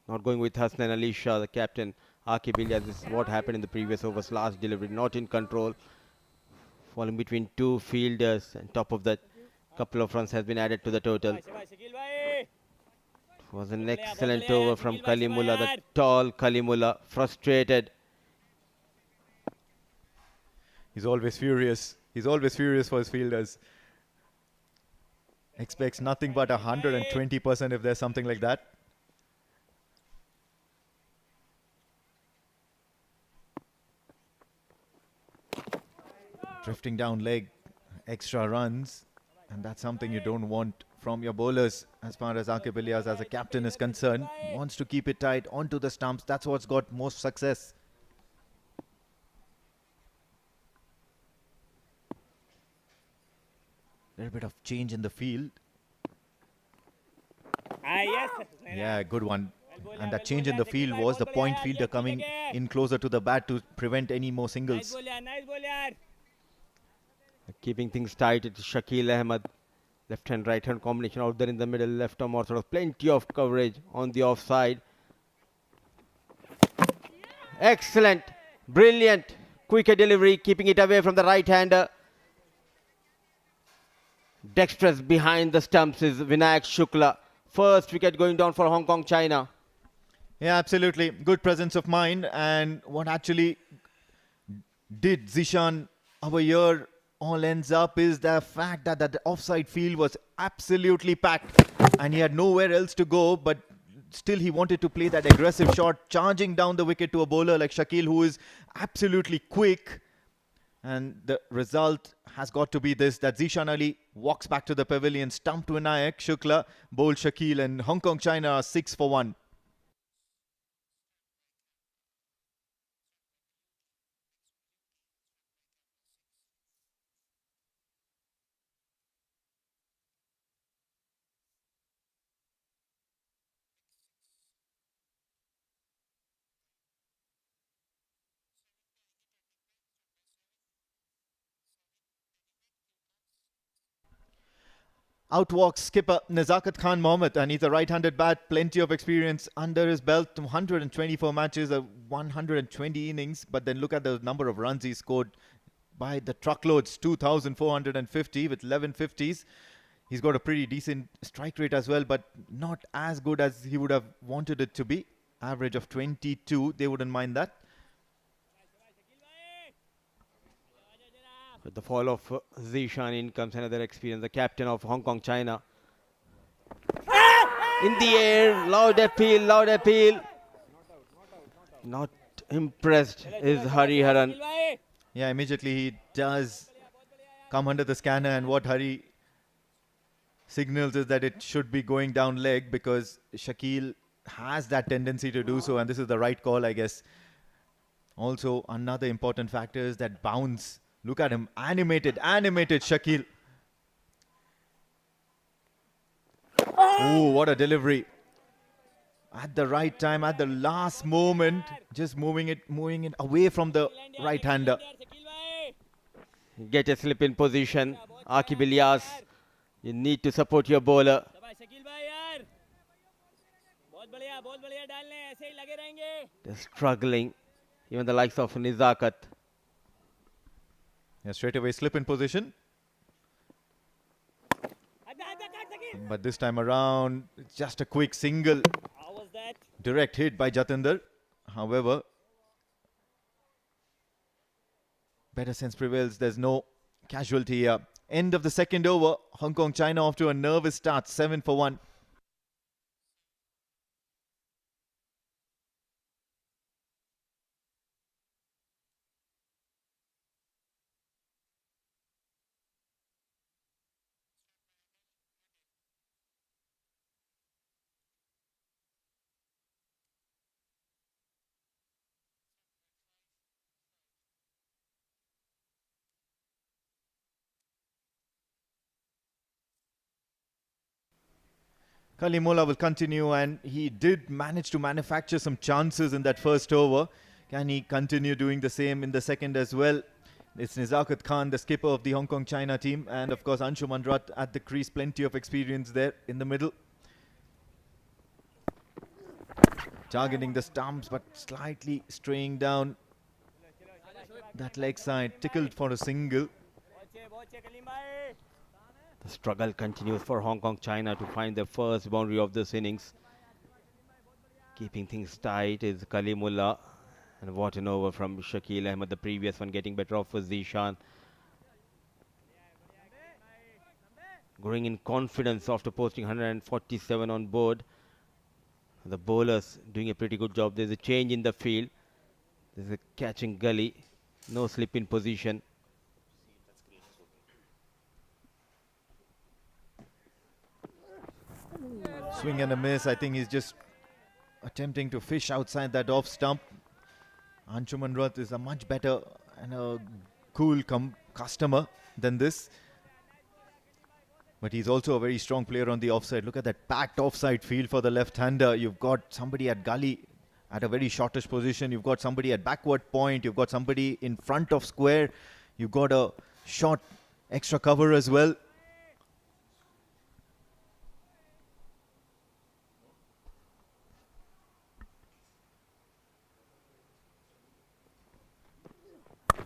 Speaker 7: Not going with Hasnan Ali Shah, the captain. Aqib Ilyas, this is what happened in the previous overs. Last delivery, not in control. Falling between two fielders. And top of that, couple of runs has been added to the total. It was an excellent over from Kalimullah, the tall Kalimullah, frustrated.
Speaker 5: He's always furious. He's always furious for his fielders. Expects nothing but 120% if there's something like that. Drifting down leg, extra runs, and that's something you don't want from your bowlers as far as Aqib Ilyas as a captain is concerned. Wants to keep it tight onto the stumps. That's what's got most success. A little bit of change in the field. Yeah, good one. And that change in the field was the point fielder coming in closer to the bat to prevent any more singles.
Speaker 7: Keeping things tight, it's Shakil Ahmed. Left hand, right hand combination out there in the middle. Left arm orthodox. Plenty of coverage on the offside. Excellent. Brilliant. Quicker delivery. Keeping it away from the right hander. Dexterous behind the stumps is Vinayak Shukla. First wicket going down for Hong Kong, China.
Speaker 5: Yeah, absolutely. Good presence of mind. And what actually did Zishan our year all ends up is the fact that the offside field was absolutely packed and he had nowhere else to go, but still he wanted to play that aggressive shot, charging down the wicket to a bowler like Shakil, who is absolutely quick. And the result has got to be this, that Zishan Ali walks back to the pavilion, stumped Vinayak Shukla, bowled Shakil, and Hong Kong China are 6 for 1. Out walks skipper Nazakat Khan Mohammed, and he's a right-handed bat, plenty of experience under his belt, 124 matches, 120 innings, but then look at the number of runs he scored by the truckloads, 2,450 with 11 50s. He's got a pretty decent strike rate as well, but not as good as he would have wanted it to be. Average of 22, they wouldn't mind that.
Speaker 7: With the fall of Zishan, in comes another experience, the captain of Hong Kong, China. In the air, loud appeal, loud appeal. Not impressed is Hari Haran.
Speaker 5: Yeah, immediately he does come under the scanner, and what Hari signals is that it should be going down leg, because Shakil has that tendency to do so, and this is the right call, I guess. Also, another important factor is that bounce. Look at him, animated Shakil. Oh, what a delivery. At the right time, at the last moment, just moving it away from the right-hander.
Speaker 7: Get a slip in position. Aqib Ilyas, you need to support your bowler. They're struggling, even the likes of Nizakat.
Speaker 5: Yeah, straight away slip in position. But this time around, it's just a quick single. Direct hit by Jatinder. However, better sense prevails. There's no casualty here. End of the second over. Hong Kong China off to a nervous start. 7 for 1. Kalimola will continue, and he did manage to manufacture some chances in that first over. Can he continue doing the same in the second as well? It's Nizakat Khan, the skipper of the Hong Kong China team, and of course Anshuman Dutt at the crease. Plenty of experience there in the middle. Targeting the stumps, but slightly straying down that leg side. Tickled for a single.
Speaker 7: The struggle continues for Hong Kong China to find the first boundary of this innings. Keeping things tight is Kalimullah. And what an over from Shakil Ahmed, the previous one getting better off with Zishan. Growing in confidence after posting 147 on board. The bowlers doing a pretty good job. There's a change in the field. There's a catching gully. No slip in position.
Speaker 5: Swing and a miss. I think he's just attempting to fish outside that off stump. Anshuman Dutt is a much better and a cool customer than this. But he's also a very strong player on the offside. Look at that packed offside field for the left-hander. You've got somebody at gully at a very shortish position. You've got somebody at backward point. You've got somebody in front of square. You've got a short extra cover as well.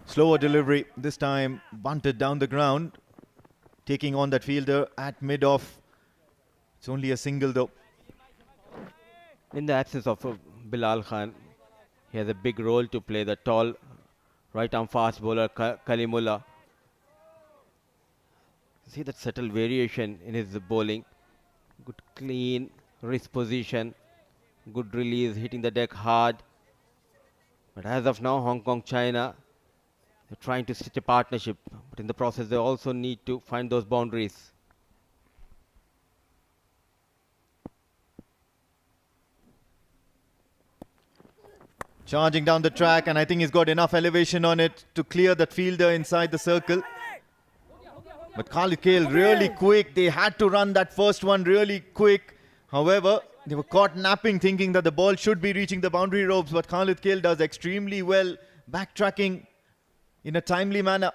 Speaker 5: Slower delivery, this time bunted down the ground, taking on that fielder at mid-off. It's only a single though.
Speaker 7: In the absence of Bilal Khan, he has a big role to play, the tall right-arm fast bowler Kalimullah. See that subtle variation in his bowling. Good clean wrist position, good release, hitting the deck hard. But as of now, Hong Kong China, they're trying to stitch a partnership, but in the process they also need to find those boundaries.
Speaker 5: Charging down the track, and I think he's got enough elevation on it to clear that fielder inside the circle. But Khalid Kale really quick. They had to run that first one really quick. However, they were caught napping, thinking that the ball should be reaching the boundary ropes, but Khalid Kale does extremely well, backtracking in a timely manner.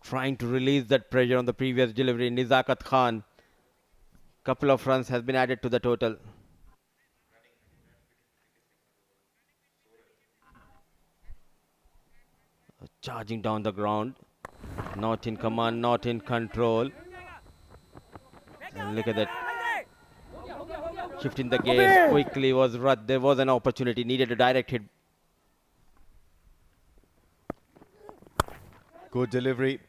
Speaker 7: Trying to release that pressure on the previous delivery. Nizakat Khan. Couple of runs has been added to the total. Charging down the ground. Not in command, not in control. And look at that. Shifting the game quickly was Rudd. There was an opportunity. Needed a direct hit.
Speaker 5: Good delivery.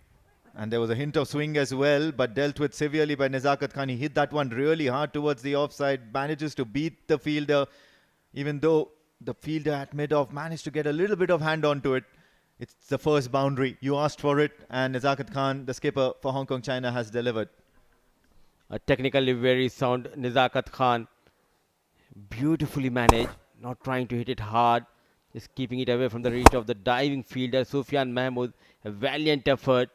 Speaker 5: And there was a hint of swing as well, but dealt with severely by Nizakat Khan. He hit that one really hard towards the offside. Manages to beat the fielder, even though the fielder at mid-off managed to get a little bit of hand onto it. It's the first boundary. You asked for it, and Nizakat Khan, the skipper for Hong Kong China, has delivered.
Speaker 7: A technically very sound Nizakat Khan. Beautifully managed. Not trying to hit it hard. Just keeping it away from the reach of the diving fielder, Sufyan Mahmood. A valiant effort.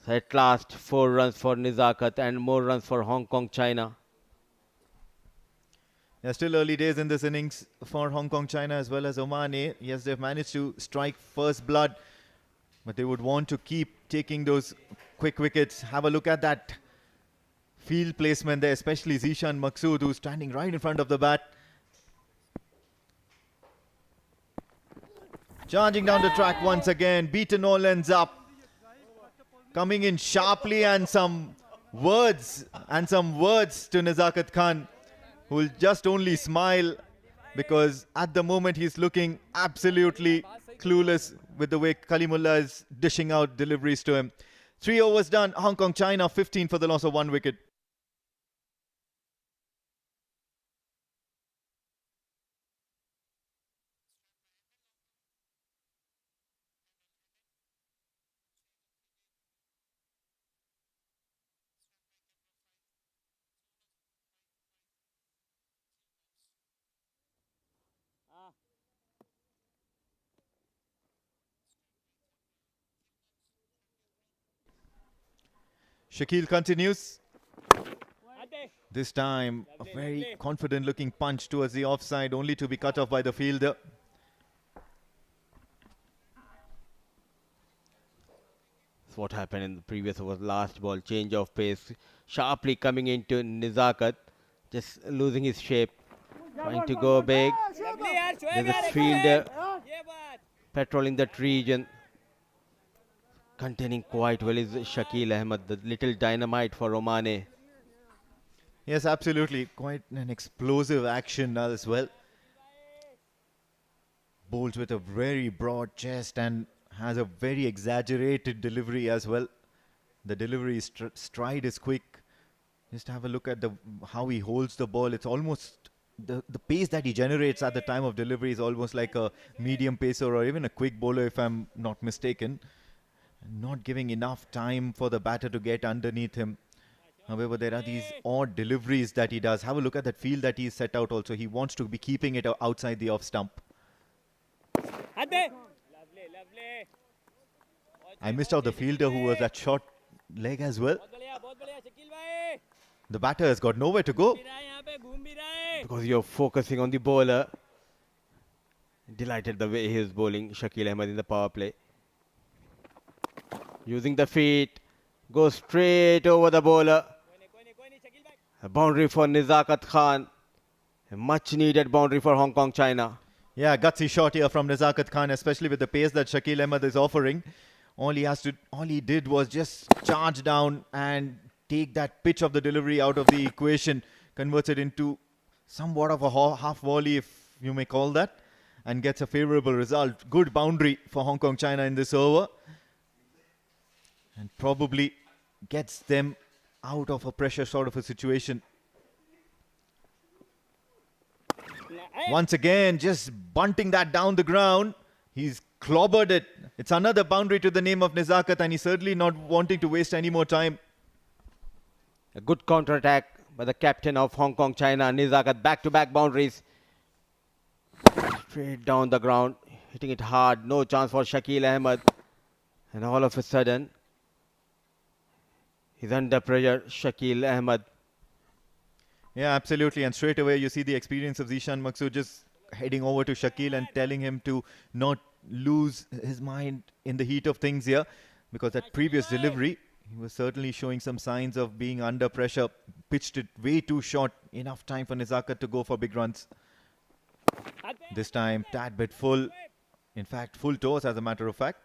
Speaker 7: So at last, 4 runs for Nizakat and more runs for Hong Kong China.
Speaker 5: There are still early days in this innings for Hong Kong China as well as Oman A. Yes, they've managed to strike first blood, but they would want to keep taking those quick wickets. Have a look at that field placement there, especially Zishan Maqsood, who's standing right in front of the bat. Charging down the track once again, beaten all ends up. Coming in sharply, and some words and some words to Nizakat Khan, who will just only smile because at the moment he's looking absolutely clueless with the way Kalimullah is dishing out deliveries to him. 3 overs done. Hong Kong, China, 15 for the loss of 1 wicket. Shakil continues. This time, a very confident looking punch towards the offside, only to be cut off by the fielder.
Speaker 7: That's what happened in the previous over. Last ball, change of pace, sharply coming into Nizakat, just losing his shape, trying to go big. There's a fielder patrolling that region. Containing quite well is Shakil Ahmed, the little dynamite for Oman.
Speaker 5: Yes, absolutely. Quite an explosive action as well. Bowls with a very broad chest and has a very exaggerated delivery as well. The delivery stride is quick. Just have a look at how he holds the ball. It's almost the pace that he generates at the time of delivery is almost like a medium pacer or even a quick bowler, if I'm not mistaken. Not giving enough time for the batter to get underneath him. However, there are these odd deliveries that he does. Have a look at that field that he's set out also. He wants to be keeping it outside the off stump. I missed out the fielder who was at short leg as well. The batter has got nowhere to go.
Speaker 7: Because you're focusing on the bowler. Delighted the way he is bowling Shakil Ahmed in the power play. Using the feet, goes straight over the bowler. A boundary for Nizakat Khan. A much needed boundary for Hong Kong, China.
Speaker 5: Yeah, gutsy shot here from Nizakat Khan, especially with the pace that Shakil Ahmed is offering. All he did was just charge down and take that pitch of the delivery out of the equation, converts it into somewhat of a half volley, if you may call that, and gets a favorable result. Good boundary for Hong Kong, China in this over. And probably gets them out of a pressure sort of a situation. Once again, just bunting that down the ground. He's clobbered it. It's another boundary to the name of Nizakat, and he's certainly not wanting to waste any more time.
Speaker 7: A good counter-attack by the captain of Hong Kong, China, Nizakat. Back-to-back boundaries. Straight down the ground, hitting it hard. No chance for Shakil Ahmed. And all of a sudden, he's under pressure, Shakil Ahmed.
Speaker 5: Yeah, absolutely. And straight away, you see the experience of Zishan Maqsood just heading over to Shakil and telling him to not lose his mind in the heat of things here. Because that previous delivery, he was certainly showing some signs of being under pressure. Pitched it way too short. Enough time for Nizakat to go for big runs. This time, tad bit full. In fact, full toes as a matter of fact.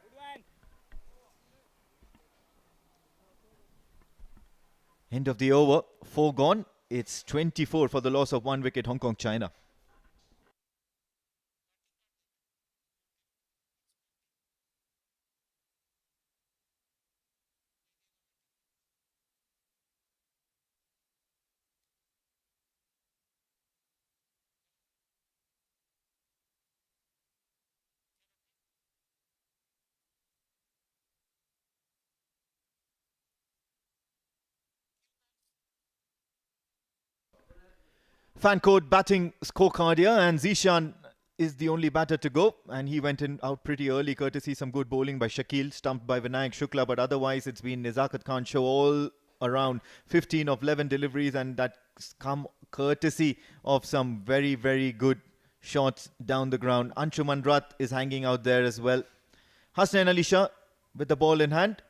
Speaker 5: End of the over, 4 gone. It's 24 for the loss of 1 wicket, Hong Kong, China. Fan code batting scorecard here, and Zishan is the only batter to go, and he went out pretty early, courtesy some good bowling by Shakil, stumped by Vinayak Shukla, but otherwise it's been Nizakat Khan show all around. 15 of 11 deliveries, and that's come courtesy of some very, very good shots down the ground. Anshuman Rath is hanging out there as well. Hasnain Ali Shah with the ball in hand.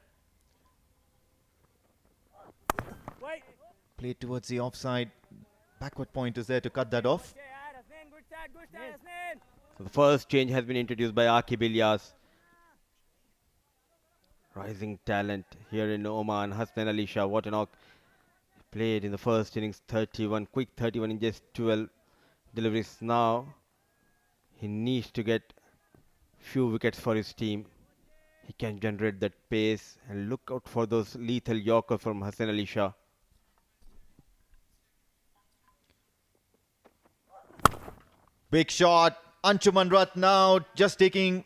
Speaker 5: Played towards the offside. Backward point is there to cut that off.
Speaker 7: So the first change has been introduced by Aqib Ilyas. Rising talent here in Oman. Hasnain Ali Shah, what an played in the first innings 31, quick 31 in just 12 deliveries. Now he needs to get few wickets for his team. He can generate that pace and look out for those lethal Yorker from Hassan Ali Shah.
Speaker 5: Big shot. Anshuman Rath now just taking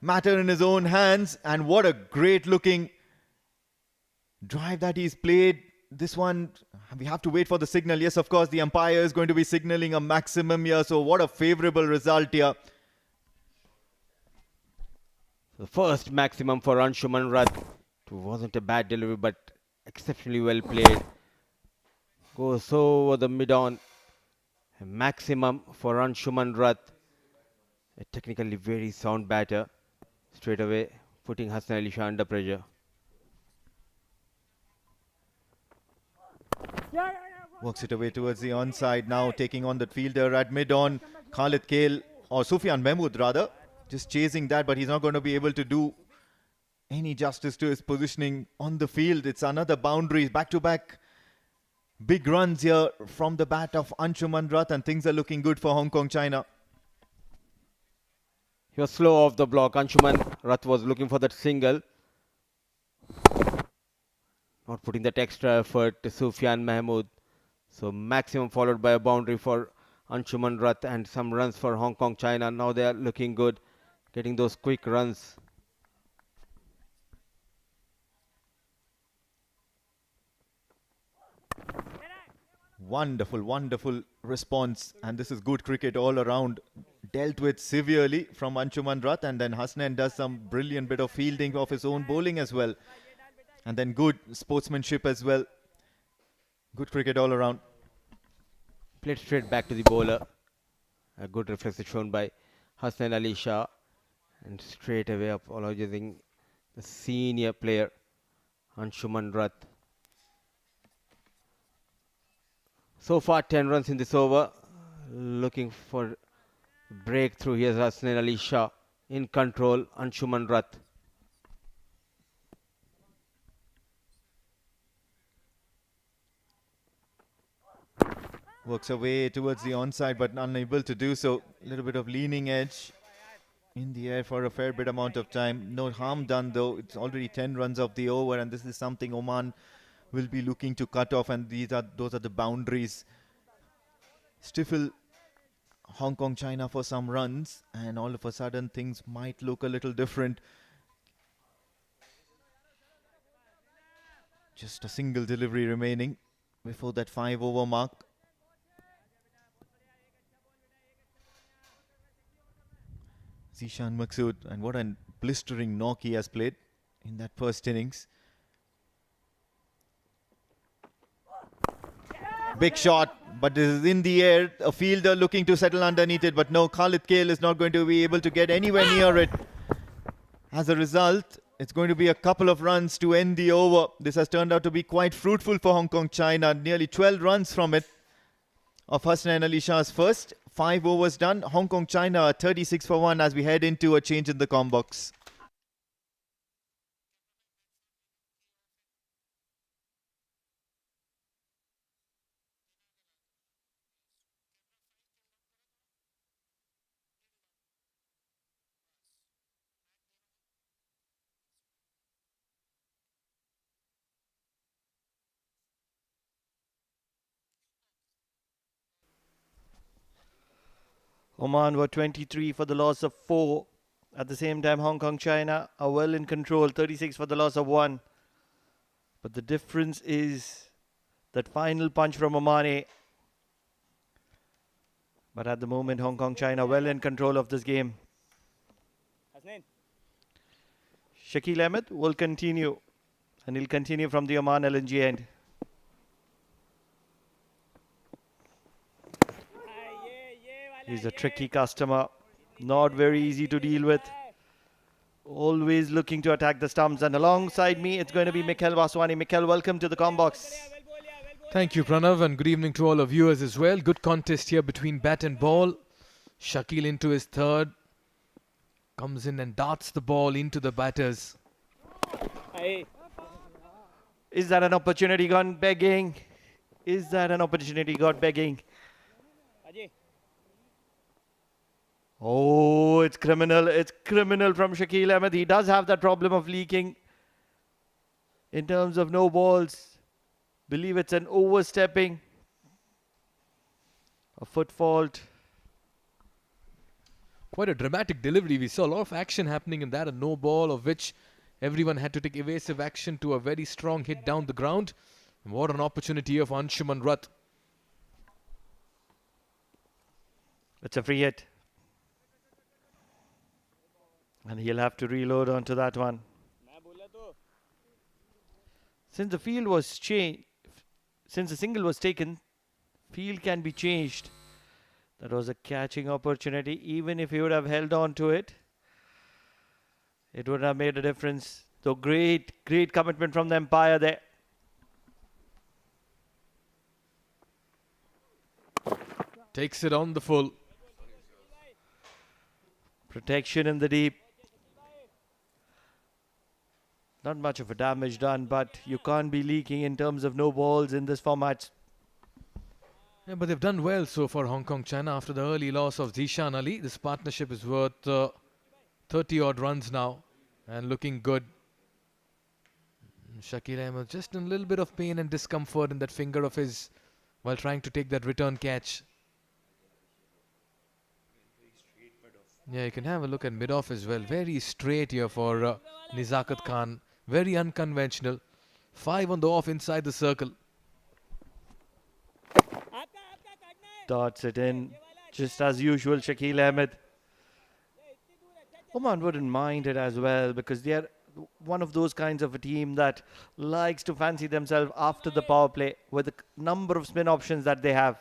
Speaker 5: matter in his own hands. And what a great looking drive that he's played. This one, we have to wait for the signal. Yes, of course, the umpire is going to be signaling a maximum here. So what a favourable result here.
Speaker 7: The first maximum for Anshuman Rath. It wasn't a bad delivery, but exceptionally well played. Goes over the mid-on. A maximum for Anshuman Rath. A technically very sound batter. Straight away, putting Hassan Ali Shah under pressure.
Speaker 5: Works it away towards the onside now, taking on the fielder at mid-on. Khalid Kale, or Sufyan Mahmood rather, just chasing that, but he's not going to be able to do any justice to his positioning on the field. It's another boundary, back-to-back big runs here from the bat of Anshuman Rath, and things are looking good for Hong Kong China.
Speaker 7: He was slow off the block. Anshuman Rath was looking for that single. Not putting that extra effort to Sufyan Mahmood. So maximum followed by a boundary for Anshuman Rath and some runs for Hong Kong China. Now they are looking good, getting those quick runs.
Speaker 5: Wonderful, wonderful response, and this is good cricket all around. Dealt with severely from Anshuman Rath, and then Hasnain does some brilliant bit of fielding of his own bowling as well. And then good sportsmanship as well. Good cricket all around.
Speaker 7: Played straight back to the bowler. A good reflex is shown by Hassan Ali Shah. And straight away apologizing the senior player, Anshuman Rath. So far 10 runs in this over. Looking for breakthrough. Here's Hassan Ali Shah in control. Anshuman Rath.
Speaker 5: Works away towards the onside, but unable to do so. A little bit of leaning edge in the air for a fair bit amount of time. No harm done though. It's already 10 runs of the over, and this is something Oman will be looking to cut off, and those are the boundaries. Stifle Hong Kong China for some runs, and all of a sudden things might look a little different. Just a single delivery remaining before that 5 over mark. Zishan Maksud, and what a blistering knock he has played in that first innings. Big shot, but this is in the air. A fielder looking to settle underneath it, but no, Khalid Kale is not going to be able to get anywhere near it. As a result, it's going to be a couple of runs to end the over. This has turned out to be quite fruitful for Hong Kong China. Nearly 12 runs from it of Hasnain Ali Shah's first. 5 overs done. Hong Kong China 36 for 1 as we head into a change in the com box.
Speaker 1: Oman were 23 for the loss of 4. At the same time, Hong Kong China are well in control, 36 for the loss of 1. But the difference is that final punch from Oman. But at the moment, Hong Kong China well in control of this game. Shakil Ahmed will continue, and he'll continue from the Oman LNG end. He's a tricky customer, not very easy to deal with. Always looking to attack the stumps. And alongside me, it's going to be Mikel Vaswani. Mikel, welcome to the Combox.
Speaker 8: Thank you, Pranav, and good evening to all our viewers as well. Good contest here between bat and ball. Shakil into his third. Comes in and darts the ball into the batters.
Speaker 1: Is that an opportunity gone begging? Is that an opportunity gone begging? Oh, it's criminal. It's criminal from Shakil Ahmed. He does have that problem of leaking in terms of no balls. Believe it's an overstepping. A foot fault.
Speaker 8: Quite a dramatic delivery. We saw a lot of action happening in that. A no ball of which everyone had to take evasive action to a very strong hit down the ground. And what an opportunity here for Anshuman Rath.
Speaker 1: It's a free hit. And he'll have to reload onto that one. Since the field was changed, since the single was taken, field can be changed. That was a catching opportunity. Even if he would have held on to it, it would have made a difference. So great commitment from the umpire there.
Speaker 8: Takes it on the full.
Speaker 1: Protection in the deep. Not much of a damage done, but you can't be leaking in terms of no balls in this format.
Speaker 8: Yeah, but they've done well so far, Hong Kong China, after the early loss of Zishan Ali. This partnership is worth 30 odd runs now and looking good. Shakil Ahmed just in a little bit of pain and discomfort in that finger of his while trying to take that return catch. Yeah, you can have a look at mid-off as well. Very straight here for Nizakat Khan. Very unconventional. 5 on the off inside the circle.
Speaker 1: Darts it in. Just as usual, Shakil Ahmed. Oman wouldn't mind it as well because they are one of those kinds of a team that likes to fancy themselves after the power play with the number of spin options that they have.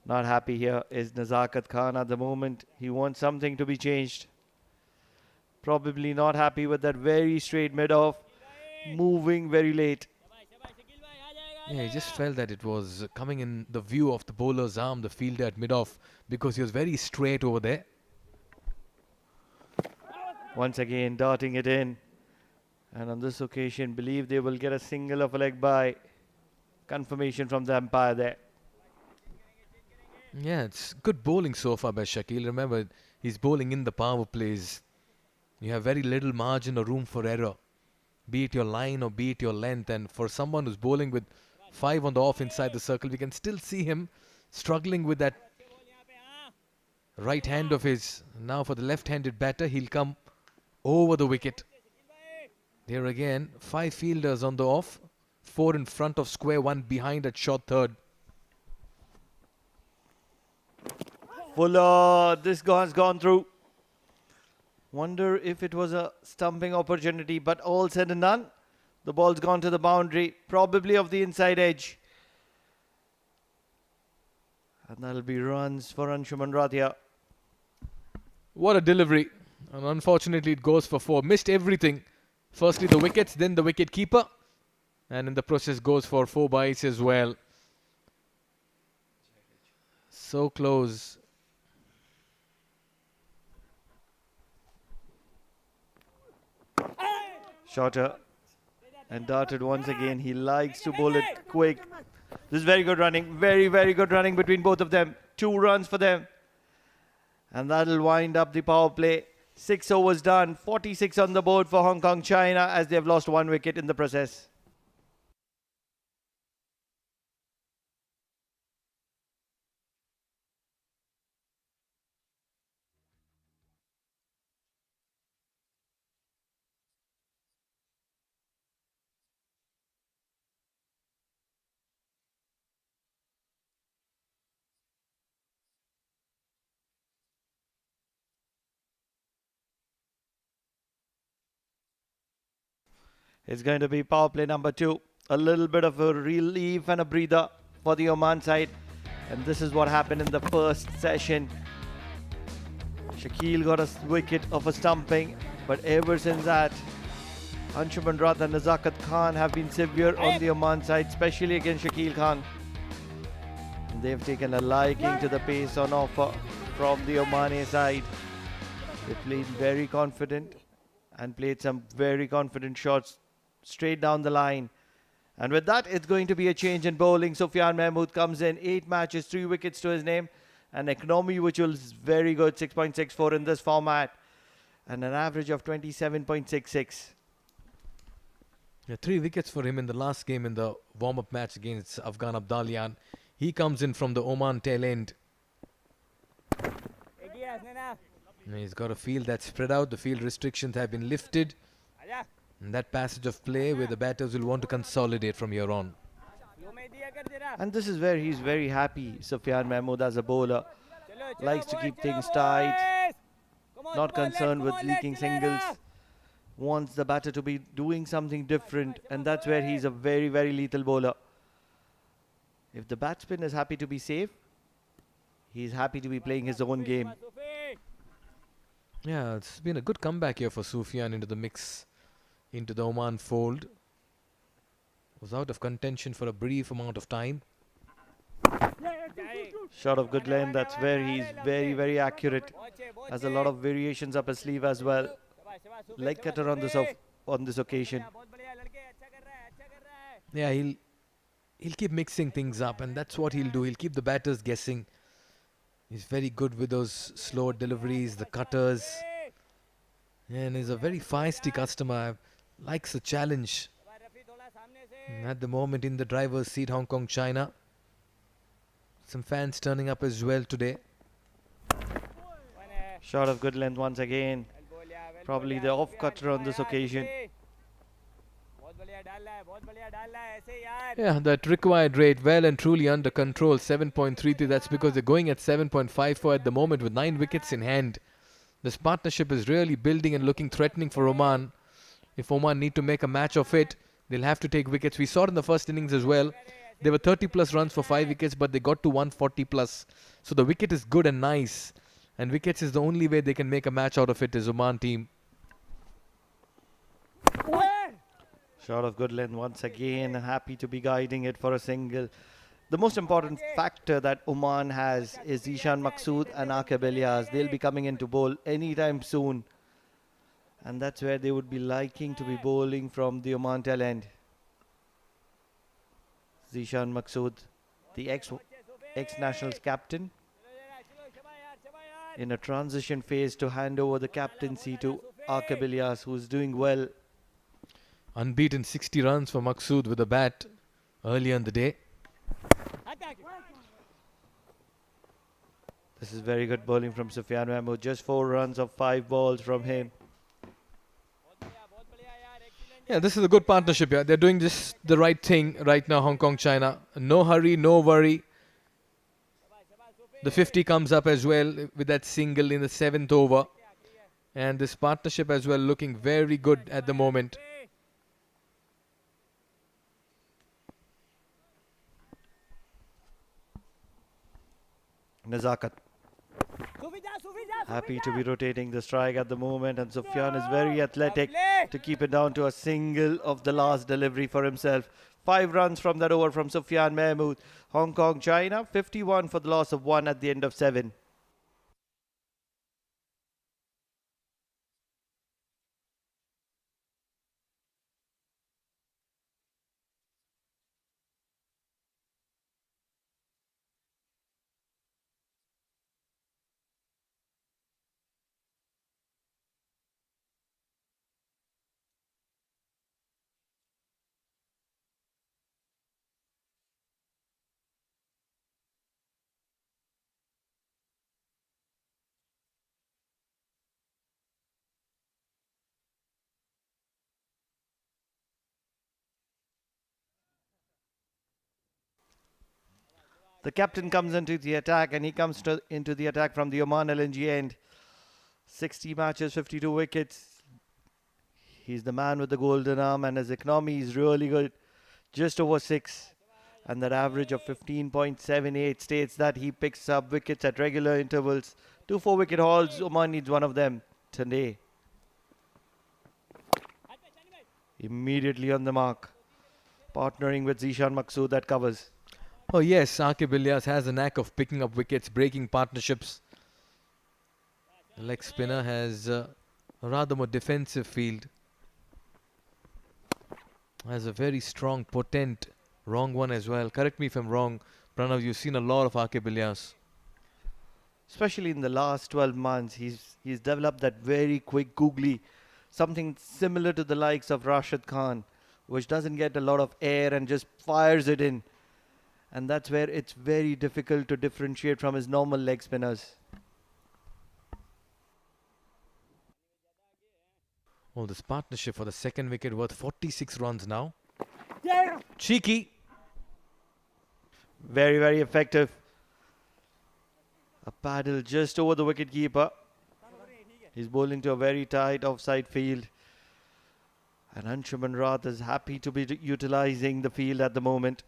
Speaker 1: Not happy here is Nizakat Khan at the moment. He wants something to be changed. Probably not happy with that very straight mid-off. Moving very late.
Speaker 8: Yeah, he just felt that it was coming in the view of the bowler's arm, the fielder at mid-off, because he was very straight over there.
Speaker 1: Once again, darting it in. And on this occasion, believe they will get a single of a leg by. Confirmation from the umpire there.
Speaker 8: Yeah, it's good bowling so far by Shakil. Remember, he's bowling in the power plays. You have very little margin or room for error, be it your line or be it your length. And for someone who's bowling with 5 on the off inside the circle, we can still see him struggling with that right hand of his. Now for the left-handed batter, he'll come over the wicket. There again, 5 fielders on the off, 4 in front of square, 1 behind at short third.
Speaker 1: Fuller, this has gone through. Wonder if it was a stumping opportunity, but all said and done, the ball's gone to the boundary, probably of the inside edge. And that'll be runs for Anshuman Rath here.
Speaker 8: What a delivery. And unfortunately, it goes for 4. Missed everything. Firstly, the wickets, then the wicket keeper. And in the process, goes for 4 byes as well. So close.
Speaker 1: Shorter and darted once again. He likes to bowl it quick. This is very good running. Very, very good running between both of them. 2 runs for them. And that'll wind up the power play. 6 overs done. 46 on the board for Hong Kong China as they've lost 1 wicket in the process. It's going to be power play number 2. A little bit of a relief and a breather for the Oman side. And this is what happened in the first session. Shakil got a wicket of a stumping. But ever since that, Anshuman Rath and Nizakat Khan have been severe on the Oman side, especially against Shakil Khan. And they've taken a liking to the pace on offer from the Omani side. They played very confident. and played some very confident shots straight down the line. And with that, it's going to be a change in bowling. Sufyan Mahmood comes in, 8 matches, 3 wickets to his name. An economy which was very good, 6.64 in this format. And an average of 27.66.
Speaker 8: Yeah, 3 wickets for him in the last game in the warm-up match against Afghan Abdalian. He comes in from the Oman tail end. And he's got a field that's spread out. The field restrictions have been lifted. And that passage of play where the batters will want to consolidate from here on.
Speaker 1: And this is where he's very happy, Sufyan Mahmood, as a bowler. Likes to keep things tight. Not concerned with leaking singles. Wants the batter to be doing something different. And that's where he's a very, very lethal bowler. If the batsman is happy to be safe, he's happy to be playing his own game.
Speaker 8: Yeah, it's been a good comeback here for Sufyan into the mix, into the Oman fold. Was out of contention for a brief amount of time.
Speaker 1: Shot of good length. That's where he's very, very accurate. Has a lot of variations up his sleeve as well. Leg cutter on this occasion.
Speaker 8: Yeah, he'll keep mixing things up, and that's what he'll do. He'll keep the batters guessing. He's very good with those slow deliveries, the cutters. And he's a very feisty customer. Likes a challenge. And at the moment in the driver's seat, Hong Kong, China. Some fans turning up as well today.
Speaker 1: Shot of good length once again. Probably the off cutter on this occasion.
Speaker 8: Yeah, that required rate well and truly under control, 7.33. That's because they're going at 7.54 at the moment with 9 wickets in hand. This partnership is really building and looking threatening for Oman. If Oman need to make a match of it, they'll have to take wickets. We saw it in the first innings as well. They were 30 plus runs for 5 wickets, but they got to 140 plus. So the wicket is good and nice. And wickets is the only way they can make a match out of it, is Oman team.
Speaker 1: Shot of good length once again. Happy to be guiding it for a single. The most important factor that Oman has is Zishan Maqsood and Aqib Ilyas. They'll be coming into bowl anytime soon. And that's where they would be liking to be bowling from the Oman tail end. Zishan Maqsood, the ex-Nationals captain, in a transition phase to hand over the captaincy to Aqib Ilyas, who's doing well.
Speaker 8: Unbeaten 60 runs for Maqsood with a bat earlier in the day.
Speaker 1: This is very good bowling from Sufyan Mahmood. Just 4 runs of 5 balls from him.
Speaker 8: Yeah, this is a good partnership. Yeah, they're doing just the right thing right now, Hong Kong, China. No hurry, no worry. The 50 comes up as well with that single in the 7th over. And this partnership as well looking very good at the moment.
Speaker 1: Nazakat. Happy to be rotating the strike at the moment, and Sufyan is very athletic to keep it down to a single of the last delivery for himself. 5 runs from that over from Sufyan Mahmood. Hong Kong, China, 51 for the loss of 1 at the end of 7. The captain comes into the attack, and he comes into the attack from the Oman LNG end. 60 matches, 52 wickets. He's the man with the golden arm, and his economy is really good. Just over 6. And that average of 15.78 states that he picks up wickets at regular intervals. 2 4-wicket hauls. Oman needs one of them today. Immediately on the mark. Partnering with Zishan Maqsood that covers.
Speaker 8: Oh yes, Aqib Ilyas has a knack of picking up wickets, breaking partnerships. The leg spinner has a a rather more defensive field. Has a very strong, potent wrong one as well. Correct me if I'm wrong, Pranav. You've seen a lot of Akib Ilyas.
Speaker 1: Especially in the last 12 months, he's developed that very quick googly, something similar to the likes of Rashid Khan, which doesn't get a lot of air and just fires it in. And that's where it's very difficult to differentiate from his normal leg spinners.
Speaker 8: Oh, this partnership for the second wicket worth 46 runs now. Cheeky.
Speaker 1: Very, very effective. A paddle just over the wicket keeper. He's bowling to a very tight offside field. And Anshuman Rath is happy to be utilizing the field at the moment.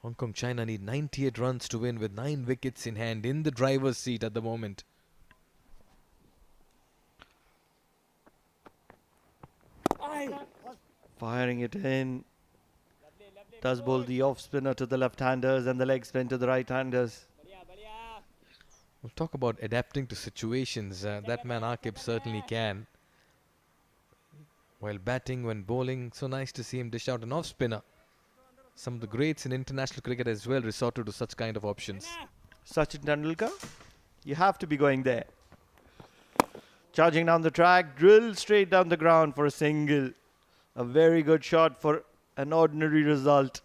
Speaker 8: Hong Kong China need 98 runs to win with 9 wickets in hand in the driver's seat at the moment.
Speaker 1: Firing it in. Does bowl the off spinner to the left-handers and the leg spin to the right-handers.
Speaker 8: We'll talk about adapting to situations. That man Akib certainly can. While batting, when bowling, so nice to see him dish out an off spinner. Some of the greats in international cricket as well resorted to such kind of options.
Speaker 1: Sachin Tendulkar, you have to be going there. Charging down the track, drilled straight down the ground for a single. A very good shot for an ordinary result.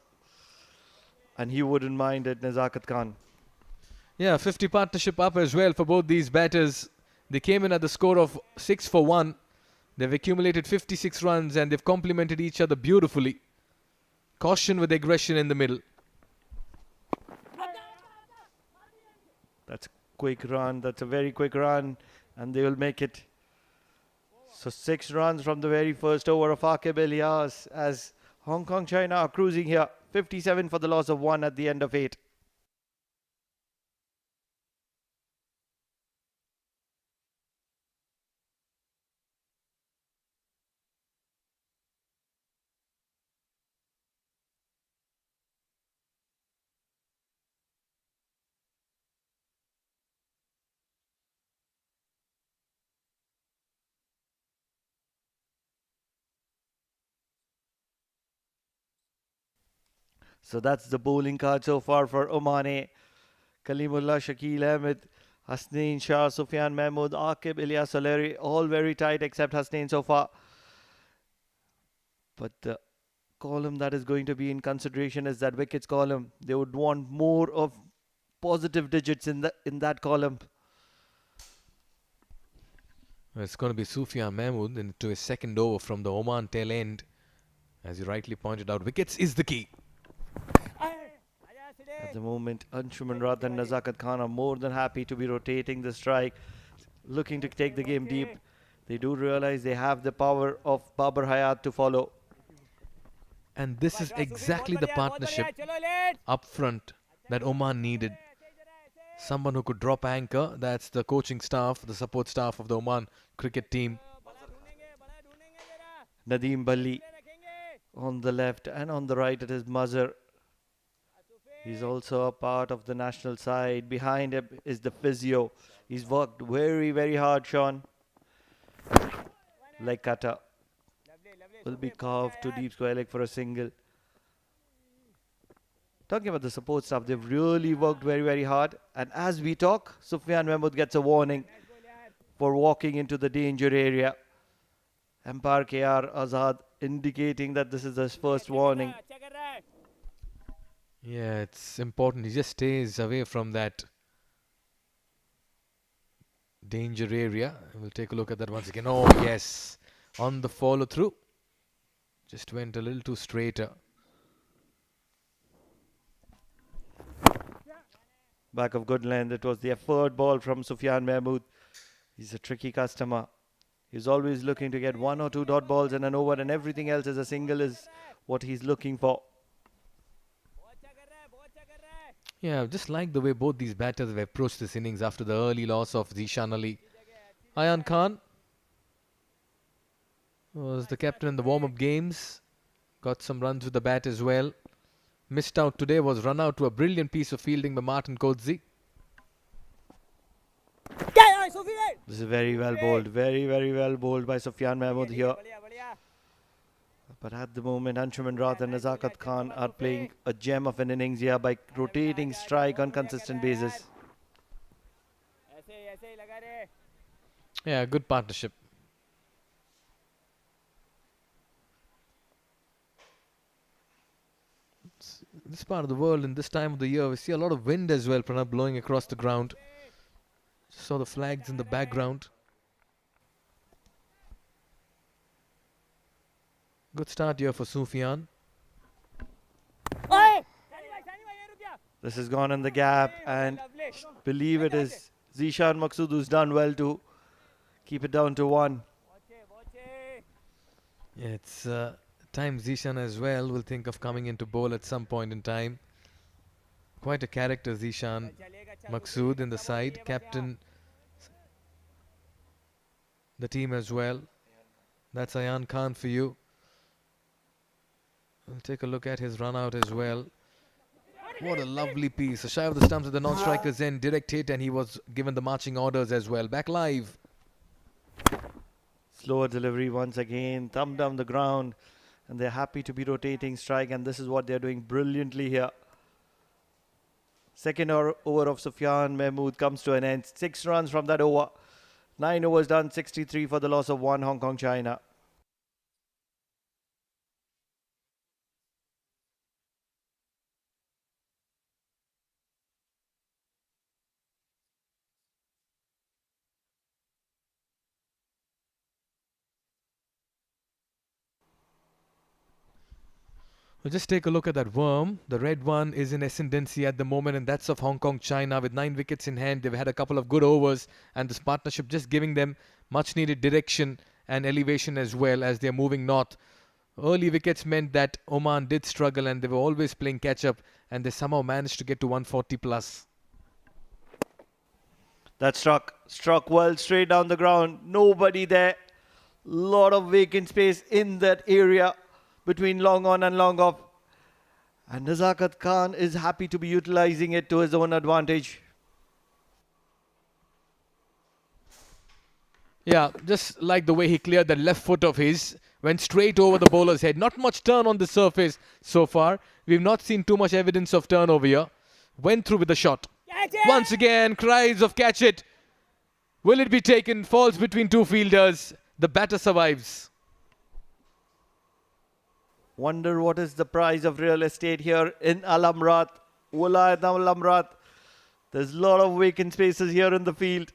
Speaker 1: And he wouldn't mind it, Nazakat Khan.
Speaker 8: Yeah, 50 partnership up as well for both these batters. They came in at the score of 6 for 1. They've accumulated 56 runs and they've complemented each other beautifully. Caution with aggression in the middle.
Speaker 1: That's a quick run. That's a very quick run. And they will make it. So 6 runs from the very first over of Akib Ilyas as Hong Kong China are cruising here. 57 for the loss of 1 at the end of 8. So that's the bowling card so far for Oman. Kalimullah, Shakil Ahmed, Hasnain Shah, Sufyan Mahmood, Akib, Ilyas Soleri, all very tight except Hasnain so far. But the column that is going to be in consideration is that wickets column. They would want more of positive digits in that column.
Speaker 8: It's going to be Sufyan Mahmood into his second over from the Oman tail end. As you rightly pointed out, wickets is the key.
Speaker 1: At the moment, Anshuman Rath and Nazakat Khan are more than happy to be rotating the strike, looking to take the game deep. They do realize they have the power of Babar Hayat to follow.
Speaker 8: And this is exactly the partnership up front that Oman needed. Someone who could drop anchor. That's the coaching staff, the support staff of the Oman cricket team.
Speaker 1: Nadeem Balli on the left, and on the right it is Mazhar. He's also a part of the national side. Behind him is the physio. He's worked very, very hard, Sean. Leg cutter will be carved to deep square leg for a single. Talking about the support staff, they've really worked very, very hard. And as we talk, Sufyan Mahmood gets a warning for walking into the danger area. Umpire KR Azad indicating that this is his first warning.
Speaker 8: Yeah, it's important. He just stays away from that danger area. We'll take a look at that once again. Oh, yes. On the follow through. Just went a little too straighter.
Speaker 1: Back of good length. It was the effort ball from Sufyan Mahmood. He's a tricky customer. He's always looking to get 1 or 2 dot balls and an over, and everything else as a single is what he's looking for.
Speaker 8: Yeah, just like the way both these batters have approached this innings after the early loss of Zishan Ali. Ayan Khan was the captain in the warm-up games. Got some runs with the bat as well. missed out today was run out to a brilliant piece of fielding by Martin Kodzi.
Speaker 1: This is very well bowled. Very, very well bowled by Sufyan Mahmood here. But at the moment, Anshuman Rath and Nazakat Khan are playing a gem of an innings here by rotating strike on consistent basis.
Speaker 8: Yeah, good partnership. This part of the world in this time of the year, we see a lot of wind as well, Pranab, blowing across the ground. Saw the flags in the background. Good start here for Sufyan.
Speaker 1: This has gone in the gap, and believe it is Zishan Maqsood who's done well to keep it down to 1.
Speaker 8: Yeah, it's time Zishan as well will think of coming into bowl at some point in time. Quite a character, Zishan Maqsood in the side, captain the team as well. That's Ayan Khan for you. We'll take a look at his run out as well. What a lovely piece. A shy of the stumps at the non-striker's end, direct hit, and he was given the marching orders as well. Back live.
Speaker 1: Slower delivery once again, thumb down the ground, and they're happy to be rotating strike, and this is what they're doing brilliantly here. Second over of Sufyan Mahmood comes to an end. 6 runs from that over. 9 overs done, 63 for the loss of 1, Hong Kong, China.
Speaker 8: We'll just take a look at that worm. The red one is in ascendancy at the moment, and that's of Hong Kong, China. With 9 wickets in hand, they've had a couple of good overs, and this partnership just giving them much needed direction and elevation as well as they're moving north. Early wickets meant that Oman did struggle, and they were always playing catch up, and they somehow managed to get to 140 plus.
Speaker 1: That struck well straight down the ground. Nobody there. Lot of vacant space in that area between long on and long off. And Nazakat Khan is happy to be utilizing it to his own advantage.
Speaker 8: Yeah, just like the way he cleared that left foot of his, went straight over the bowler's head. Not much turn on the surface so far. We've not seen too much evidence of turn over here. Went through with the shot. Once again, cries of catch it. Will it be taken? Falls between two fielders. The batter survives.
Speaker 1: Wonder what is the price of real estate here in Alamrat. Wilayat Alamrat. There's a lot of vacant spaces here in the field.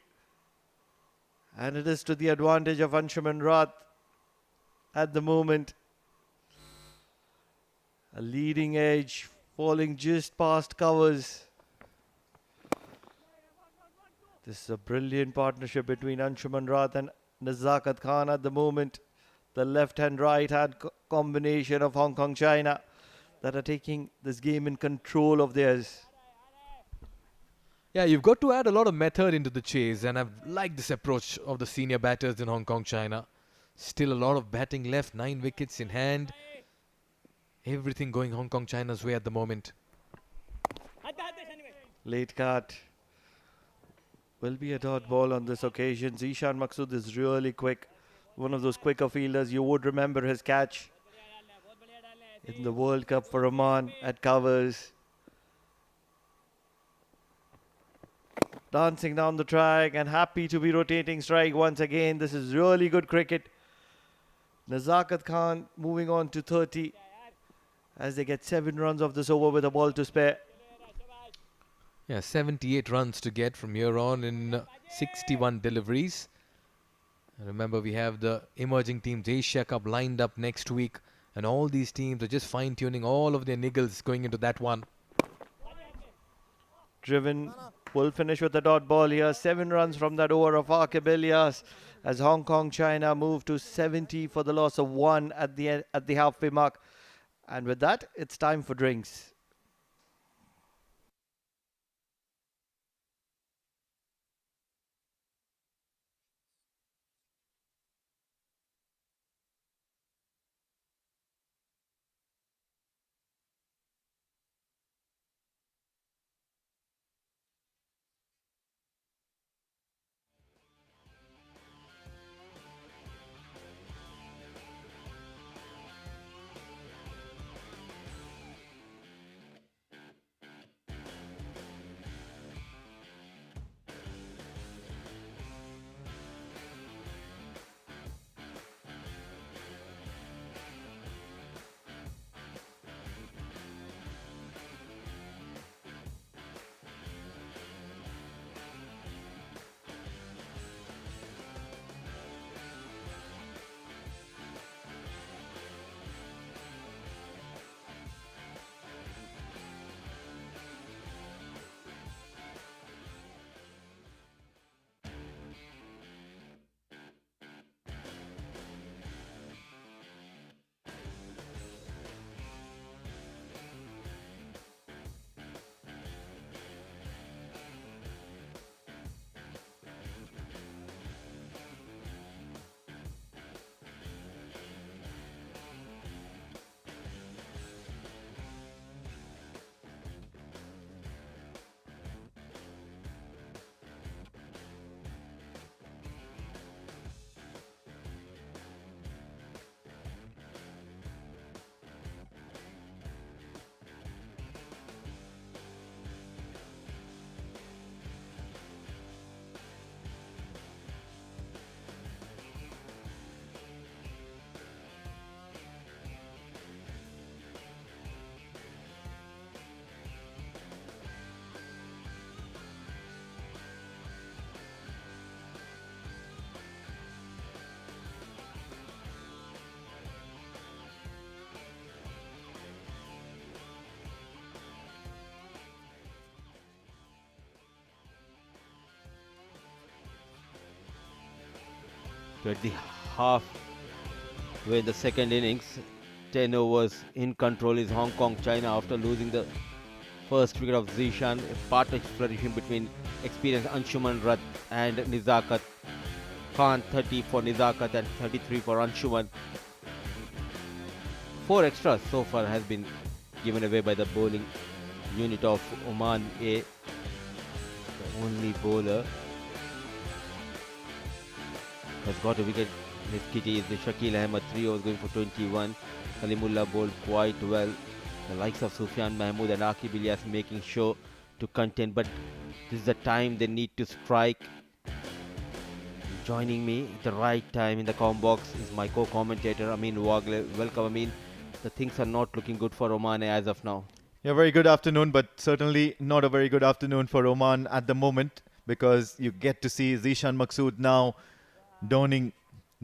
Speaker 1: And it is to the advantage of Anshuman Rath at the moment. A leading edge falling just past covers. This is a brilliant partnership between Anshuman Rath and Nazakat Khan at the moment. The left-hand, right-hand combination of Hong Kong, China that are taking this game in control of theirs.
Speaker 8: Yeah, you've got to add a lot of method into the chase, and I've liked this approach of the senior batters in Hong Kong, China. Still a lot of batting left, 9 wickets in hand. Everything going Hong Kong, China's way at the moment.
Speaker 1: Late cut. Will be a dot ball on this occasion. Zishan Maqsood is really quick. One of those quicker fielders. You would remember his catch in the World Cup for Oman at covers. Dancing down the track and happy to be rotating strike once again. This is really good cricket. Nazakat Khan moving on to 30 as they get 7 runs off this over with a ball to spare.
Speaker 8: Yeah, 78 runs to get from here on in 61 deliveries. And remember, we have the emerging teams Asia Cup lined up next week, and all these teams are just fine-tuning all of their niggles going into that one.
Speaker 1: Driven will finish with a dot ball here. 7 runs from that over of Aqib Ilyas as Hong Kong, China move to 70 for the loss of 1 at the halfway mark. And with that, it's time for drinks.
Speaker 7: to at the half way in the second innings. 10 overs in control is Hong Kong China after losing the first wicket of Zishan. A partnership flourishing between experienced Anshuman Rath and Nizakat Khan. 30 for Nizakat and 33 for Anshuman. 4 extras so far has been given away by the bowling unit of Oman A. The only bowler has got a wicket in his kitty is the Shakil Ahmed. 3 overs going for 21. Kalimullah bowled quite well. The likes of Sufyan Mahmood and Akib Ilyas making sure to contend, but this is the time they need to strike. Joining me at the right time in the comm box is my co-commentator Amin Wagle. Welcome, Amin. The things are not looking good for Oman as of now.
Speaker 5: Yeah, very good afternoon, but certainly not a very good afternoon for Oman at the moment, because you get to see Zishan Maqsood now donning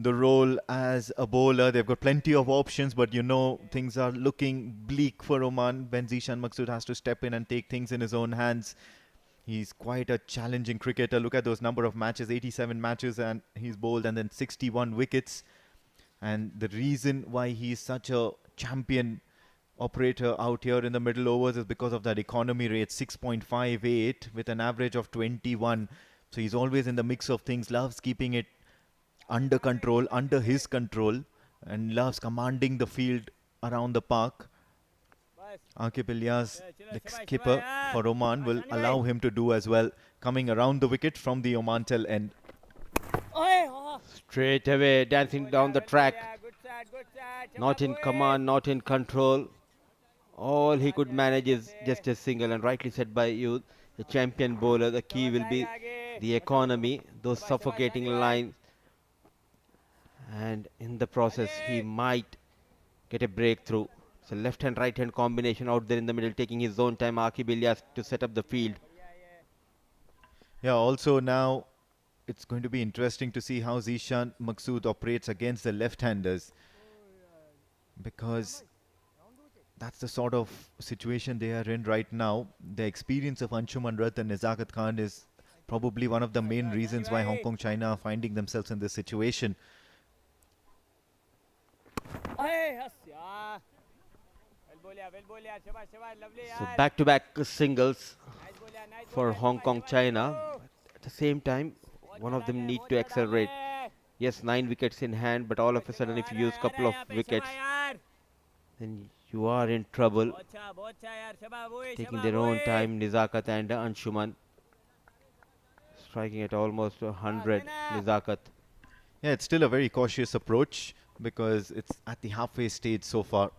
Speaker 5: the role as a bowler. They've got plenty of options, but things are looking bleak for Oman when Zishan Maqsood has to step in and take things in his own hands. He's quite a challenging cricketer. Look at those number of matches, 87 matches, and he's bowled and then 61 wickets. And the reason why he's such a champion operator out here in the middle overs is because of that economy rate, 6.58 with an average of 21. So he's always in the mix of things, loves keeping it under control, under his control, and loves commanding the field around the park. Akib Ilyas, the skipper for Oman, will allow him to do as well, coming around the wicket from the Oman tail end.
Speaker 7: Straight away, dancing down the track. Not in command, not in control. All he could manage is just a single, and rightly said by you, the champion bowler. The key will be the economy, those suffocating lines, and in the process he might get a breakthrough. So left hand right hand combination out there in the middle, taking his own time, Akib Ilyas, to set up the field.
Speaker 5: Yeah, also now it's going to be interesting to see how Zishan Maqsood operates against the left-handers, because that's the sort of situation they are in right now. The experience of Anshuman Rath and Nizakat Khan is probably one of the main reasons why Hong Kong China are finding themselves in this situation.
Speaker 7: So back-to-back singles for Hong Kong China. At the same time, one of them need to accelerate. Yes, 9 wickets in hand, but all of a sudden if you use a couple of wickets, then you are in trouble. Taking their own time, Nizakat and Anshuman. Striking at almost 100, Nizakat.
Speaker 5: Yeah, it's still a very cautious approach because it's at the halfway stage so far.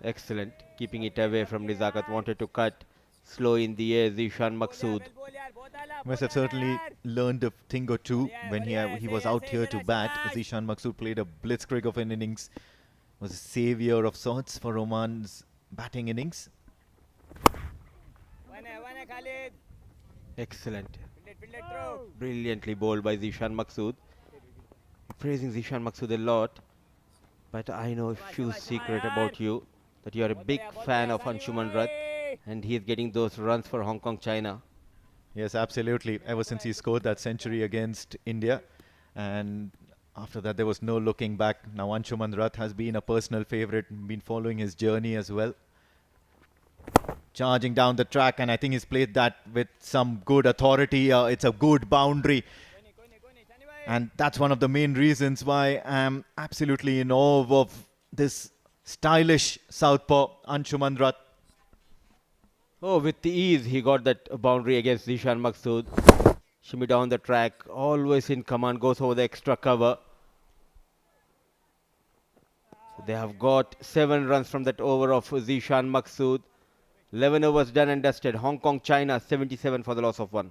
Speaker 7: Excellent. Keeping it away from Nizakat. Wanted to cut slow in the air, Zishan Maqsood.
Speaker 5: Must have certainly learned a thing or two when he was out here to bat. Zishan Maqsood played a blitzkrieg of an innings. Was a savior of sorts for Oman's batting innings.
Speaker 7: Excellent. Brilliantly bowled by Zishan Maqsood. Praising Zishan Maqsood a lot, but I know a few secret about you, that you are a big fan of Anshuman Rath, and he is getting those runs for Hong Kong China.
Speaker 5: Yes, absolutely. Ever since he scored that century against India, and after that there was no looking back. Now Anshuman Rath has been a personal favourite, been following his journey as well. Charging down the track, and I think he's played that with some good authority. It's a good boundary. And that's one of the main reasons why I'm absolutely in awe of this stylish southpaw, Anshuman Rath.
Speaker 7: Oh, with the ease he got that boundary against Zishan Maqsood. Shimmy down the track, always in command, goes over the extra cover. So they have got 7 runs from that over of Zishan Maqsood. 11 overs done and dusted. Hong Kong China 77 for the loss of 1.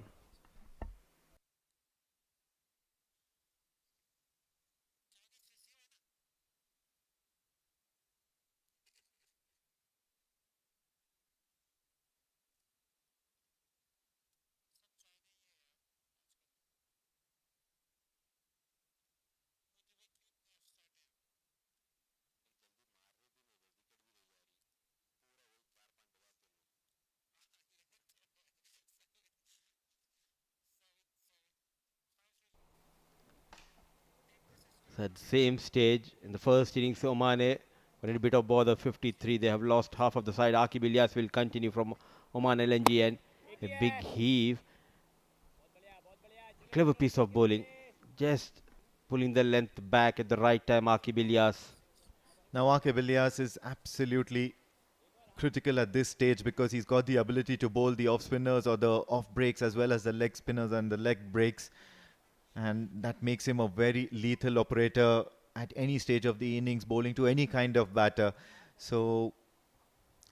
Speaker 7: So at the same stage, in the first innings, Oman were in a bit of bother, 53. They have lost half of the side. Akib Ilyas will continue from Oman LNG and a big heave. Clever piece of bowling. Just pulling the length back at the right time, Akib Ilyas.
Speaker 5: Now Akib Ilyas is absolutely critical at this stage because he's got the ability to bowl the off spinners or the off breaks as well as the leg spinners and the leg breaks, and that makes him a very lethal operator at any stage of the innings, bowling to any kind of batter. So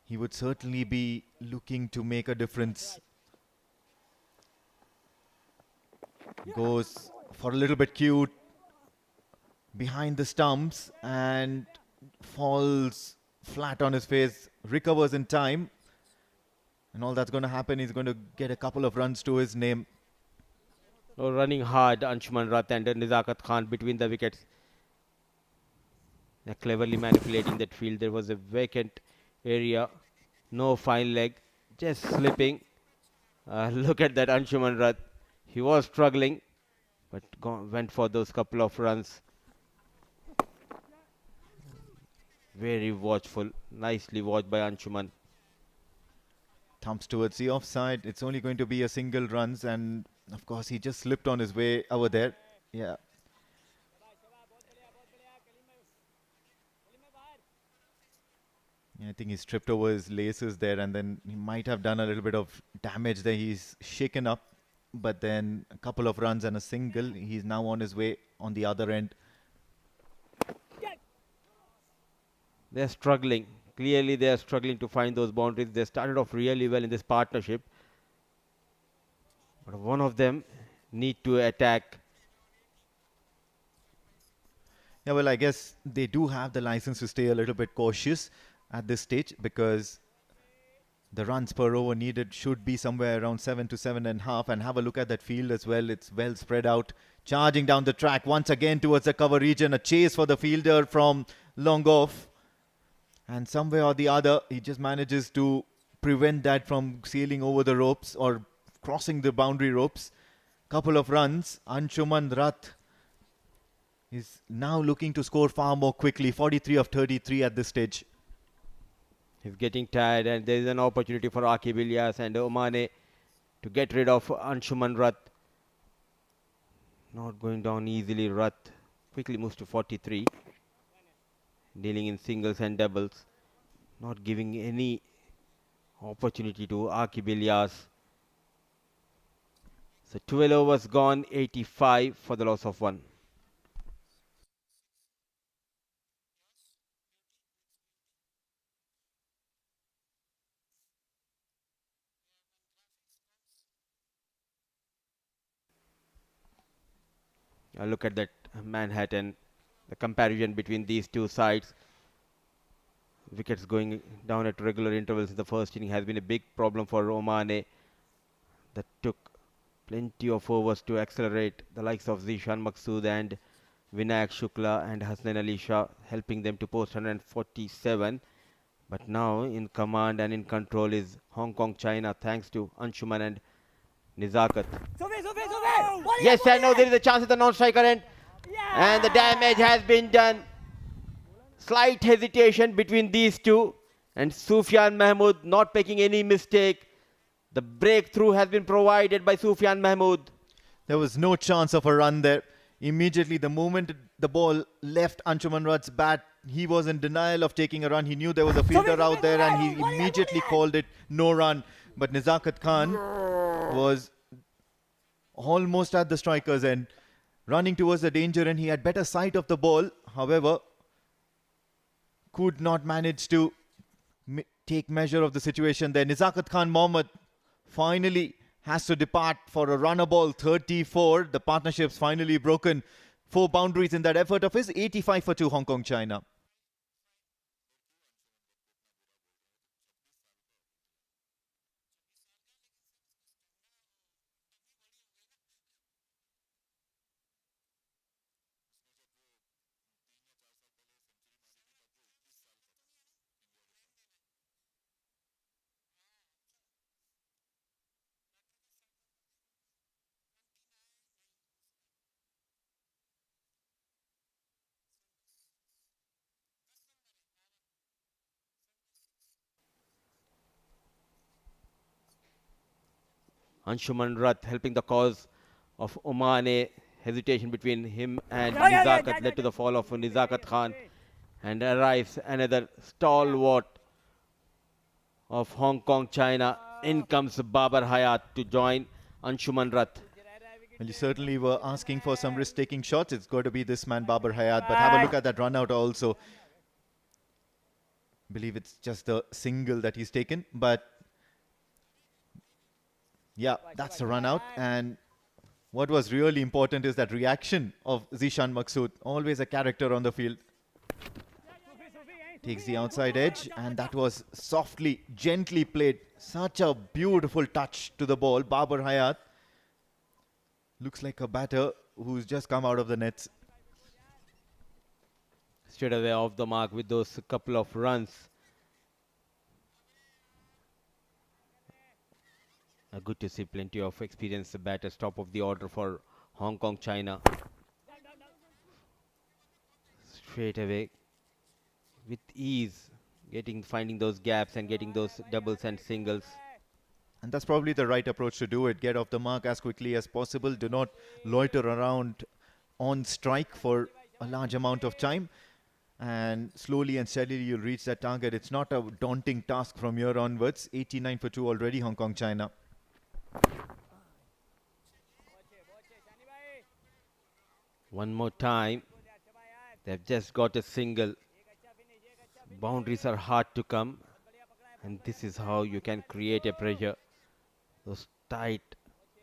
Speaker 5: he would certainly be looking to make a difference. Goes for a little bit cute behind the stumps and falls flat on his face, recovers in time, and all that's going to happen, he's going to get a couple of runs to his name.
Speaker 7: Oh, running hard, Anshuman Rath and Nizakat Khan between the wickets. They're cleverly manipulating that field. There was a vacant area, no fine leg, just slipping. Look at that Anshuman Rath. He was struggling, but went for those couple of runs. Very watchful, nicely watched by Anshuman.
Speaker 5: Thumps towards the offside. It's only going to be a single runs, and of course he just slipped on his way over there. Yeah. I think he's tripped over his laces there, and then he might have done a little bit of damage there. He's shaken up, but then a couple of runs and a single. He's now on his way on the other end.
Speaker 7: They're struggling. Clearly, they are struggling to find those boundaries. They started off really well in this partnership, but one of them need to attack.
Speaker 5: Yeah, well, I guess they do have the license to stay a little bit cautious at this stage because the runs per over needed should be somewhere around 7 to 7.5. And have a look at that field as well. It's well spread out. Charging down the track once again towards the cover region. A chase for the fielder from long off. And somewhere or the other, he just manages to prevent that from sailing over the ropes or crossing the boundary ropes. Couple of runs. Anshuman Rath is now looking to score far more quickly. 43 of 33 at this stage.
Speaker 7: He's getting tired, and there is an opportunity for Akib Ilyas and Oman to get rid of Anshuman Rath. Not going down easily. Rath quickly moves to 43. Dealing in singles and doubles. Not giving any opportunity to Akib Ilyas. So 12 overs gone, 85 for the loss of 1. Look at that Manhattan, the comparison between these two sides. Wickets going down at regular intervals in the first inning has been a big problem for Oman. That took plenty of overs to accelerate the likes of Zishan Maqsood and Vinayak Shukla and Hasnain Ali Shah, helping them to post 147. But now in command and in control is Hong Kong China, thanks to Anshuman and Nizakat. Yes, I know there is a chance at the non-striker end. And the damage has been done. Slight hesitation between these two. And Sufyan Mahmood not making any mistake. The breakthrough has been provided by Sufyan Mahmood.
Speaker 5: There was no chance of a run there. Immediately, the moment the ball left Anshuman Rath's bat, he was in denial of taking a run. He knew there was a fielder out there and he immediately called it no run. But Nizakat Khan was almost at the striker's end, running towards the danger, and he had better sight of the ball. However, could not manage to take measure of the situation there. Nizakat Khan Mohammad finally has to depart for a runner ball 34. The partnership's finally broken. 4 boundaries in that effort of his. 85 for 2 Hong Kong China.
Speaker 7: Anshuman Rath helping the cause of Oman. Hesitation between him and Nizakat led to the fall of Nizakat Khan, and arrives another stalwart of Hong Kong, China. In comes Babar Hayat to join Anshuman Rath.
Speaker 5: Well, you certainly were asking for some risk-taking shots. It's got to be this man, Babar Hayat. But have a look at that run out also. I believe it's just the single that he's taken. But yeah, that's a run out. And what was really important is that reaction of Zishan Maqsood. Always a character on the field. Takes the outside edge, and that was softly, gently played. Such a beautiful touch to the ball. Babar Hayat looks like a batter who's just come out of the nets.
Speaker 7: Straight away off the mark with those couple of runs. Good to see plenty of experienced batters top of the order for Hong Kong, China. Straight away with ease, finding those gaps and getting those doubles and singles.
Speaker 5: And that's probably the right approach to do it. Get off the mark as quickly as possible. Do not loiter around on strike for a large amount of time. And slowly and steadily you'll reach that target. It's not a daunting task from here onwards. 89 for 2 already, Hong Kong, China.
Speaker 7: One more time. They've just got a single. Boundaries are hard to come, and this is how you can create a pressure. Those tight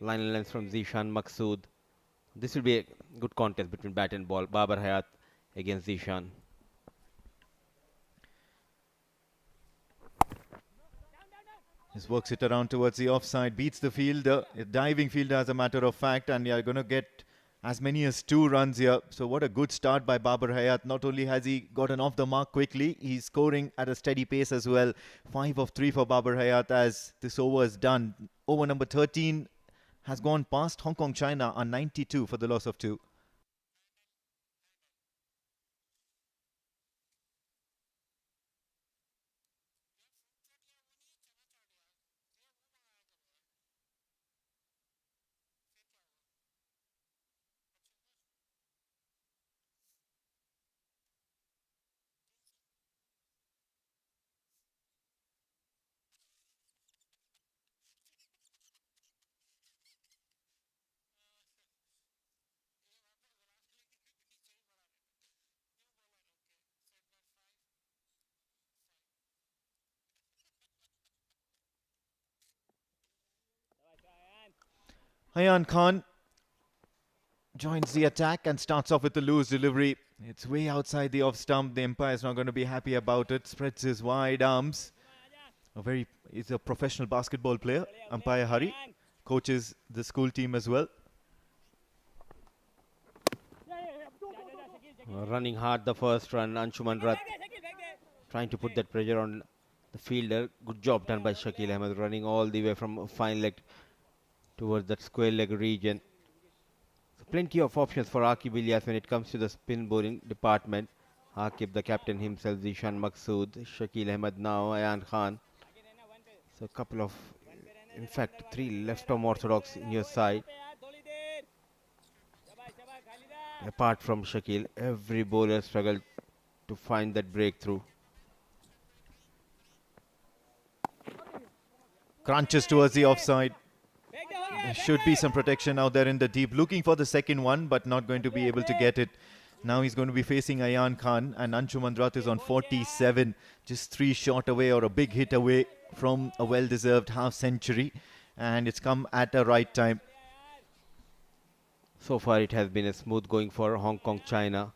Speaker 7: line lengths from Zishan Maqsood. This will be a good contest between bat and ball. Babar Hayat against Zishan.
Speaker 5: Just works it around towards the offside, beats the fielder, a diving fielder as a matter of fact, and you're going to get as many as 2 runs here. So what a good start by Babar Hayat. Not only has he gotten off the mark quickly, he's scoring at a steady pace as well. 5 of 3 for Babar Hayat as this over is done. Over number 13 has gone past. Hong Kong, China on 92 for the loss of 2. Ayan Khan joins the attack and starts off with the loose delivery. It's way outside the off stump. The umpire is not going to be happy about it. Spreads his wide arms. He's a professional basketball player. Umpire Hari coaches the school team as well.
Speaker 7: Running hard the first run, Anshuman Rath trying to put that pressure on the fielder. Good job done by Shakil Ahmed, running all the way from fine leg towards that square leg region. So plenty of options for Aqib Ilyas when it comes to the spin bowling department. Aqib, the captain himself, Zishan Maqsood, Shakil Ahmed now, Ayan Khan. So a couple of, in fact, 3 left-arm orthodox in your side. Apart from Shakil, every bowler struggled to find that breakthrough.
Speaker 5: Crunches towards the offside. There should be some protection out there in the deep. Looking for the second one, but not going to be able to get it. Now he's going to be facing Ayan Khan, and Anshuman Rath is on 47. Just 3 short away, or a big hit away from a well-deserved half century. And it's come at a right time.
Speaker 7: So far it has been a smooth going for Hong Kong, China.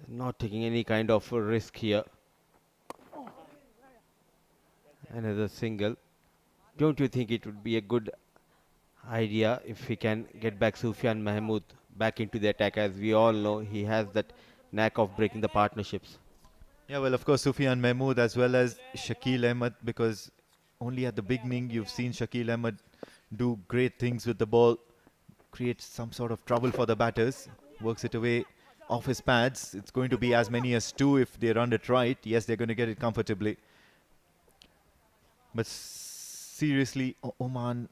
Speaker 7: Not taking any kind of risk here. Another single. Don't you think it would be a good idea if we can get back Sufyan Mahmood back into the attack? As we all know, he has that knack of breaking the partnerships.
Speaker 5: Yeah, well, of course, Sufyan Mahmood as well as Shakil Ahmed, because only at the beginning you've seen Shakil Ahmed do great things with the ball, create some sort of trouble for the batters, works it away off his pads. It's going to be as many as 2 if they run it right. Yes, they're going to get it comfortably. But seriously, Oman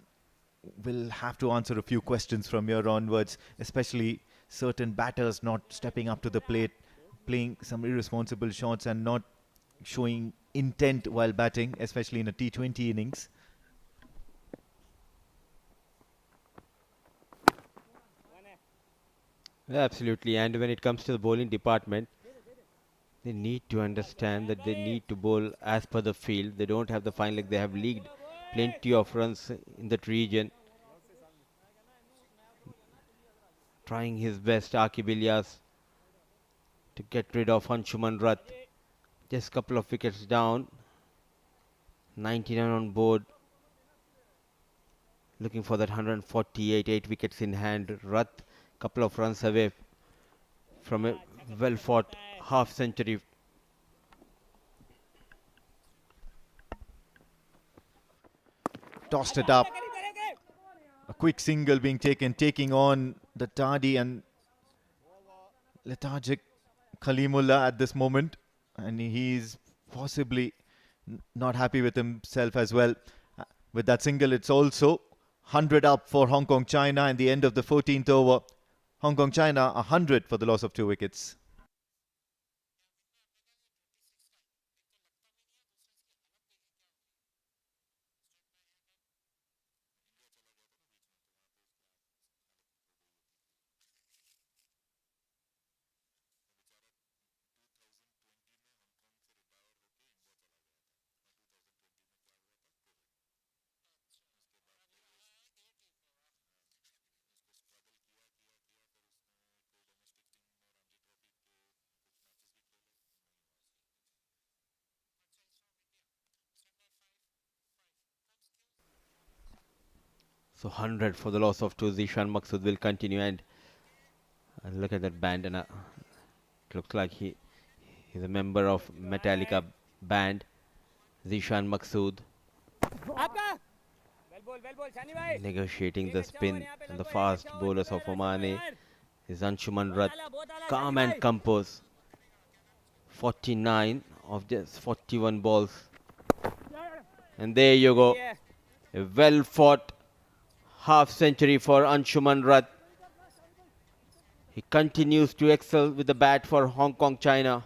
Speaker 5: will have to answer a few questions from here onwards, especially certain batters not stepping up to the plate, playing some irresponsible shots and not showing intent while batting, especially in a T20 innings.
Speaker 7: Absolutely, and when it comes to the bowling department, they need to understand that they need to bowl as per the field. They don't have the fine leg. They have leaked plenty of runs in that region. Trying his best, Akib Ilyas, to get rid of Anshuman Rath. Just a couple of wickets down. 99 on board. Looking for that 148, 8 wickets in hand. Rath, couple of runs away from a well-fought half century.
Speaker 5: Tossed it up. A quick single being taken, taking on the tardy and lethargic Kalimullah at this moment. And he's possibly not happy with himself as well. With that single, it's also 100 up for Hong Kong China and the end of the 14th over. Hong Kong China 100 for the loss of 2 wickets.
Speaker 7: So 100 for the loss of 2. Zishan Maksud will continue, and look at that bandana. It looks like he's a member of Metallica band. Zishan Maksud negotiating the spin, and the fast bowlers of Oman is Anshuman Rath, calm and composed. 49 of just 41 balls, and there you go, a well fought half century for Anshuman Rath. He continues to excel with the bat for Hong Kong China.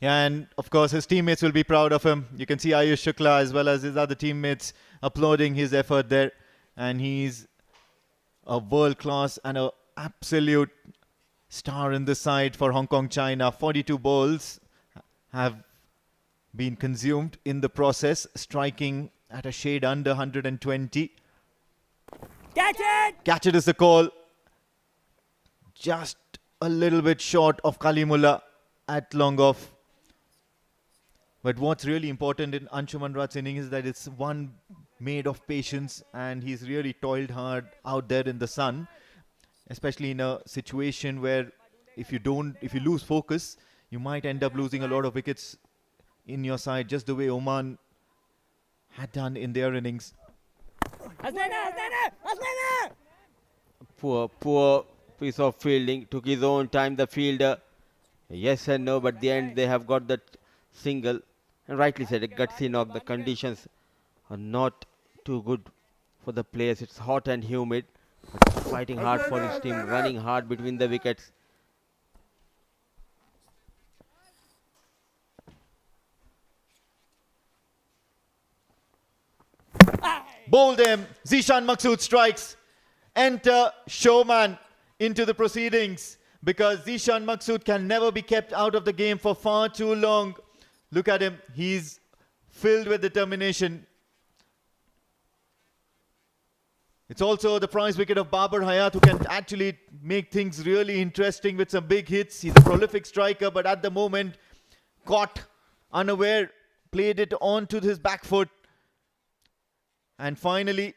Speaker 5: Yeah, and of course his teammates will be proud of him. You can see Ayush Shukla as well as his other teammates applauding his effort there. And he's a world class and an absolute star in the side for Hong Kong China. 42 balls have been consumed in the process, striking at a shade under 120.
Speaker 6: Catch it!
Speaker 5: Catch it is the call. Just a little bit short of Kalimullah at long off. But what's really important in Anshuman Rath's innings is that it's one made of patience, and he's really toiled hard out there in the sun, especially in a situation where if you lose focus, you might end up losing a lot of wickets in your side, just the way Oman had done in their innings.
Speaker 7: Poor piece of fielding. Took his own time, the fielder. Yes and no, but at the end they have got that single. And rightly said, a gutsy knock. The conditions are not too good for the players. It's hot and humid. But fighting hard for his team, running hard between the wickets.
Speaker 5: Bowled him. Zishan Maksud strikes. Enter showman into the proceedings, because Zishan Maksud can never be kept out of the game for far too long. Look at him. He's filled with determination. It's also the prize wicket of Babar Hayat, who can actually make things really interesting with some big hits. He's a prolific striker, but at the moment, caught unaware, played it onto his back foot. And finally,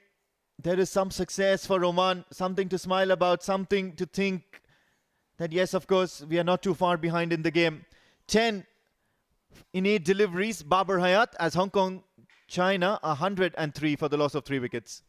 Speaker 5: there is some success for Oman, something to smile about, something to think that, yes, of course, we are not too far behind in the game. 10 in 8 deliveries, Babar Hayat, as Hong Kong China 103 for the loss of 3 wickets.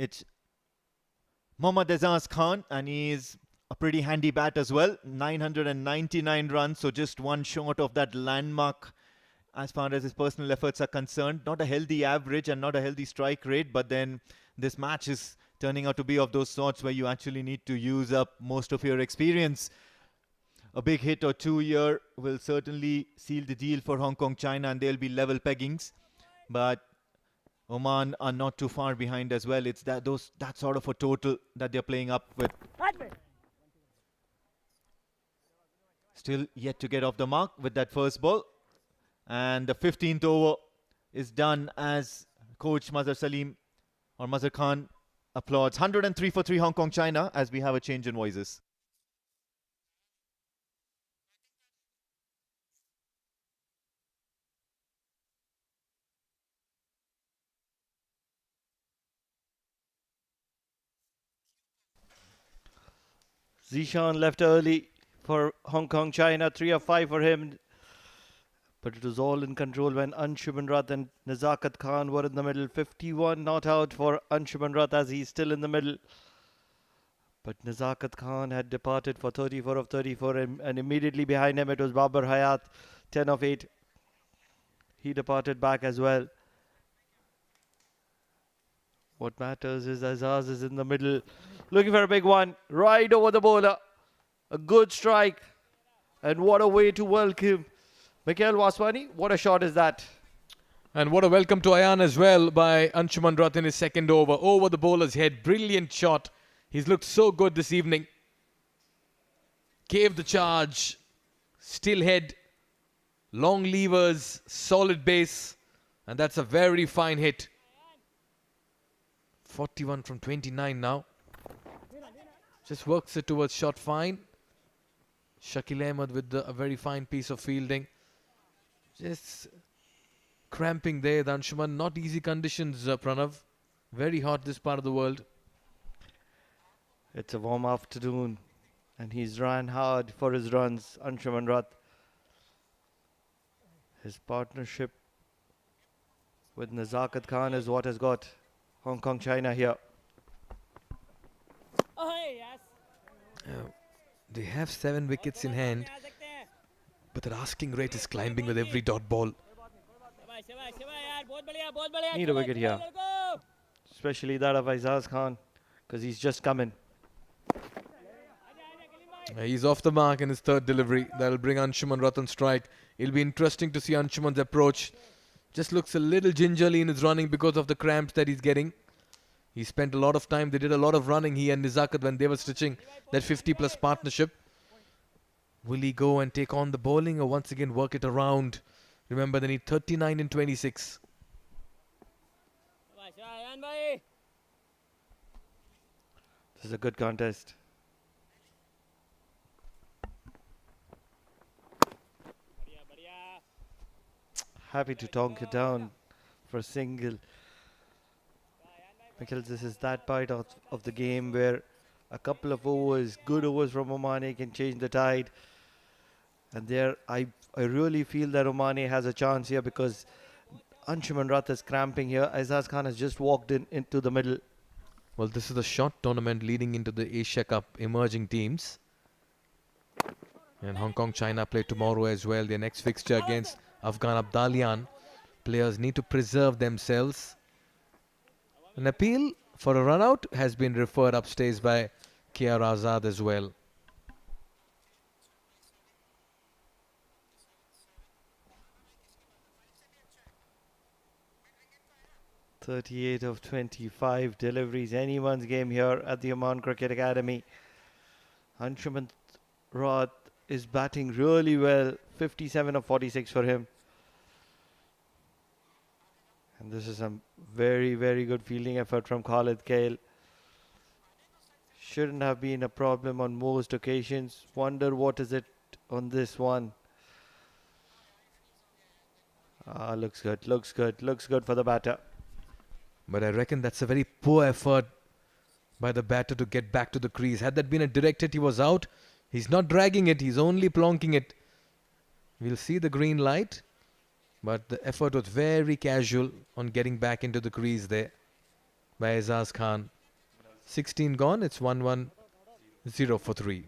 Speaker 5: It's Mohammad Azaz Khan, and he's a pretty handy bat as well. 999 runs, so just one short of that landmark as far as his personal efforts are concerned. Not a healthy average and not a healthy strike rate, but then this match is turning out to be of those sorts where you actually need to use up most of your experience. A big hit or two here will certainly seal the deal for Hong Kong China, and they'll be level peggings. But Oman are not too far behind as well. It's that sort of a total that they're playing up with. Still yet to get off the mark with that first ball. And the 15th over is done as coach Mazhar Salim or Mazhar Khan applauds. 103 for 3 Hong Kong China as we have a change in voices.
Speaker 1: Zishan left early for Hong Kong China, 3 of 5 for him. But it was all in control when Anshuman Rath and Nazakat Khan were in the middle. 51 not out for Anshuman Rath as he's still in the middle. But Nazakat Khan had departed for 34 of 34, and immediately behind him it was Babar Hayat, 10 of 8. He departed back as well. What matters is Azaz is in the middle, looking for a big one, right over the bowler. A good strike, and what a way to welcome Mikhail Vaswani. What a shot is that?
Speaker 8: And what a welcome to Ayan as well by Anshuman Rath in his second over the bowler's head. Brilliant shot. He's looked so good this evening. Gave the charge, still head, long levers, solid base, and that's a very fine hit. 41 from 29 now. Just works it towards shot fine. Shakil Ahmed with a very fine piece of fielding. Just cramping there, the Anshuman. Not easy conditions, Pranav. Very hot this part of the world.
Speaker 1: It's a warm afternoon, and he's ran hard for his runs, Anshuman Rath. His partnership with Nazakat Khan is what has got Hong Kong China here.
Speaker 8: They have 7 wickets in hand, but their asking rate is climbing with every dot ball.
Speaker 1: Need a wicket here, especially that of Azaz Khan, because he's just come in.
Speaker 8: He's off the mark in his third delivery. That'll bring Anshuman Rath on strike. It'll be interesting to see Anshuman's approach. Just looks a little gingerly in his running because of the cramps that he's getting. He spent a lot of time. They did a lot of running, he and Nizakat, when they were stitching that 50-plus partnership. Will he go and take on the bowling or once again work it around? Remember, they need 39 in 26.
Speaker 1: This is a good contest. Happy to tonk it down for a single. Because this is that part of the game where a couple of overs, good overs from Omani, can change the tide. And there, I really feel that Omani has a chance here because Anshuman Rath is cramping here. Azaz Khan has just walked into the middle.
Speaker 8: Well, this is a short tournament leading into the Asia Cup emerging teams. And Hong Kong China play tomorrow as well. Their next fixture against Afghan Abdalian. Players need to preserve themselves. An appeal for a run-out has been referred upstairs by K.R. Azad as well.
Speaker 1: "38 of 25 deliveries, anyone's game here at the Oman Cricket Academy." Anshuman Rath is batting really well, 57 of 46 for him. And this is a very, very good fielding effort from Khalid Kale. Shouldn't have been a problem on most occasions. Wonder what is it on this one. Looks good, looks good, looks good for the batter.
Speaker 8: But I reckon that's a very poor effort by the batter to get back to the crease. Had that been a direct hit, he was out. He's not dragging it, he's only plonking it. We'll see the green light. But the effort was very casual on getting back into the crease there. by Azaz Khan. 16 gone, it's 1-1, 0 for 3.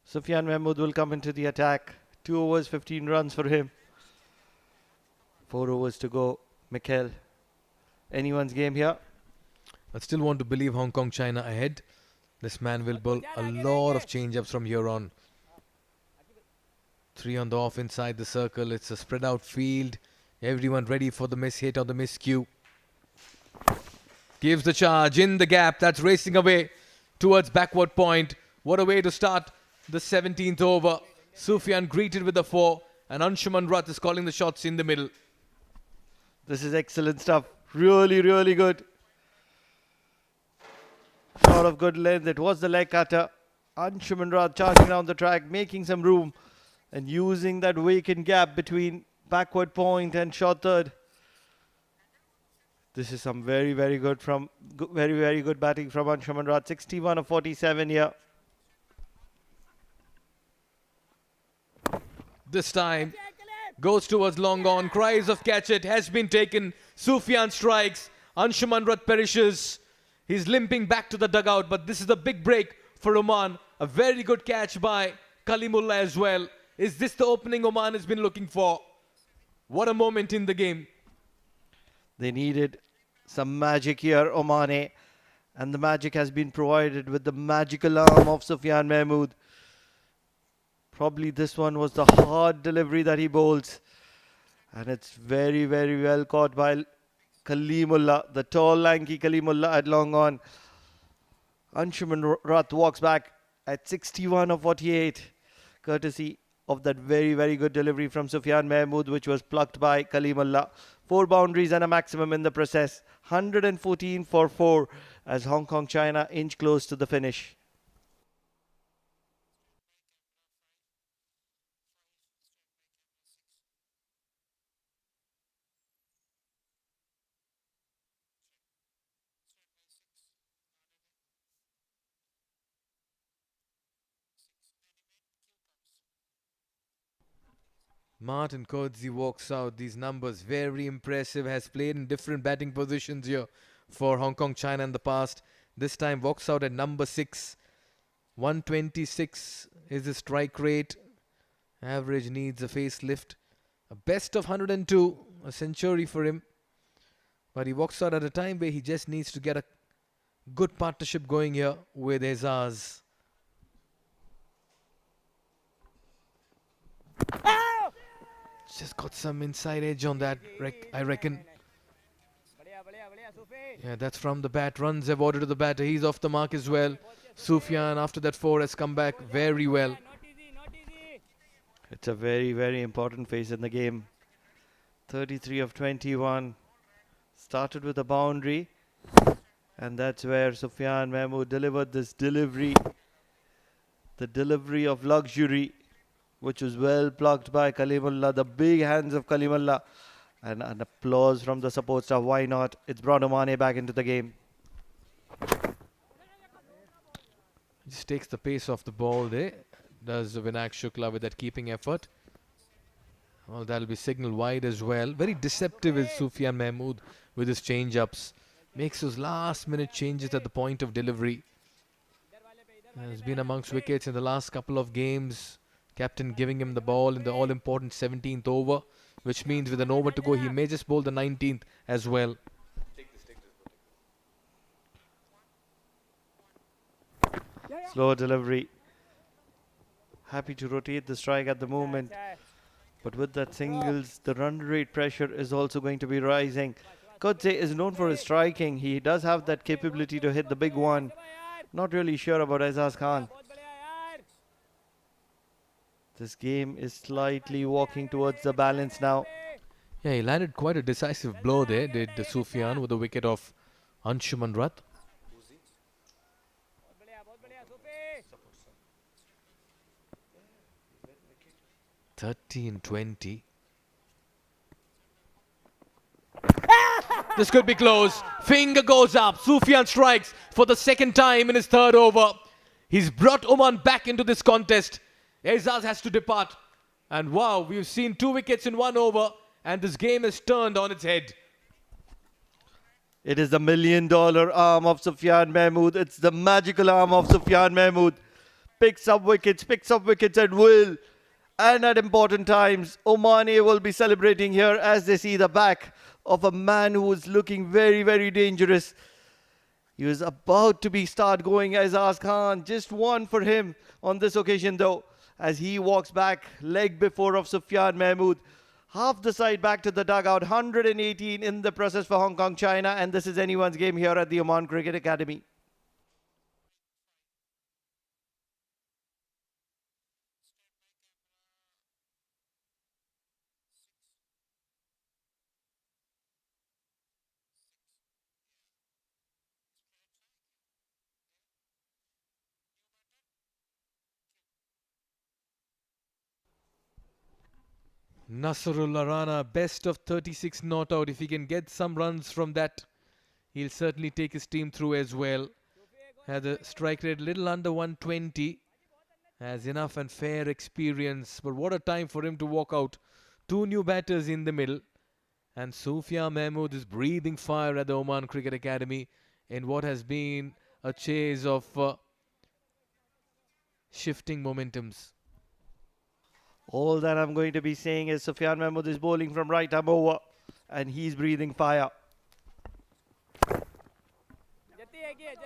Speaker 1: Sufyan Mahmood will come into the attack. 2 overs, 15 runs for him. 4 overs to go. Mikhail, anyone's game here?
Speaker 8: I still want to believe Hong Kong China ahead. This man will bowl a lot of change-ups from here on. 3 on the off inside the circle. It's a spread out field. Everyone ready for the miss hit or the miscue. Gives the charge in the gap. That's racing away towards backward point. What a way to start the 17th over. Sufyan greeted with the 4 and Anshuman Rath is calling the shots in the middle.
Speaker 1: This is excellent stuff. Really, really good. Lot of good length. It was the leg cutter. Anshuman Rath charging down the track, making some room and using that vacant gap between backward point and short third. This is some very, very good very good batting from Anshuman Rath. 61 of 47 here.
Speaker 8: This time goes towards long on. Cries of catch it has been taken. Sufyan strikes. Anshuman Rath perishes. He's limping back to the dugout, but this is a big break for Oman. A very good catch by Kalimullah as well. Is this the opening Oman has been looking for? What a moment in the game.
Speaker 1: They needed some magic here, Oman, and the magic has been provided with the magical arm of Sufyan Mahmood. Probably this one was the hard delivery that he bowls. And it's very, very well caught by Kalimullah, the tall, lanky Kalimullah at long on. Anshuman Rath walks back at 61 of 48, courtesy of that very, very good delivery from Sufyan Mahmood, which was plucked by Kalimullah. 4 boundaries and a maximum in the process. 114 for 4 as Hong Kong China inch close to the finish.
Speaker 8: Martin Coetzee walks out. These numbers very impressive. Has played in different batting positions here for Hong Kong China in the past. This time walks out at number 6. 126 is his strike rate. Average needs a facelift. A best of 102. A century for him. But he walks out at a time where he just needs to get a good partnership going here with Azaz. Just got some inside edge on that, I reckon. Yeah, that's from the bat. Runs have ordered to the batter. He's off the mark as well. Sufyan, after that 4, has come back very well.
Speaker 1: It's a very, very important phase in the game. 33 of 21. Started with a boundary. And that's where Sufyan Mahmood delivered this delivery. The delivery of luxury, which was well plucked by Kalimullah. The big hands of Kalimullah. And an applause from the support staff. Why not? It's brought Oman back into the game.
Speaker 8: Just takes the pace off the ball there. Does Vinayak Shukla with that keeping effort. Well, that'll be signal wide as well. Very deceptive is Sufyan Mahmood with his change-ups. Makes those last-minute changes at the point of delivery. Has been amongst wickets in the last couple of games. Captain giving him the ball in the all-important 17th over, which means with an over to go, he may just bowl the 19th as well.
Speaker 1: Slow delivery. Happy to rotate the strike at the moment. But with that singles, the run rate pressure is also going to be rising. Kodse is known for his striking. He does have that capability to hit the big one. Not really sure about Aizaz Khan. This game is slightly walking towards the balance now.
Speaker 8: Yeah, he landed quite a decisive blow there, did Sufyan, with the wicket of Anshuman Rath. 13-20. This could be close. Finger goes up. Sufyan strikes for the second time in his third over. He's brought Oman back into this contest. Aizaz has to depart. And wow, we've seen 2 wickets in 1 over. And this game has turned on its head.
Speaker 1: It is the $1 million arm of Sufyan Mahmood. It's the magical arm of Sufyan Mahmood. Picks up wickets at will. And at important times, Oman will be celebrating here as they see the back of a man who is looking very, very dangerous. He was about to start going Aizaz Khan. Just one for him on this occasion though, as he walks back, leg before of Sufyan Mahmood. Half the side back to the dugout, 118 in the process for Hong Kong, China, and this is anyone's game here at the Oman Cricket Academy.
Speaker 8: Nasrullah Rana, best of 36 not out. If he can get some runs from that, he'll certainly take his team through as well. Had a strike rate little under 120. Has enough and fair experience. But what a time for him to walk out. 2 new batters in the middle. And Sufyan Mahmood is breathing fire at the Oman Cricket Academy in what has been a chase of shifting momentums.
Speaker 1: All that I'm going to be saying is Sufyan Mahmood is bowling from right arm over and he's breathing fire.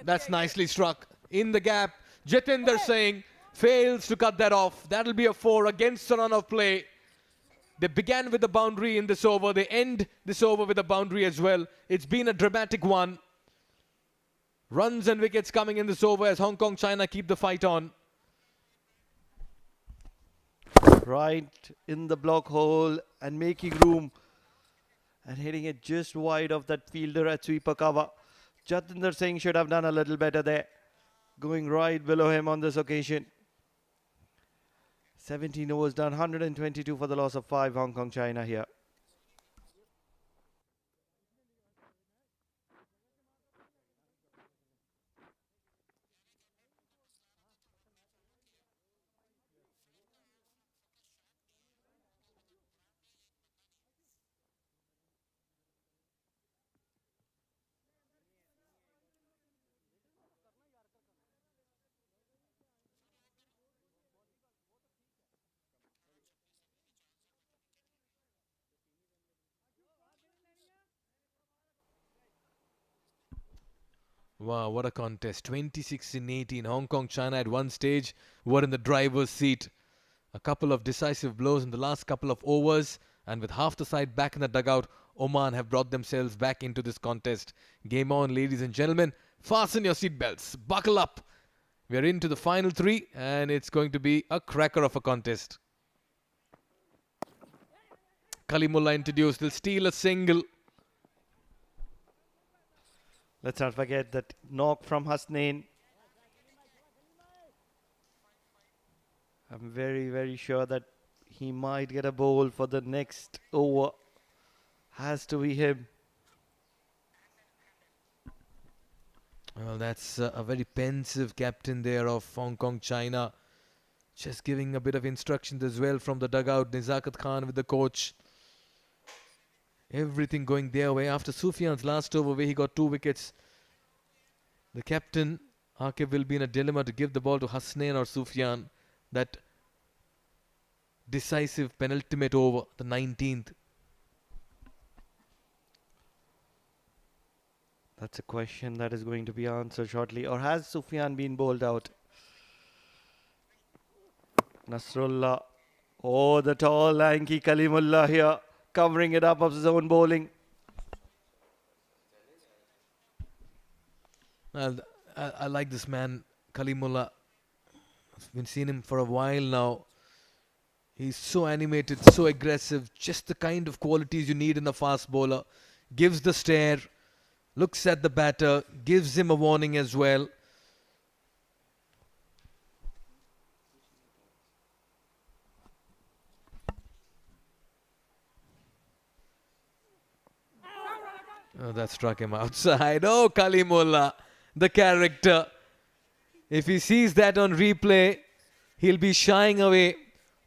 Speaker 8: That's nicely struck. In the gap, Jatinder Singh fails to cut that off. That'll be a 4 against the run of play. They began with the boundary in this over. They end this over with a boundary as well. It's been a dramatic one. Runs and wickets coming in this over as Hong Kong, China keep the fight on.
Speaker 1: Right in the block hole and making room and hitting it just wide of that fielder at sweeper cover. Jatinder Singh should have done a little better there, going right below him on this occasion. 17 overs done, 122 for the loss of 5, Hong Kong, China here.
Speaker 8: Wow, what a contest. 26-18. Hong Kong, China at one stage were in the driver's seat. A couple of decisive blows in the last couple of overs. And with half the side back in the dugout, Oman have brought themselves back into this contest. Game on, ladies and gentlemen. Fasten your seatbelts. Buckle up. We're into the final 3 and it's going to be a cracker of a contest. Kalimullah introduced. They'll steal a single.
Speaker 1: Let's not forget that knock from Hasnain. I'm very, very sure that he might get a bowl for the next over. Has to be him.
Speaker 8: Well, that's a very pensive captain there of Hong Kong, China. Just giving a bit of instructions as well from the dugout. Nizakat Khan with the coach. Everything going their way. After Sufyan's last over where he got 2 wickets, the captain, Aqib, will be in a dilemma to give the ball to Hasnain or Sufyan. That decisive penultimate over, the 19th.
Speaker 1: That's a question that is going to be answered shortly. Or has Sufyan been bowled out? Nasrullah Oh, the tall, lanky Kalimullah here, covering it up of his own bowling.
Speaker 8: I like this man, Kalimullah. I've been seeing him for a while now. He's so animated, so aggressive, just the kind of qualities you need in a fast bowler. Gives the stare, looks at the batter, gives him a warning as well. Oh, that struck him outside. Oh, Kalimullah, the character. If he sees that on replay, he'll be shying away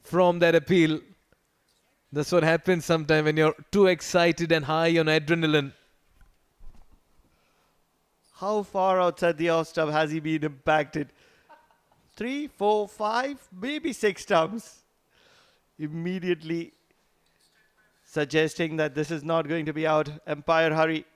Speaker 8: from that appeal. That's what happens sometimes when you're too excited and high on adrenaline.
Speaker 1: How far outside the off stump has he been impacted? 3, 4, 5, maybe 6 stumps. Immediately suggesting that this is not going to be out. Umpire, hurry.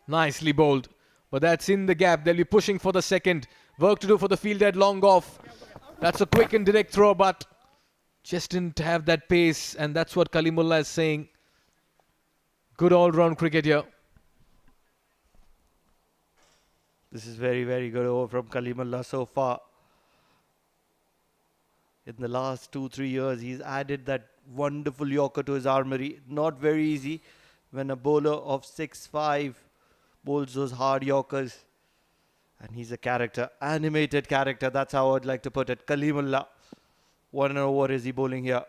Speaker 8: Nicely bowled. But that's in the gap. They'll be pushing for the second. Work to do for the fielder at long off. That's a quick and direct throw, but just didn't have that pace. And that's what Kalimullah is saying. Good all-round cricket here.
Speaker 1: This is very, very good over from Kalimullah so far. In the last 2-3 years, he's added that wonderful yorker to his armory. Not very easy when a bowler of 6'5" bowls those hard yorkers. And he's a character, animated character. That's how I'd like to put it. Kalimullah. What an over is he bowling here?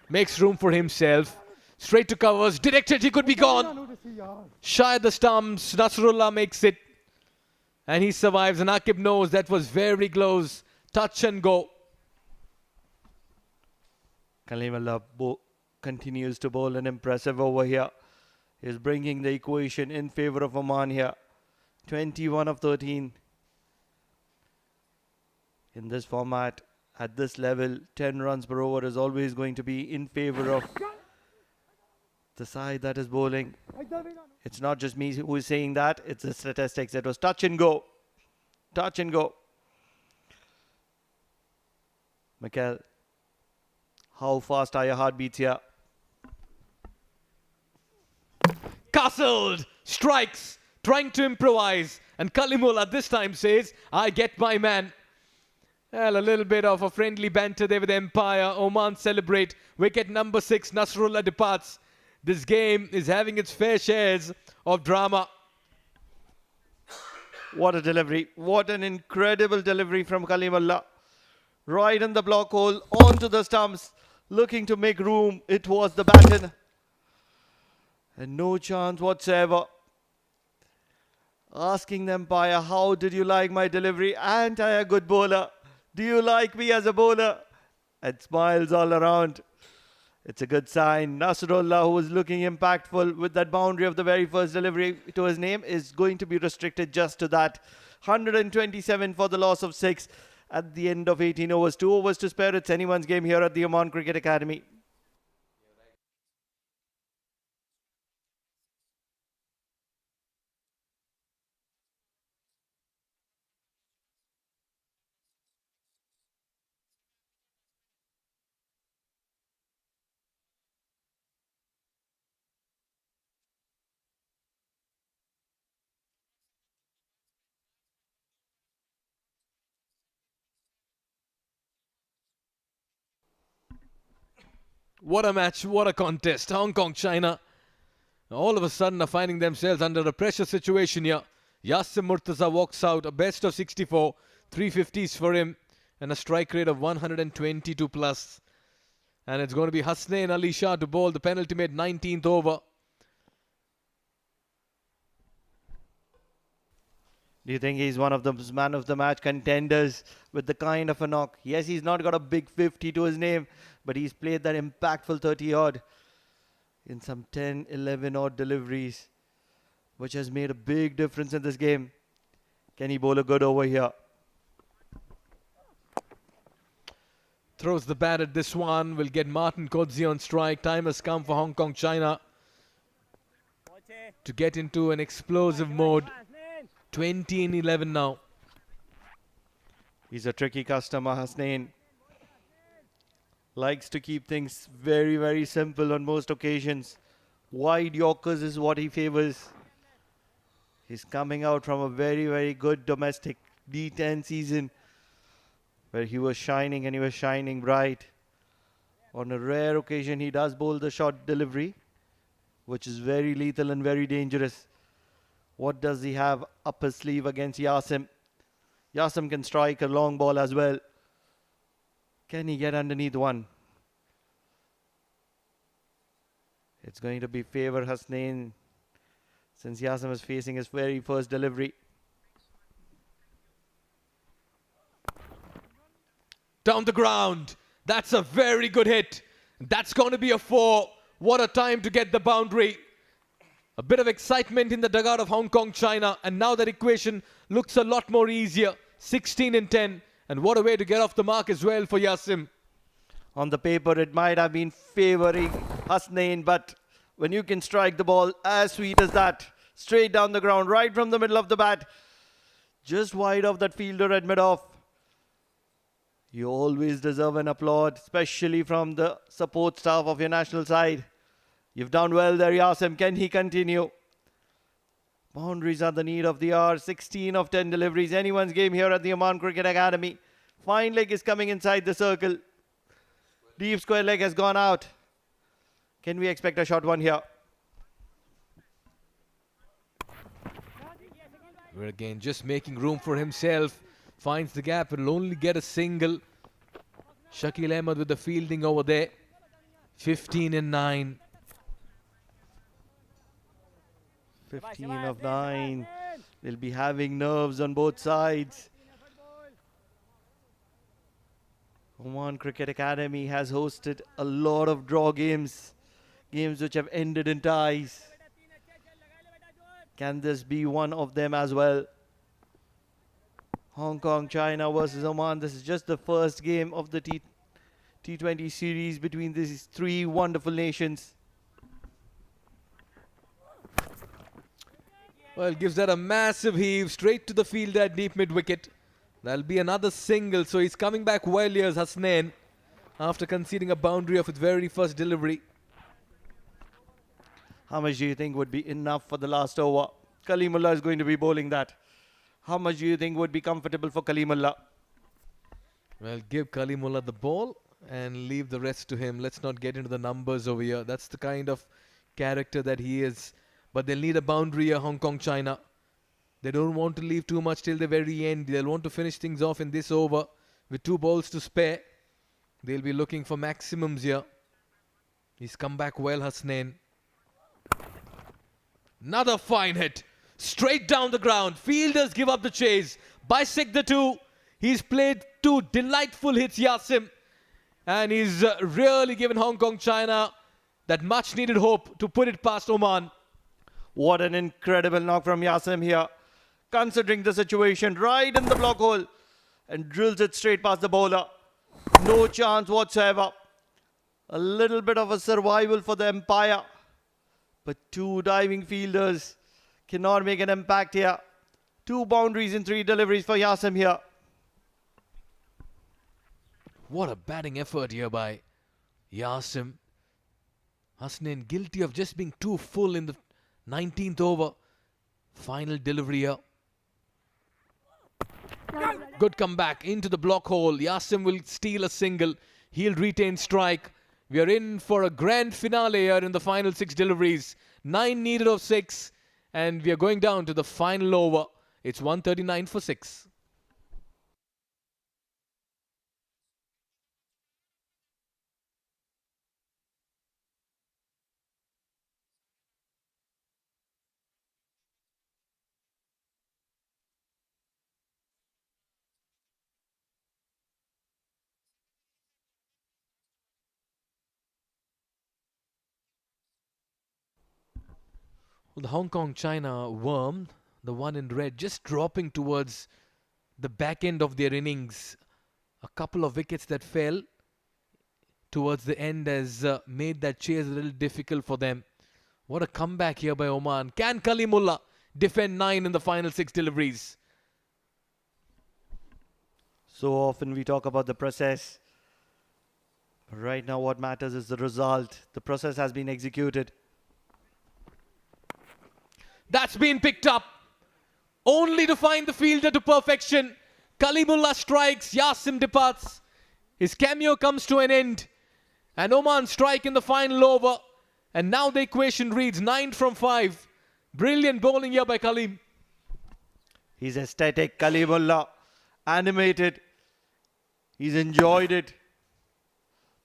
Speaker 8: Makes room for himself. Straight to covers. Directed, he could be gone. Shy of the stumps. Nasrullah makes it. And he survives. And Aqib knows that was very close. Touch and go.
Speaker 1: Kalimullah continues to bowl an impressive over here. He's bringing the equation in favor of Oman here. 21 of 13. In this format, at this level, 10 runs per over is always going to be in favor of the side that is bowling. It's not just me who is saying that. It's the statistics. It was touch and go. Touch and go. Mikel, how fast are your heartbeats here?
Speaker 8: Castled. Strikes. Trying to improvise. And Kalimullah this time says, I get my man. Well, a little bit of a friendly banter there with the umpire. Oman celebrate. Wicket number 6. Nasrullah departs. This game is having its fair shares of drama.
Speaker 1: What a delivery. What an incredible delivery from Kalimullah. Right in the block hole, onto the stumps, looking to make room. It was the baton. And no chance whatsoever. Asking the umpire, how did you like my delivery? Aren't I a good bowler? Do you like me as a bowler? And smiles all around. It's a good sign. Nasrullah, who was looking impactful with that boundary of the very first delivery to his name, is going to be restricted just to that. 127 for the loss of 6 at the end of 18 overs. 2 overs to spare. It's anyone's game here at the Oman Cricket Academy.
Speaker 8: What a match, what a contest. Hong Kong, China. All of a sudden are finding themselves under a pressure situation here. Yasser Murtaza walks out, a best of 64, 350s for him, and a strike rate of 122 plus. And it's going to be Hasnain Ali Shah to bowl the penultimate 19th over.
Speaker 1: Do you think he's one of those man of the match contenders with the kind of a knock? Yes, he's not got a big 50 to his name, but he's played that impactful 30 odd in some 10, 11 odd deliveries, which has made a big difference in this game. Can he bowl a good over here?
Speaker 8: Throws the bat at this one. Will get Martin Kodzi on strike. Time has come for Hong Kong China to get into an explosive mode. 20 in 11 now.
Speaker 1: He's a tricky customer, Hasnain. Likes to keep things very, very simple on most occasions. Wide Yorkers is what he favors. He's coming out from a very, very good domestic D10 season where he was shining and he was shining bright. On a rare occasion, he does bowl the short delivery, which is very lethal and very dangerous. What does he have up his sleeve against Yasim? Yasim can strike a long ball as well. Can he get underneath one? It's going to be favor Hasnain since Yasim is facing his very first delivery.
Speaker 8: Down the ground. That's a very good hit. That's going to be a 4. What a time to get the boundary. A bit of excitement in the dugout of Hong Kong China, and now that equation looks a lot more easier. 16 in 10, and what a way to get off the mark as well for Yasim.
Speaker 1: On the paper, it might have been favoring Hasnain, but when you can strike the ball as sweet as that, straight down the ground, right from the middle of the bat, just wide of that fielder at mid-off, you always deserve an applaud, especially from the support staff of your national side. You've done well there, Yasim. Can he continue? Boundaries are the need of the hour. 16 of 10 deliveries. Anyone's game here at the Oman Cricket Academy. Fine leg is coming inside the circle. Deep square leg has gone out. Can we expect a short one here?
Speaker 8: We're again just making room for himself. Finds the gap. Will only get a single. Shakil Ahmed with the fielding over there. 15 and 9.
Speaker 1: 15 of 9. They'll be having nerves on both sides. Oman Cricket Academy has hosted a lot of draw games. Games which have ended in ties. Can this be one of them as well? Hong Kong, China versus Oman. This is just the first game of the T20 series between these three wonderful nations.
Speaker 8: Well, gives that a massive heave straight to the fielder at deep mid wicket. That'll be another single, so he's coming back well here as Hasnain after conceding a boundary of his very first delivery.
Speaker 1: How much do you think would be enough for the last over? Kalimullah is going to be bowling that. How much do you think would be comfortable for Kalimullah?
Speaker 8: Well, give Kalimullah the ball and leave the rest to him. Let's not get into the numbers over here. That's the kind of character that he is. But they'll need a boundary here, Hong Kong, China. They don't want to leave too much till the very end. They'll want to finish things off in this over with 2 balls to spare. They'll be looking for maximums here. He's come back well, Hasnain. Another fine hit. Straight down the ground. Fielders give up the chase. Bisect the 2. He's played 2 delightful hits, Yasim. And he's really given Hong Kong, China that much needed hope to put it past Oman.
Speaker 1: What an incredible knock from Yasim here. Considering the situation, right in the block hole. And drills it straight past the bowler. No chance whatsoever. A little bit of a survival for the Empire. But 2 diving fielders cannot make an impact here. 2 boundaries in 3 deliveries for Yasim here.
Speaker 8: What a batting effort here by Yasim. Hasnain guilty of just being too full in the 19th over. Final delivery here. Good comeback into the block hole. Yasim will steal a single. He'll retain strike. We are in for a grand finale here in the final 6 deliveries. 9 needed of 6. And we are going down to the final over. It's 139 for 6. The Hong Kong China worm, the one in red, just dropping towards the back end of their innings. A couple of wickets that fell towards the end has made that chase a little difficult for them. What a comeback here by Oman. Can Kalimullah defend 9 in the final 6 deliveries?
Speaker 1: So often we talk about the process. But right now what matters is the result. The process has been executed.
Speaker 8: That's been picked up. Only to find the fielder to perfection. Kalimullah strikes, Yasim departs. His cameo comes to an end. And Oman strike in the final over. And now the equation reads 9 from 5. Brilliant bowling here by Kalim.
Speaker 1: He's ecstatic, Kalimullah. Animated. He's enjoyed it.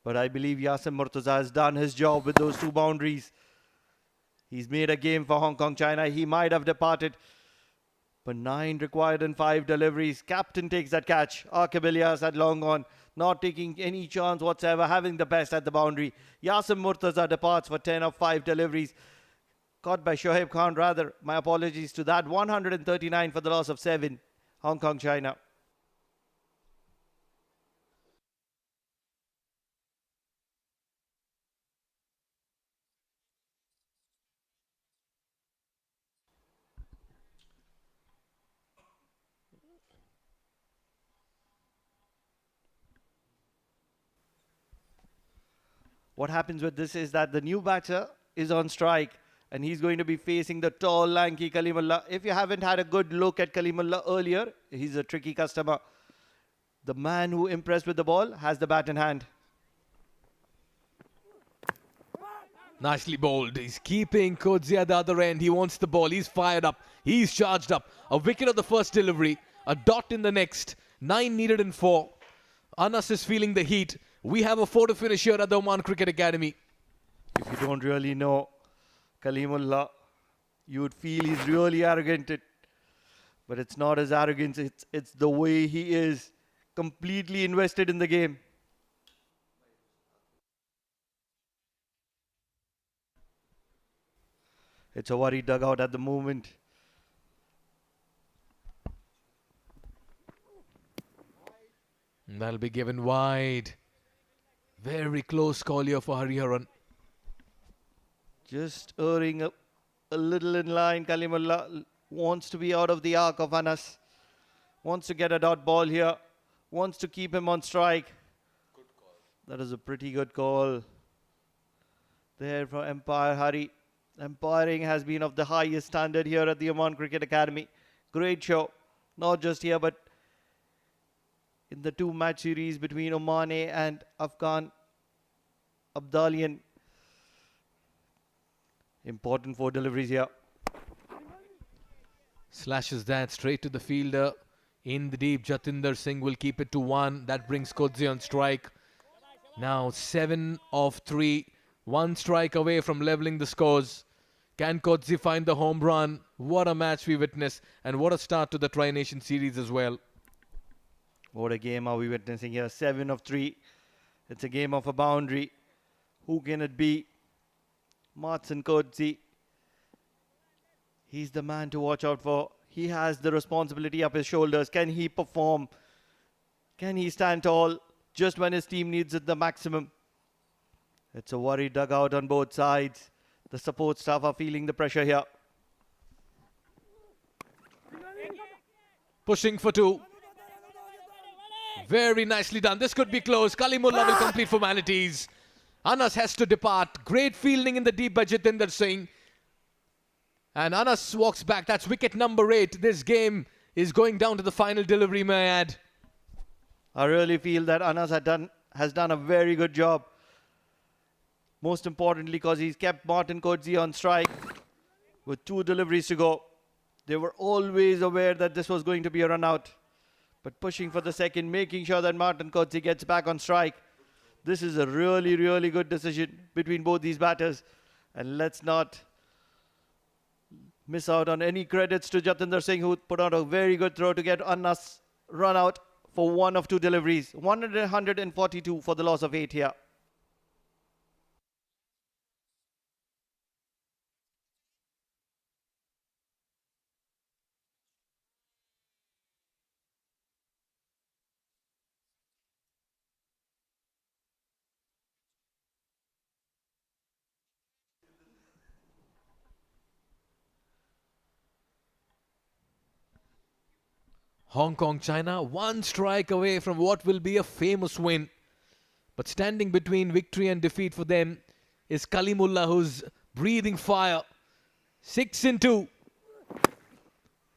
Speaker 1: But I believe Yasim Murtaza has done his job with those 2 boundaries. He's made a game for Hong Kong China. He might have departed. But 9 required in 5 deliveries. Captain takes that catch. Aqib Ilyas had long gone. Not taking any chance whatsoever. Having the best at the boundary. Yasim Murtaza departs for 10 of 5 deliveries. Caught by Shoaib Khan rather. My apologies to that. 139 for the loss of 7. Hong Kong China. What happens with this is that the new batter is on strike and he's going to be facing the tall, lanky Kalimullah. If you haven't had a good look at Kalimullah earlier, he's a tricky customer. The man who impressed with the ball has the bat in hand.
Speaker 8: Nicely bowled. He's keeping Kodzi at the other end. He wants the ball. He's fired up. He's charged up. A wicket of the first delivery. A dot in the next. 9 needed in 4. Anas is feeling the heat. We have a photo finish here at the Oman Cricket Academy.
Speaker 1: If you don't really know Kalimullah, you would feel he's really arrogant. But it's not his arrogance, it's the way he is completely invested in the game. It's a worried dugout at the moment.
Speaker 8: That'll be given wide. Very close call here for Hariharan.
Speaker 1: Just erring a little in line. Kalimullah wants to be out of the arc of Anas. Wants to get a dot ball here. Wants to keep him on strike. Good call. That is a pretty good call. There for Empire Hari. Umpiring has been of the highest standard here at the Oman Cricket Academy. Great show. Not just here, but in the 2 match series between Oman A and Afghan Abdalian. Important 4 deliveries here.
Speaker 8: Slashes that straight to the fielder. In the deep, Jatinder Singh will keep it to 1. That brings Kodzi on strike. Now 7 of 3. 1 strike away from leveling the scores. Can Kodzi find the home run? What a match we witnessed. And what a start to the Tri-Nation series as well.
Speaker 1: What a game are we witnessing here. 7 of 3. It's a game of a boundary. Who can it be? Martin Kodzi. He's the man to watch out for. He has the responsibility up his shoulders. Can he perform? Can he stand tall just when his team needs it the maximum? It's a worried dugout on both sides. The support staff are feeling the pressure here.
Speaker 8: Pushing for 2. Very nicely done. This could be close. Kalimullah will complete formalities. Anas has to depart. Great fielding in the deep by Jatinder Singh. And Anas walks back. That's wicket number 8. This game is going down to the final delivery, may I add.
Speaker 1: I really feel that Anas has done a very good job. Most importantly, because he's kept Martin Kodzi on strike with 2 deliveries to go. They were always aware that this was going to be a run out. But pushing for the second, making sure that Martin Kodzi gets back on strike. This is a really, really good decision between both these batters. And let's not miss out on any credits to Jatinder Singh, who put out a very good throw to get Anas run out for 1 of 2 deliveries. 142 for the loss of 8 here.
Speaker 8: Hong Kong, China, one strike away from what will be a famous win. But standing between victory and defeat for them is Kalimullah, who's breathing fire. 6-2.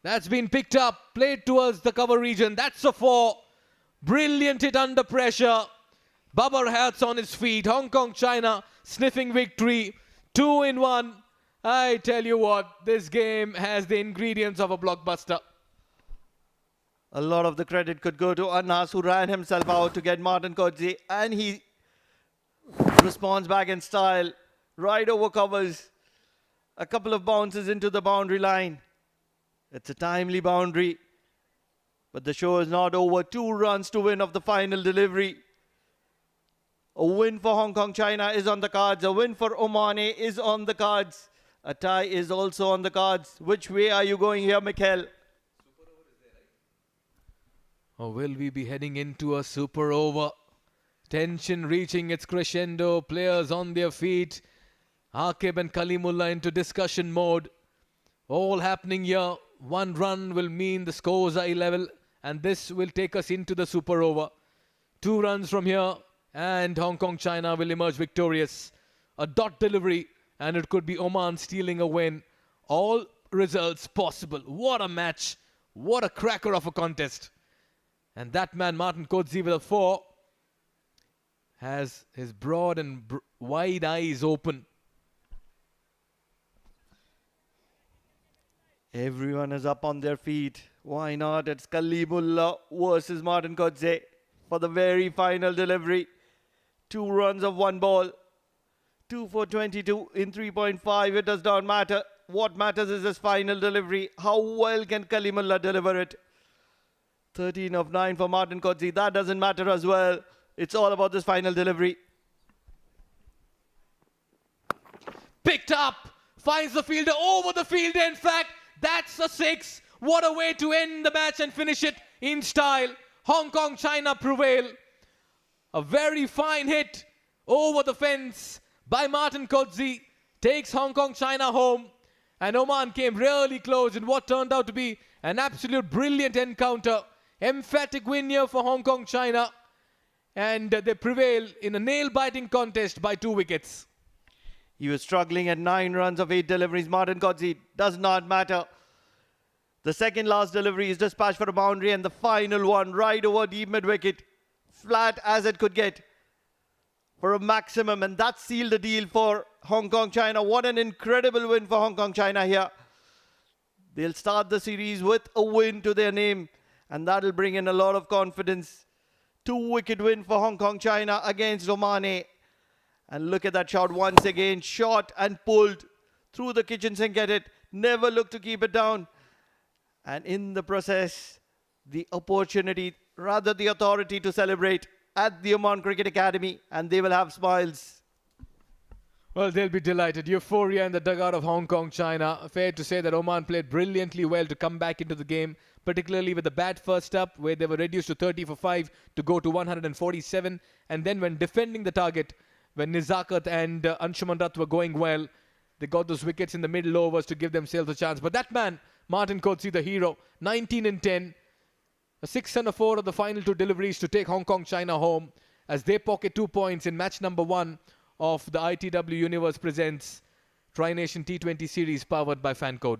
Speaker 8: That's been picked up, played towards the cover region. That's a 4. Brilliant hit under pressure. Babar Hayat's on his feet. Hong Kong, China sniffing victory. 2-1. I tell you what, this game has the ingredients of a blockbuster.
Speaker 1: A lot of the credit could go to Anas, who ran himself out to get Martin Kodzi, and he responds back in style. Right over covers. A couple of bounces into the boundary line. It's a timely boundary. But the show is not over. 2 runs to win of the final delivery. A win for Hong Kong, China is on the cards. A win for Oman is on the cards. A tie is also on the cards. Which way are you going here, Mikhail?
Speaker 8: Or will we be heading into a super over? Tension reaching its crescendo. Players on their feet. Aqib and Kalimullah into discussion mode. All happening here. 1 run will mean the scores are level, and this will take us into the super over. 2 runs from here, and Hong Kong, China will emerge victorious. A dot delivery, and it could be Oman stealing a win. All results possible. What a match. What a cracker of a contest. And that man, Martin Kodzi, with a 4, has his broad and wide eyes open.
Speaker 1: Everyone is up on their feet. Why not? It's Kalimullah versus Martin Kodzi for the very final delivery. 2 runs of 1 ball. 2 for 22 in 3.5. It does not matter. What matters is his final delivery. How well can Kalimullah deliver it? 13 of 9 for Martin Kodzi. That doesn't matter as well. It's all about this final delivery.
Speaker 8: Picked up. Finds the fielder over the fielder, in fact. That's a 6. What a way to end the match and finish it in style. Hong Kong, China prevail. A very fine hit over the fence by Martin Kodzi. Takes Hong Kong, China home. And Oman came really close in what turned out to be an absolute brilliant encounter. Emphatic win here for Hong Kong, China. And they prevail in a nail-biting contest by 2 wickets.
Speaker 1: He was struggling at 9 runs of 8 deliveries. Martin Kodzi does not matter. The second last delivery is dispatched for a boundary, and the final one right over deep mid-wicket. Flat as it could get for a maximum, and that sealed the deal for Hong Kong, China. What an incredible win for Hong Kong, China here. They'll start the series with a win to their name, and that'll bring in a lot of confidence. 2-wicket win for Hong Kong, China against Oman. And look at that shot once again. Shot and pulled through the kitchen sink at it. Never looked to keep it down. And in the process, the opportunity, rather the authority to celebrate at the Oman Cricket Academy. And they will have smiles.
Speaker 8: Well, they'll be delighted. Euphoria in the dugout of Hong Kong, China. Fair to say that Oman played brilliantly well to come back into the game, particularly with the bat first up, where they were reduced to 30 for 5 to go to 147. And then when defending the target, when Nizakat and Anshuman Dutt were going well, they got those wickets in the middle overs to give themselves a chance. But that man, Martin Kodzi, the hero, 19 and 10, a 6 and a 4 of the final 2 deliveries to take Hong Kong, China home as they pocket 2 points in match number 1 of the ITW Universe Presents Tri-Nation T20 Series powered by Fancode.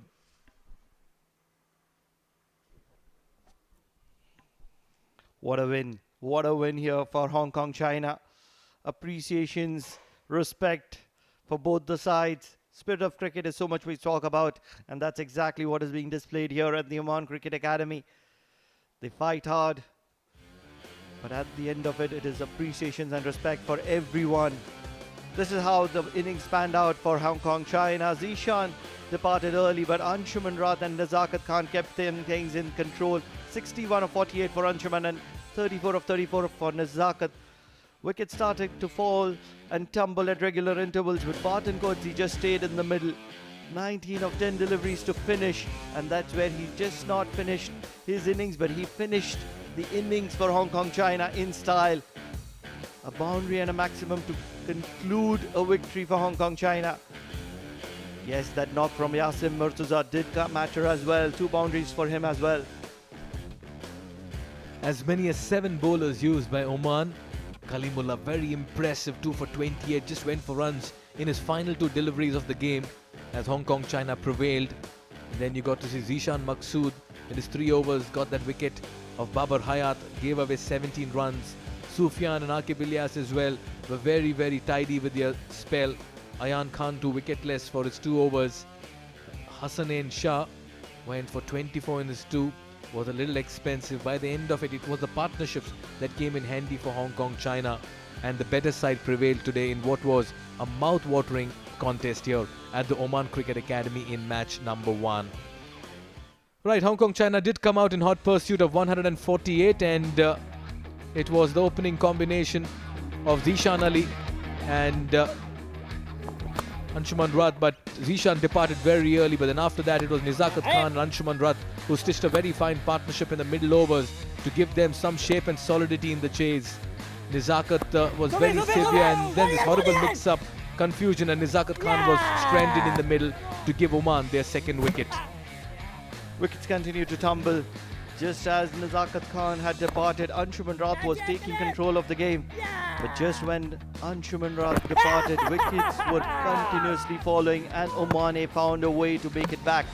Speaker 1: What a win. What a win here for Hong Kong, China. Appreciations, respect for both the sides. Spirit of cricket is so much we talk about, and that's exactly what is being displayed here at the Oman Cricket Academy. They fight hard, but at the end of it, it is appreciations and respect for everyone. This is how the innings panned out for Hong Kong, China. Zishan departed early, but Anshuman Rath and Nazakat Khan kept things in control. 61 of 48 for Anshuman and 34 of 34 for Nazakat. Wickets started to fall and tumble at regular intervals, but Martin Kodzi just stayed in the middle. 19 of 10 deliveries to finish, and that's where he just not finished his innings, but he finished the innings for Hong Kong, China in style. A boundary and a maximum to conclude a victory for Hong Kong, China. Yes, that knock from Yasim Murtuza did matter as well. 2 boundaries for him as well.
Speaker 8: as many as 7 bowlers used by Oman. Kalimullah, very impressive, 2 for 28, just went for runs in his final 2 deliveries of the game as Hong Kong China prevailed. And then you got to see Zishan Maqsood in his 3 overs, got that wicket of Babar Hayat, gave away 17 runs. Sufyan and Aqib Ilyas as well were very, very tidy with their spell. Ayan Khan 2 wicketless for his 2 overs. Hassanein Shah went for 24 in his 2. Was a little expensive. By the end of it, it was the partnerships that came in handy for Hong Kong China, and the better side prevailed today in what was a mouth-watering contest here at the Oman Cricket Academy in match number 1. Right, Hong Kong China did come out in hot pursuit of 148, and it was the opening combination of Zishan Ali and Anshuman Rath, but Zishan departed very early. But then after that, it was Nizakat Khan and Anshuman Rath who stitched a very fine partnership in the middle overs to give them some shape and solidity in the chase. Nizakat was very severe, and then this horrible mix-up, confusion, and Nizakat Khan was stranded in the middle to give Oman their second wicket.
Speaker 1: Wickets continue to tumble. Just as Nizakat Khan had departed, Anshuman Rath was taking control of the game. But just when Anshuman Rath departed, wickets were continuously falling and Oman found a way to make it back.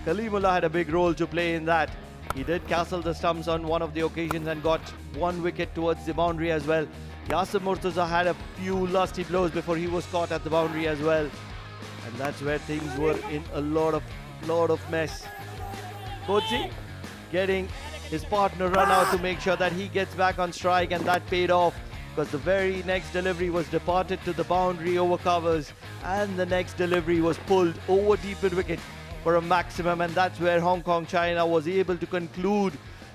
Speaker 1: Kalimullah had a big role to play in that. He did castle the stumps on one of the occasions and got 1 wicket towards the boundary as well. Yasir Murtaza had a few lusty blows before he was caught at the boundary as well. And that's where things were in a lot of mess. Kodzi getting his partner run out to make sure that he gets back on strike, and that paid off because the very next delivery was departed to the boundary over covers, and the next delivery was pulled over deep mid wicket for a maximum, and that's where Hong Kong China was able to conclude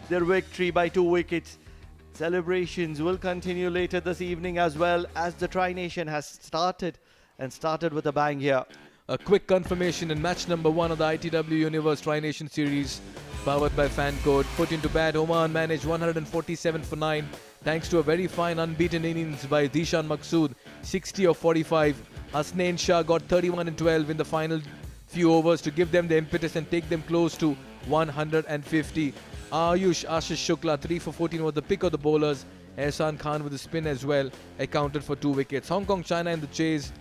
Speaker 1: their victory by 2 wickets. Celebrations will continue later this evening as well, as the Tri-Nation has started with a bang here.
Speaker 8: A quick confirmation in match number 1 of the ITW Universe Tri-Nation Series, powered by Fancode. Put into bat, Oman managed 147 for 9 thanks to a very fine unbeaten innings by Zishan Maqsood, 60 of 45. Hasnain Shah got 31 and 12 in the final few overs to give them the impetus and take them close to 150. Ayush Ashish Shukla, 3 for 14, was the pick of the bowlers. Ehsan Khan with the spin as well accounted for 2 wickets. Hong Kong China in the chase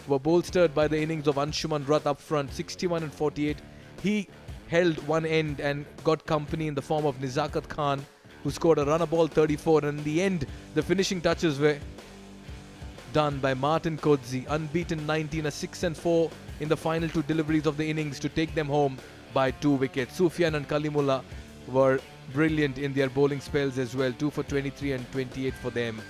Speaker 8: were bolstered by the innings of Anshuman Rath up front, 61 and 48. He held one end and got company in the form of Nizakat Khan, who scored a runner ball 34, and in the end the finishing touches were done by Martin Kodzi, unbeaten 19, a 6 and 4 in the final 2 deliveries of the innings to take them home by 2 wickets. Sufyan and Kalimullah were brilliant in their bowling spells as well, 2 for 23 and 28 for them.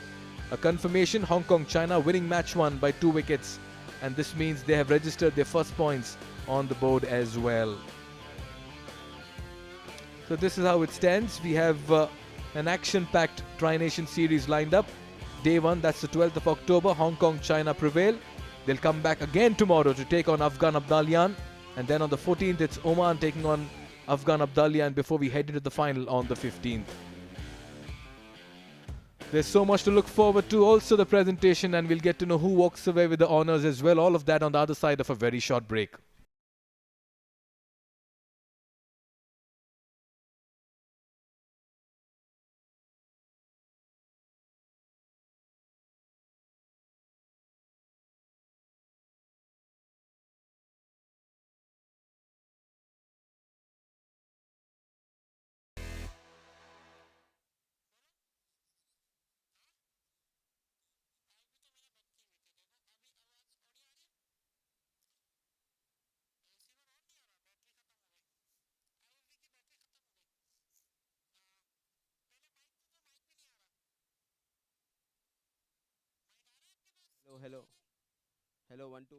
Speaker 8: A confirmation, Hong Kong China winning match 1 by 2 wickets, and this means they have registered their first points on the board as well. So this is how it stands. We have an action-packed Tri-Nation series lined up. Day 1, that's the 12th of October, Hong Kong China prevail. They'll come back again tomorrow to take on Afghan Abdalian, and then on the 14th it's Oman taking on Afghan Abdalian before we head into the final on the 15th. There's so much to look forward to, also the presentation, and we'll get to know who walks away with the honours as well. All of that on the other side of a very short break.
Speaker 7: Hello, 1 2.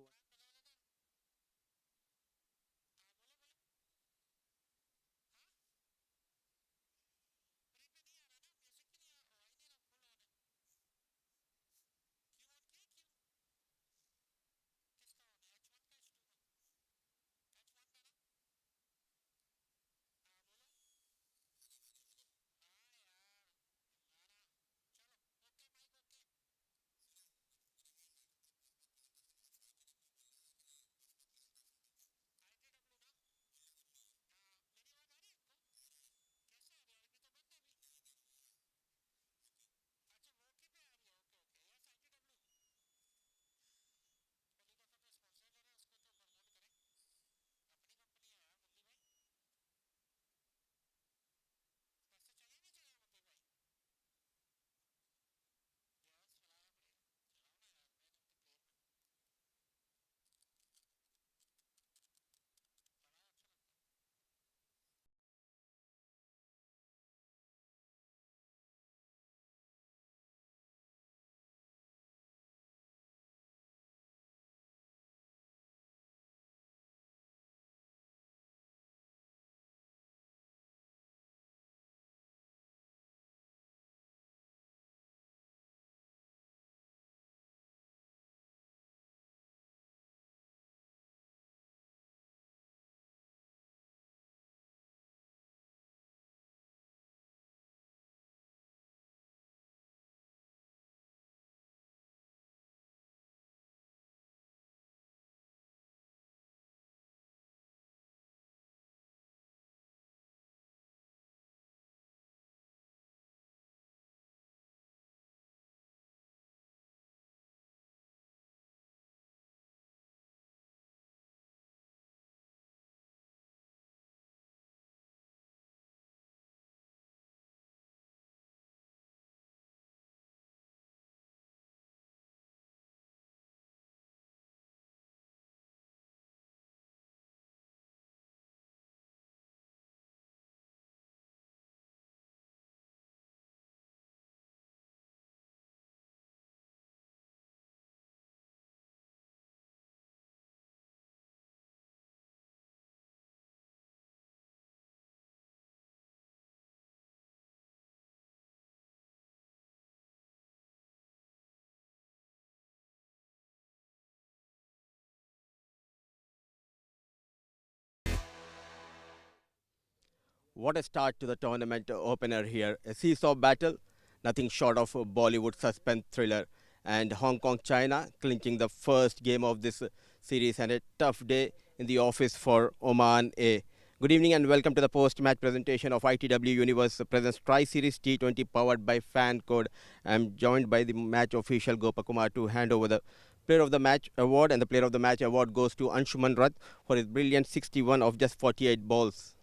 Speaker 7: What a start to the tournament opener here. A seesaw battle, nothing short of a Bollywood suspense thriller. And Hong Kong, China clinching the first game of this series, and a tough day in the office for Oman A. Good evening and welcome to the post-match presentation of ITW Universe Presents Tri-Series T20 powered by Fan Code. I'm joined by the match official Gopakumar to hand over the Player of the Match award, and the Player of the Match award goes to Anshuman Rath for his brilliant 61 of just 48 balls.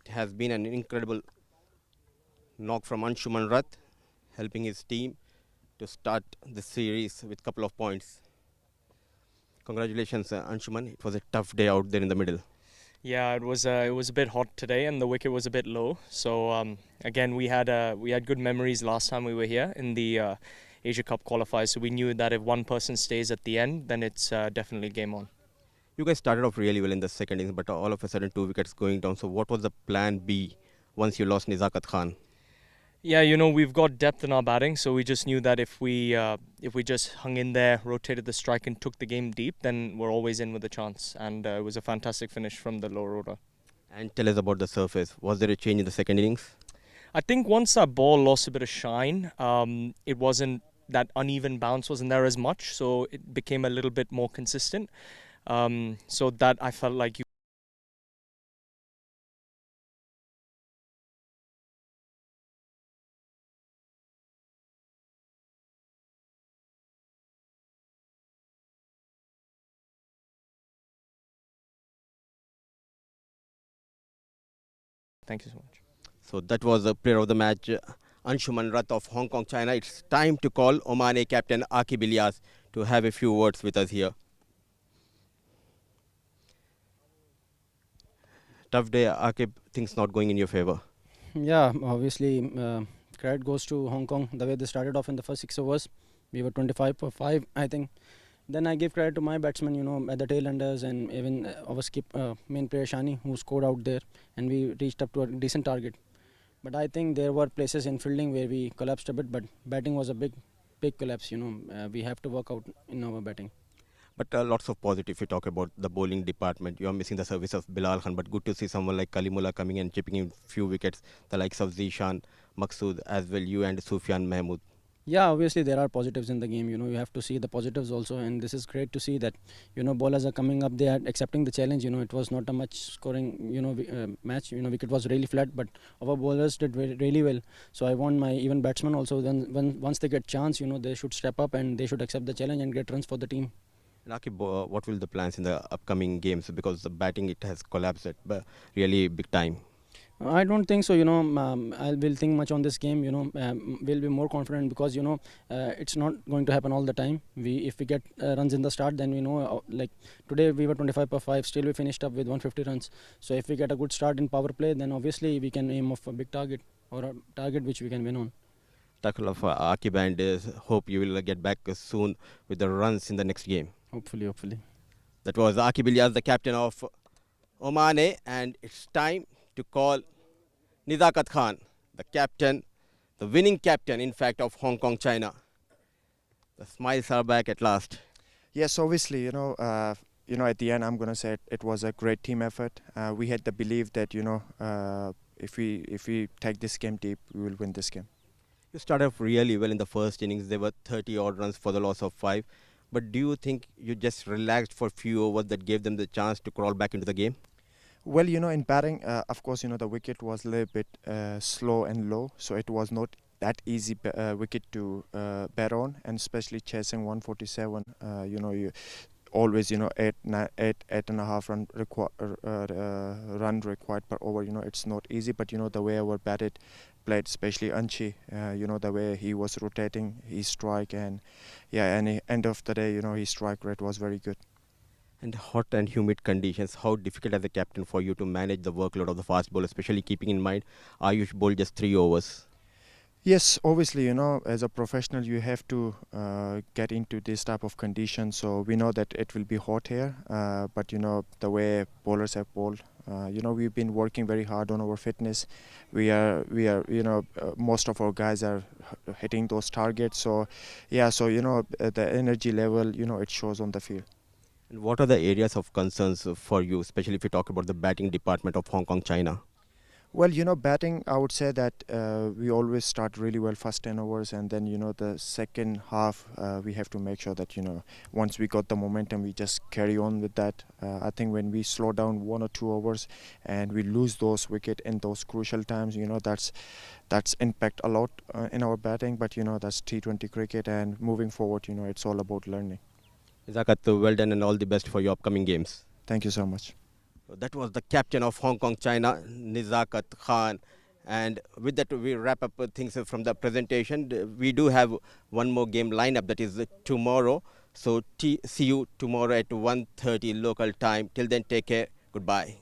Speaker 7: It has been an incredible knock from Anshuman Rath, helping his team to start the series with a couple of points. Congratulations, Anshuman. It was a tough day out there in the middle.
Speaker 10: Yeah, it was a bit hot today, and the wicket was a bit low. So again, we had good memories last time we were here in the Asia Cup qualifiers. So we knew that if one person stays at the end, then it's definitely game on.
Speaker 7: You guys started off really well in the second innings, but all of a sudden 2 wickets going down. So what was the plan B once you lost Nizakat Khan?
Speaker 10: Yeah, we've got depth in our batting, so we just knew that if we just hung in there, rotated the strike and took the game deep, then we're always in with a chance. And it was a fantastic finish from the lower order.
Speaker 7: And tell us about the surface. Was there a change in the second innings?
Speaker 10: I think once our ball lost a bit of shine, it wasn't that uneven bounce wasn't there as much, so it became a little bit more consistent. So that I felt like you. Thank you so much.
Speaker 7: So that was the Player of the Match, Anshuman Rath of Hong Kong, China. It's time to call Oman A captain Aqib Ilyas to have a few words with us here. Tough day, Aqib. Things not going in your favor.
Speaker 4: Yeah, obviously, credit goes to Hong Kong. The way they started off in the first 6 overs, we were 25 for 5, I think. Then I give credit to my batsmen, at the tail enders, and even our main player Shani, who scored out there, and we reached up to a decent target. But I think there were places in fielding where we collapsed a bit, but batting was a big collapse. We have to work out in our batting.
Speaker 7: But lots of positive. You talk about the bowling department. You are missing the service of Bilal Khan, but good to see someone like Kalimullah coming and chipping in few wickets. The likes of Zishan, Maqsood, as well you and Sufyan Mahmood.
Speaker 4: Yeah, obviously there are positives in the game. You have to see the positives also, and this is great to see that bowlers are coming up. They are accepting the challenge. It was not a much scoring match. Wicket was really flat, but our bowlers did really well. So I want my even batsmen also. Then once they get chance, they should step up and they should accept the challenge and get runs for the team.
Speaker 7: Aqib, what will the plans in the upcoming games? Because the batting it has collapsed at really big time.
Speaker 4: I don't think so. I will think much on this game. We'll be more confident because it's not going to happen all the time. If we get runs in the start, then we know. Like today, we were 25 per 5. Still, we finished up with 150 runs. So if we get a good start in power play, then obviously we can aim of a big target or a target which we can win on.
Speaker 7: Tackle of Aqib, and hope you will get back soon with the runs in the next game.
Speaker 4: Hopefully.
Speaker 7: That was Aqib Ilyas, the captain of Oman A, and it's time to call Nizakat Khan, the captain, the winning captain, in fact, of Hong Kong, China. The smiles are back at last.
Speaker 3: Yes, obviously, at the end, I'm gonna say it was a great team effort. We had the belief that if we take this game deep, we will win this game.
Speaker 7: You started off really well in the first innings. There were 30 odd runs for the loss of 5. But do you think you just relaxed for a few overs that gave them the chance to crawl back into the game?
Speaker 3: Well, in batting, of course, the wicket was a little bit slow and low, so it was not that easy wicket to bat on, and especially chasing 147. You always, 8.5 run required per over. It's not easy, but the way our batted played, especially Anchi, the way he was rotating his strike, and end of the day, his strike rate was very good.
Speaker 7: And hot and humid conditions, how difficult as a captain for you to manage the workload of the fast ball, especially keeping in mind Ayush bowled just 3 overs?
Speaker 3: Yes, obviously, as a professional, you have to get into this type of conditions. So we know that it will be hot here, but the way bowlers have bowled, we've been working very hard on our fitness. We are, most of our guys are hitting those targets. So, yeah, so the energy level, it shows on the field.
Speaker 7: And what are the areas of concerns for you, especially if you talk about the batting department of Hong Kong, China?
Speaker 3: Well, batting, I would say that we always start really well first 10 overs, and then, the second half, we have to make sure that, once we got the momentum, we just carry on with that. I think when we slow down 1 or 2 overs and we lose those wickets in those crucial times, that's impact a lot in our batting, but, that's T20 cricket, and moving forward, it's all about learning.
Speaker 7: Nizakat, well done and all the best for your upcoming games.
Speaker 3: Thank you so much.
Speaker 7: That was the captain of Hong Kong, China, Nizakat Khan. And with that, we wrap up things from the presentation. We do have one more game lineup, that is tomorrow. So see you tomorrow at 1:30 local time. Till then, take care. Goodbye.